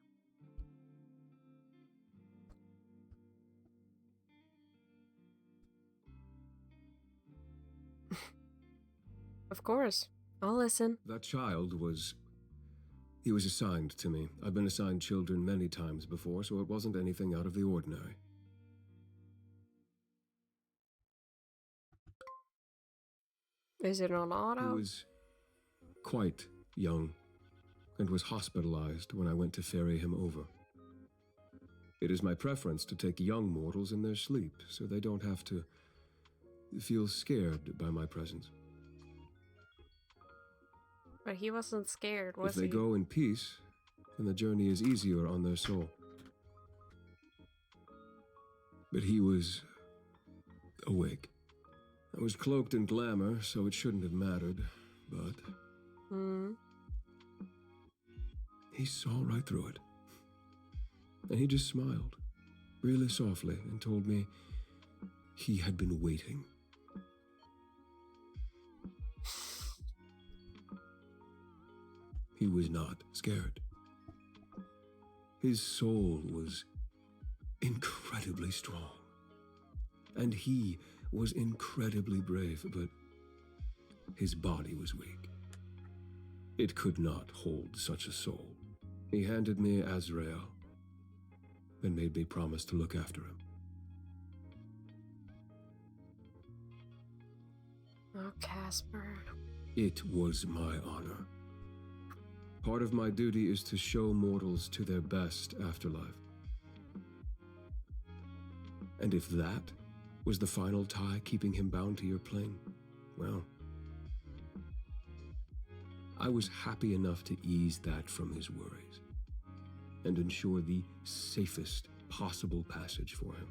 Of course, I'll listen. That child was He was assigned to me. I've been assigned children many times before, so it wasn't anything out of the ordinary. Is it on He auto? was quite young and was hospitalized when I went to ferry him over. It is my preference to take young mortals in their sleep so they don't have to feel scared by my presence. But he wasn't scared, was If they he? go in peace, then the journey is easier on their soul. But he was awake. I was cloaked in glamour, so it shouldn't have mattered, but he saw right through it. And he just smiled, really softly, and told me he had been waiting. He was not scared. His soul was incredibly strong. And he was incredibly brave, but his body was weak. It could not hold such a soul. He handed me Azrael and made me promise to look after him. Oh, Casper. It was my honor. Part of my duty is to show mortals to their best afterlife. And if that was the final tie keeping him bound to your plane, well, I was happy enough to ease that from his worries and ensure the safest possible passage for him.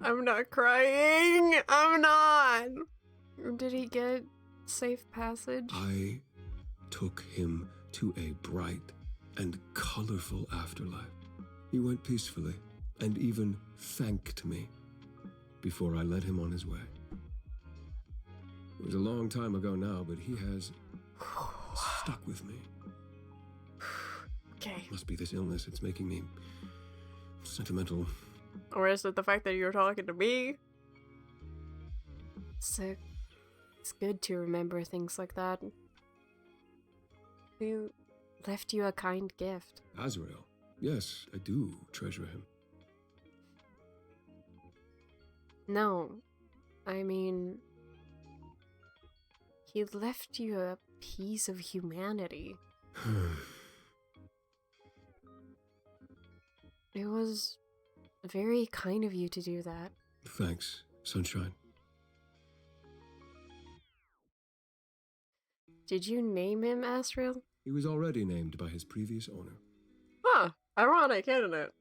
I'm not crying. I'm not. Did he get safe passage? I took him to a bright and colorful afterlife. He went peacefully and even thanked me before I led him on his way. It was a long time ago now, but he has stuck with me. Okay. Must be this illness. It's making me sentimental. Or is it the fact that you're talking to me? So, it's good to remember things like that. Who left you a kind gift? Azrael. Yes, I do treasure him. No, I mean, he left you a piece of humanity. It was very kind of you to do that. Thanks, Sunshine. Did you name him Asriel? He was already named by his previous owner. Huh, ironic, isn't it?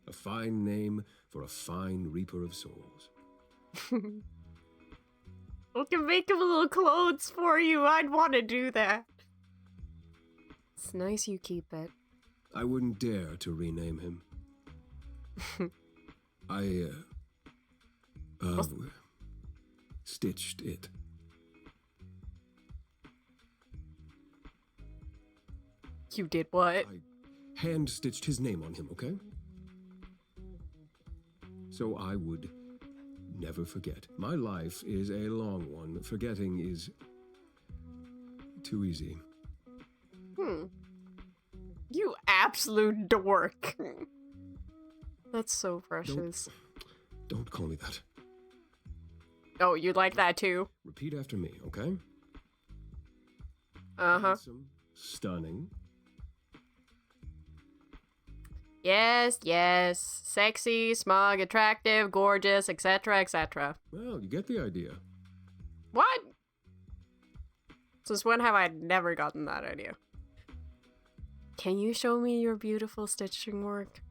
A fine name for a fine reaper of souls. I can make him little clothes for you. I'd want to do that. It's nice you keep it. I wouldn't dare to rename him. I, stitched it. You did what? I hand-stitched his name on him, okay? So I would never forget. My life is a long one. Forgetting is too easy. You absolute dork. That's so precious. Don't call me that. Oh, you like that too? Repeat after me, okay? Uh-huh. Handsome, stunning. Yes, yes. Sexy, smug, attractive, gorgeous, etc., etc. Well, you get the idea. What? Since when have I never gotten that idea? Can you show me your beautiful stitching work?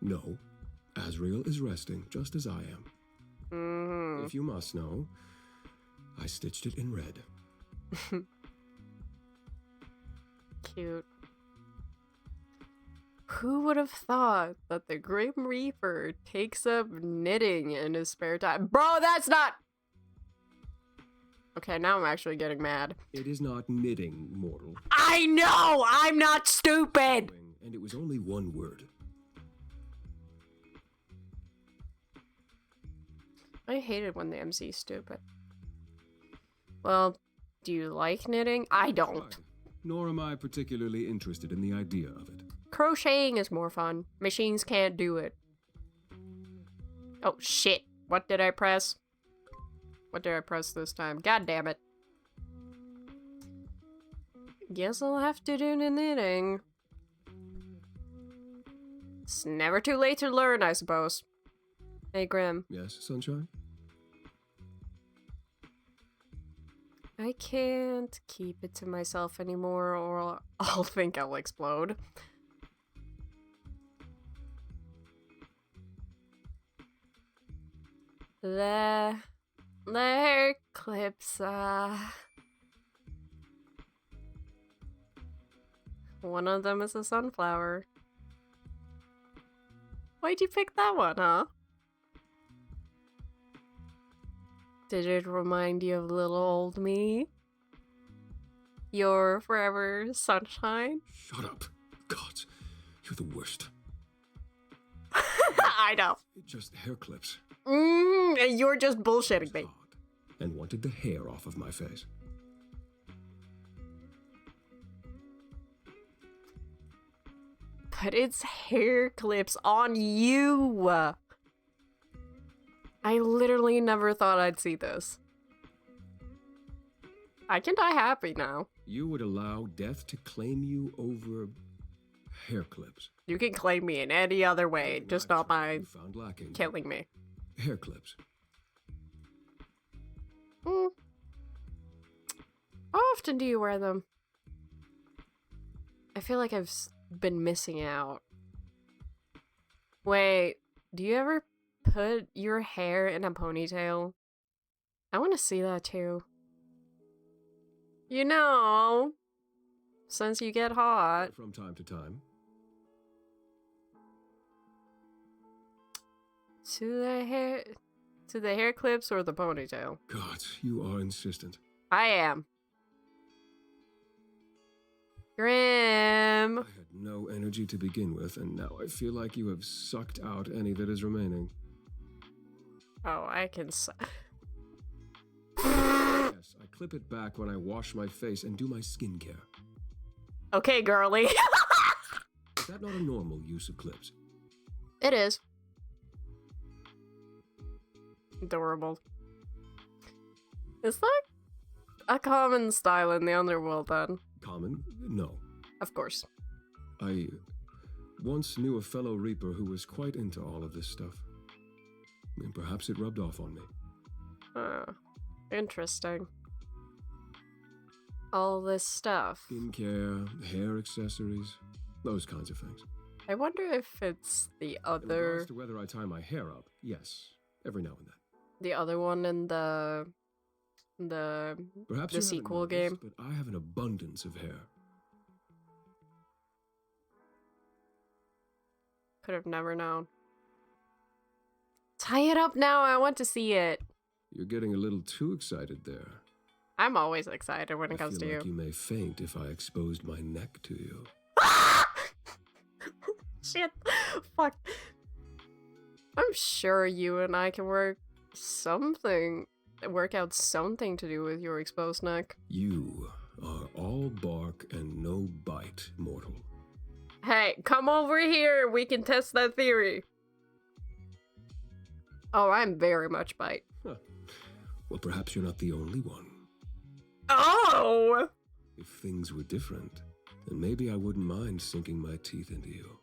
No, Azrael is resting, just as I am. Mm-hmm. If you must know, I stitched it in red. Cute. Who would have thought that the Grim Reaper takes up knitting in his spare time? Bro, that's not... Okay, now I'm actually getting mad. It is not knitting, mortal. I know! I'm not stupid! And it was only one word. I hate it when the MC's stupid. Well, Do you like knitting? I don't. Right. Nor am I particularly interested in the idea of it. Crocheting is more fun. Machines can't do it. Oh, shit. What did I press? What did I press this time? God damn it. Guess I'll have to do the knitting. It's never too late to learn, I suppose. Hey, Grim. Yes, Sunshine? I can't keep it to myself anymore or I'll think I'll explode. The hair clips, one of them is a sunflower. Why'd you pick that one, huh? Did it remind you of little old me? Your forever sunshine? Shut up. God, you're the worst. I know. Just hair clips. You're just bullshitting me. And wanted the hair off of my face. But it's hair clips on you. I literally never thought I'd see this. I can die happy now. You would allow death to claim you over hair clips. You can claim me in any other way, just not by You found lacking. killing me. Hair clips. How often do you wear them? I feel like I've been missing out. Wait, do you ever put your hair in a ponytail? I want to see that too. You know, since you get hot. From time to time. To the hair clips or the ponytail? God, you are insistent. I am. Grim. I had no energy to begin with, and now I feel like you have sucked out any that is remaining. Oh, I can Yes, I clip it back when I wash my face and do my skincare. Okay, girly. Is that not a normal use of clips? It is. Adorable. Is that a common style in the underworld then? Common? No. Of course. I once knew a fellow Reaper who was quite into all of this stuff. And perhaps it rubbed off on me. Interesting. All this stuff. Skincare, hair accessories, those kinds of things. I wonder if it's the In other regards to whether I tie my hair up, yes, every now and then. the other one in the Perhaps the you sequel haven't game. noticed, but I have an abundance of hair. Could have never known. Tie it up now, I want to see it. You're getting a little too excited there. I'm always excited when it I comes feel to like you. you may faint if I exposed my neck to you. Shit. Fuck. I'm sure you and I can work out something to do with your exposed neck. You are all bark and no bite, mortal. Hey, come over here. We can test that theory. Oh, I'm very much bite. Huh. Well, perhaps you're not the only one. Oh! If things were different, then maybe I wouldn't mind sinking my teeth into you.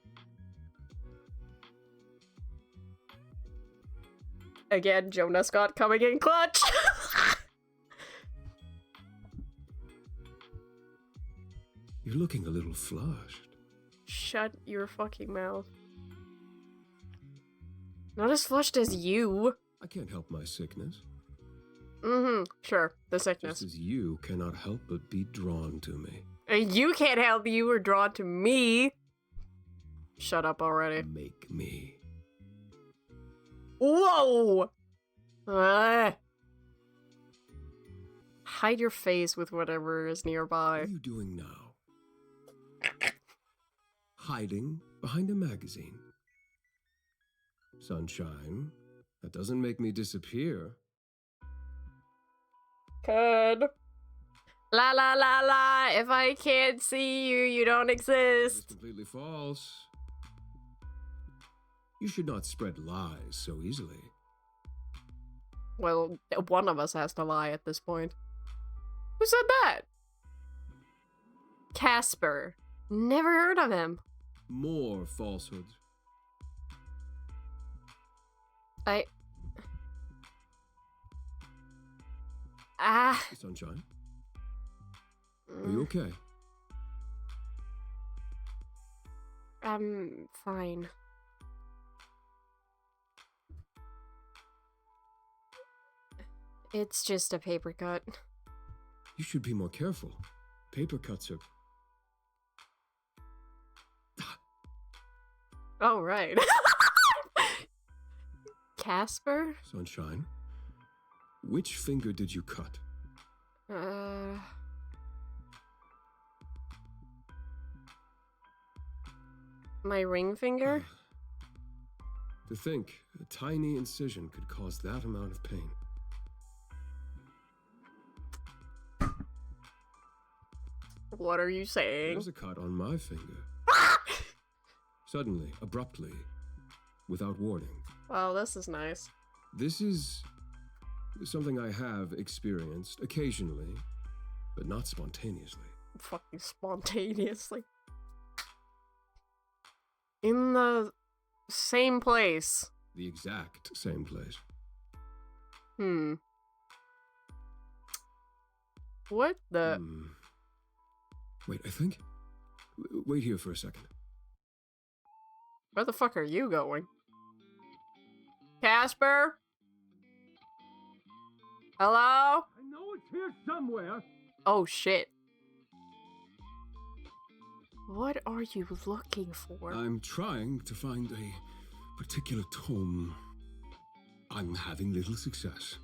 Again, Jonah Scott coming in clutch. You're looking a little flushed. Shut your fucking mouth. Not as flushed as you. I can't help my sickness. Sure, the sickness. Just as you cannot help but be drawn to me. You can't help you were drawn to me. Shut up already. Make me. Whoa! Hide your face with whatever is What nearby. are you doing now? Hiding behind a magazine. Sunshine, that doesn't make me disappear. Could. La la la la, if I can't see you, you don't That is exist. completely false. You should not spread lies so easily. Well, one of us has to lie at this point. Who said that? Casper. Never heard of him. More falsehoods. Sunshine, are you okay? I'm fine. It's just a paper cut. You should be more careful. Paper cuts are... Oh, right. Casper? Sunshine, which finger did you cut? My ring finger? To think, a tiny incision could cause that amount of pain. What are you saying? There's a cut on my finger. Suddenly, abruptly, without warning. Well, this is nice. This is something I have experienced occasionally, but not spontaneously. Fucking spontaneously. In the same place. The exact same place. What the... Wait, I think... Wait here for a second. Where the fuck are you going? Casper? Hello? I know it's here somewhere. Oh shit. What are you looking for? I'm trying to find a particular tome. I'm having little success.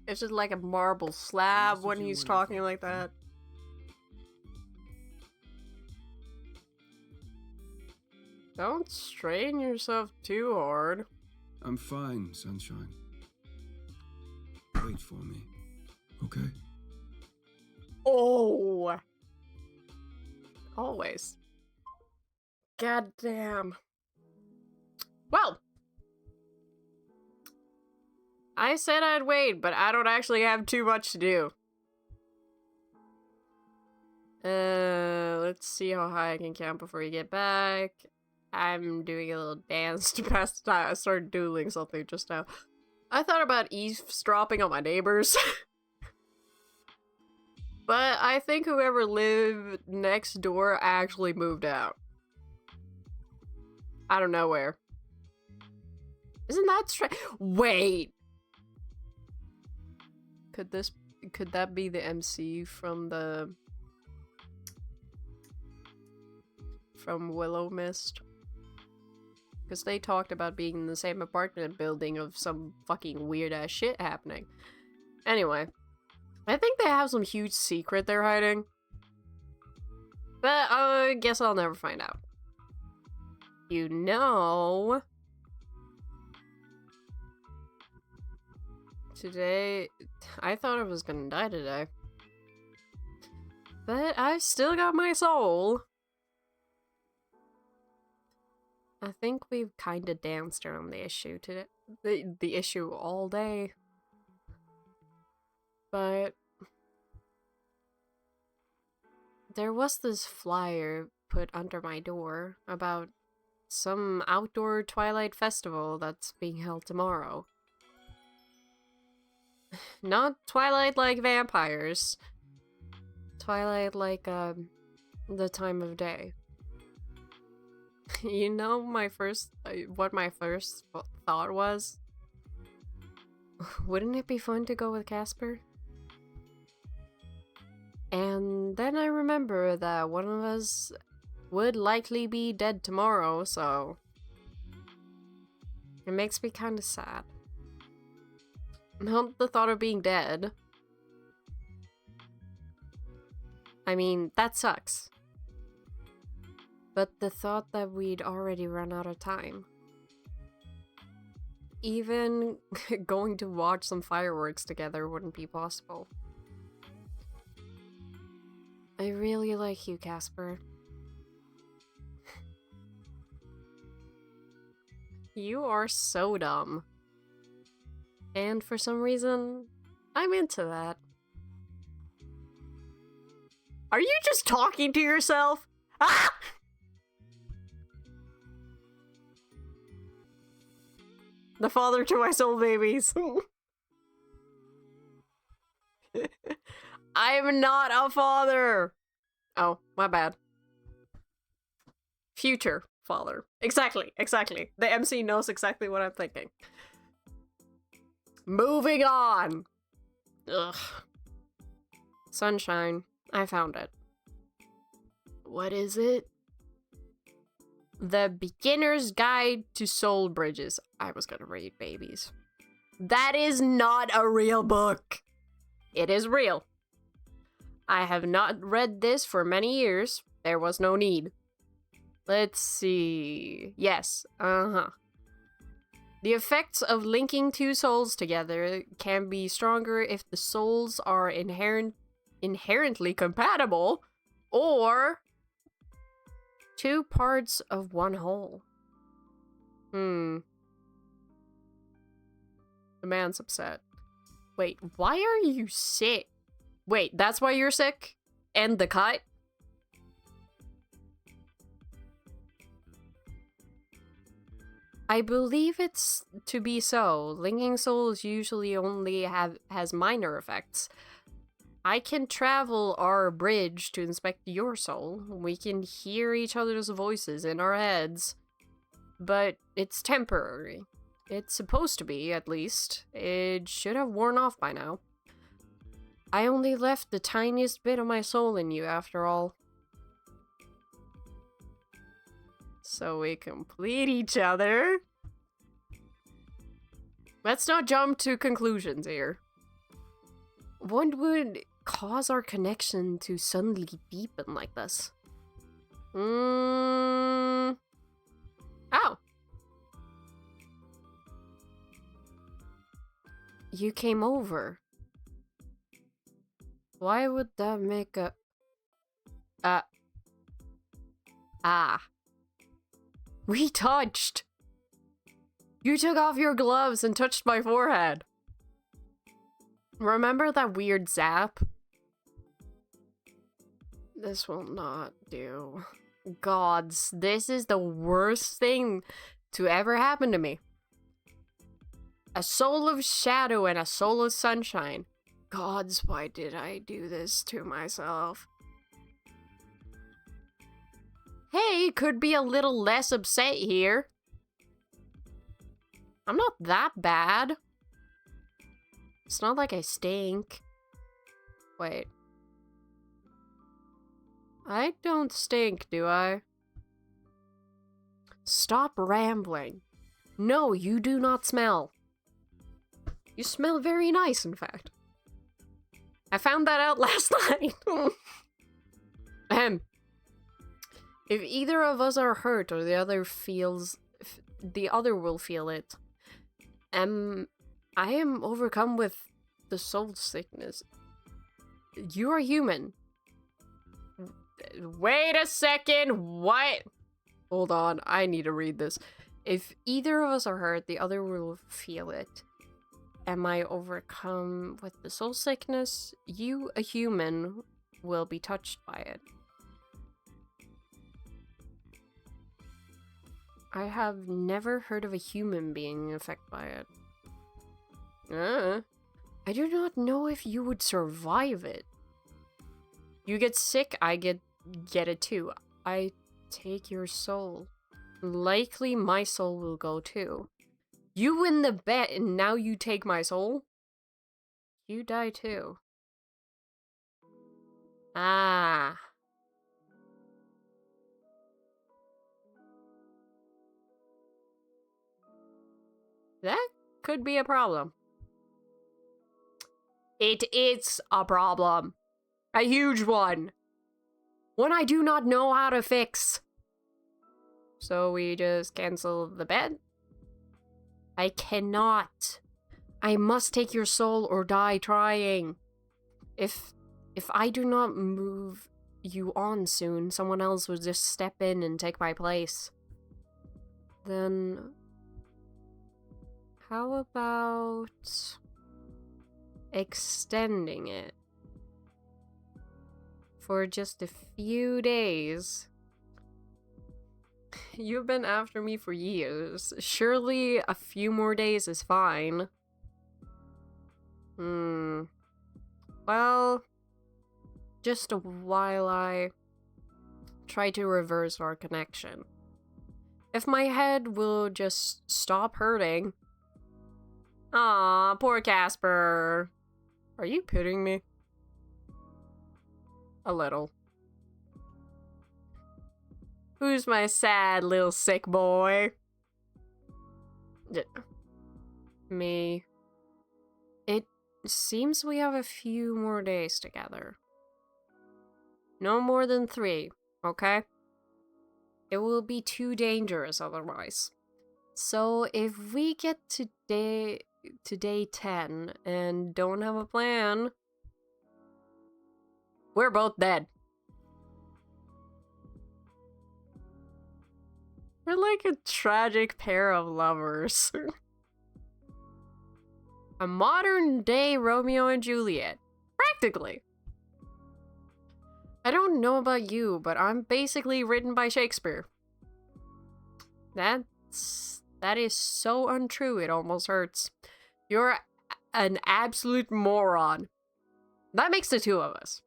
It's just like a marble slab when he's talking like that. Don't strain yourself too hard. I'm fine, Sunshine. Wait for me, okay? Oh! Always. God damn. Well, I said I'd wait, but I don't actually have too much to do. Let's see how high I can count before you get back. I'm doing a little dance to pass the time. I started doodling something just now. I thought about eavesdropping on my neighbors. But I think whoever lived next door actually moved out. I don't know where. Isn't that strange? Wait! Could that be the MC from Willow Mist? Because they talked about being in the same apartment building of some fucking weird ass shit happening. Anyway, I think they have some huge secret they're hiding. But I guess I'll never find out. You know, today, I thought I was gonna die today. But I've still got my soul. I think we've kinda danced around the issue today. The issue all day. But there was this flyer put under my door about some outdoor Twilight festival that's being held tomorrow. Not Twilight like vampires. Twilight like, the time of day. You know, what my first thought was? Wouldn't it be fun to go with Casper? And then I remember that one of us would likely be dead tomorrow, so it makes me kind of sad. Not the thought of being dead. I mean, that sucks. But the thought that we'd already run out of time. Even going to watch some fireworks together wouldn't be possible. I really like you, Casper. You are so dumb. And for some reason, I'm into that. Are you just talking to yourself? Ah! The father to my soul babies. I'm not a father! Oh, my bad. Future father. Exactly. The MC knows exactly what I'm thinking. Moving on! Ugh. Sunshine. I found it. What is it? The Beginner's Guide to Soul Bridges. I was gonna read babies. That is not a real book! It is real. I have not read this for many years. There was no need. Let's see. Yes, The effects of linking two souls together can be stronger if the souls are inherently compatible, or two parts of one whole. The man's upset. Wait, why are you sick? Wait, that's why you're sick? And the cut? I believe it's to be so. Linking souls usually only has minor effects. I can travel our bridge to inspect your soul. We can hear each other's voices in our heads. But it's temporary. It's supposed to be, at least. It should have worn off by now. I only left the tiniest bit of my soul in you, after all. So we complete each other. Let's not jump to conclusions here. What would cause our connection to suddenly deepen like this? Oh. You came over. Why would that make a... We touched! You took off your gloves and touched my forehead. Remember that weird zap? This will not do. Gods, this is the worst thing to ever happen to me. A soul of shadow and a soul of sunshine. Gods, why did I do this to myself? Hey, could be a little less upset here. I'm not that bad. It's not like I stink. Wait. I don't stink, do I? Stop rambling. No, you do not smell. You smell very nice, in fact. I found that out last night. If either of us are hurt or the other will feel it. I am overcome with the soul sickness. You are human. Wait a second, what? Hold on, I need to read this. If either of us are hurt, the other will feel it. Am I overcome with the soul sickness? You, a human, will be touched by it. I have never heard of a human being affected by it. I do not know if you would survive it. You get sick, I get it too. I take your soul. Likely my soul will go too. You win the bet and now you take my soul? You die too. Ah. That could be a problem. It is a problem. A huge one. One I do not know how to fix. So we just cancel the bet? I cannot. I must take your soul or die trying. If I do not move you on soon, someone else would just step in and take my place. Then how about extending it for just a few days? You've been after me for years. Surely a few more days is fine. Well, just while I try to reverse our connection. If my head will just stop hurting. Aw, poor Casper. Are you pitying me? A little. Who's my sad little sick boy? Me. It seems we have a few more days together. No more than 3, okay? It will be too dangerous otherwise. So if we get to day 10 and don't have a plan, we're both dead. We're like a tragic pair of lovers. A modern day Romeo and Juliet. Practically. I don't know about you, but I'm basically written by Shakespeare. That is so untrue, it almost hurts. You're an absolute moron. That makes the 2 of us.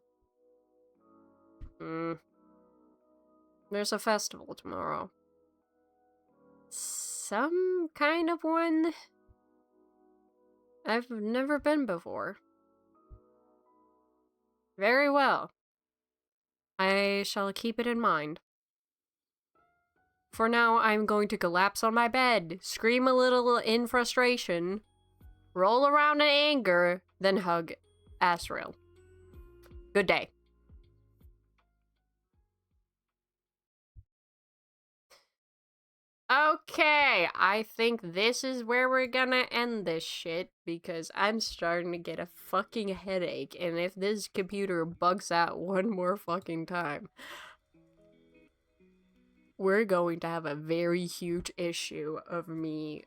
There's a festival tomorrow. Some kind of one I've never been before. Very well. I shall keep it in mind. For now, I'm going to collapse on my bed, scream a little in frustration, roll around in anger, then hug Asriel. Good day. Okay, I think this is where we're gonna end this shit, because I'm starting to get a fucking headache, and if this computer bugs out one more fucking time, we're going to have a very huge issue of me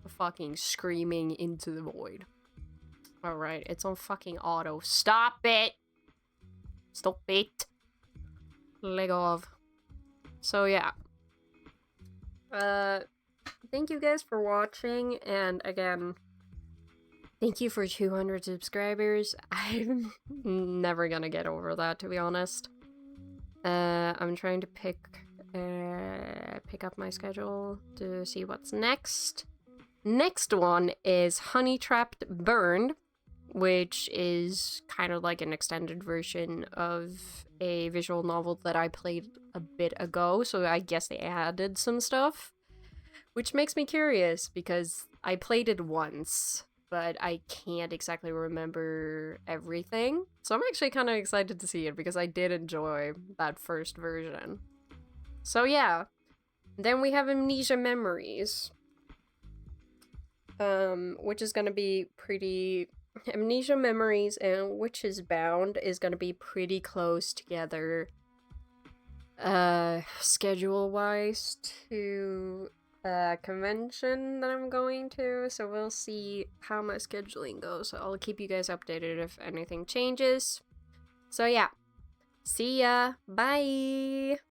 fucking screaming into the void. Alright, it's on fucking auto. Stop it! Stop it! Leg off. So yeah. Thank you guys for watching, and again, thank you for 200 subscribers. I'm never gonna get over that, to be honest. I'm trying to pick up my schedule to see what's next. Next one is Honey Trapped Burned, which is kind of like an extended version of a visual novel that I played a bit ago, so I guess they added some stuff. Which makes me curious, because I played it once, but I can't exactly remember everything. So I'm actually kind of excited to see it, because I did enjoy that first version. So yeah. Then we have Amnesia Memories. Which is gonna be pretty... Amnesia Memories and Witches Bound is gonna be pretty close together, schedule-wise to a convention that I'm going to, so we'll see how my scheduling goes. So I'll keep you guys updated if anything changes. So yeah, see ya, bye!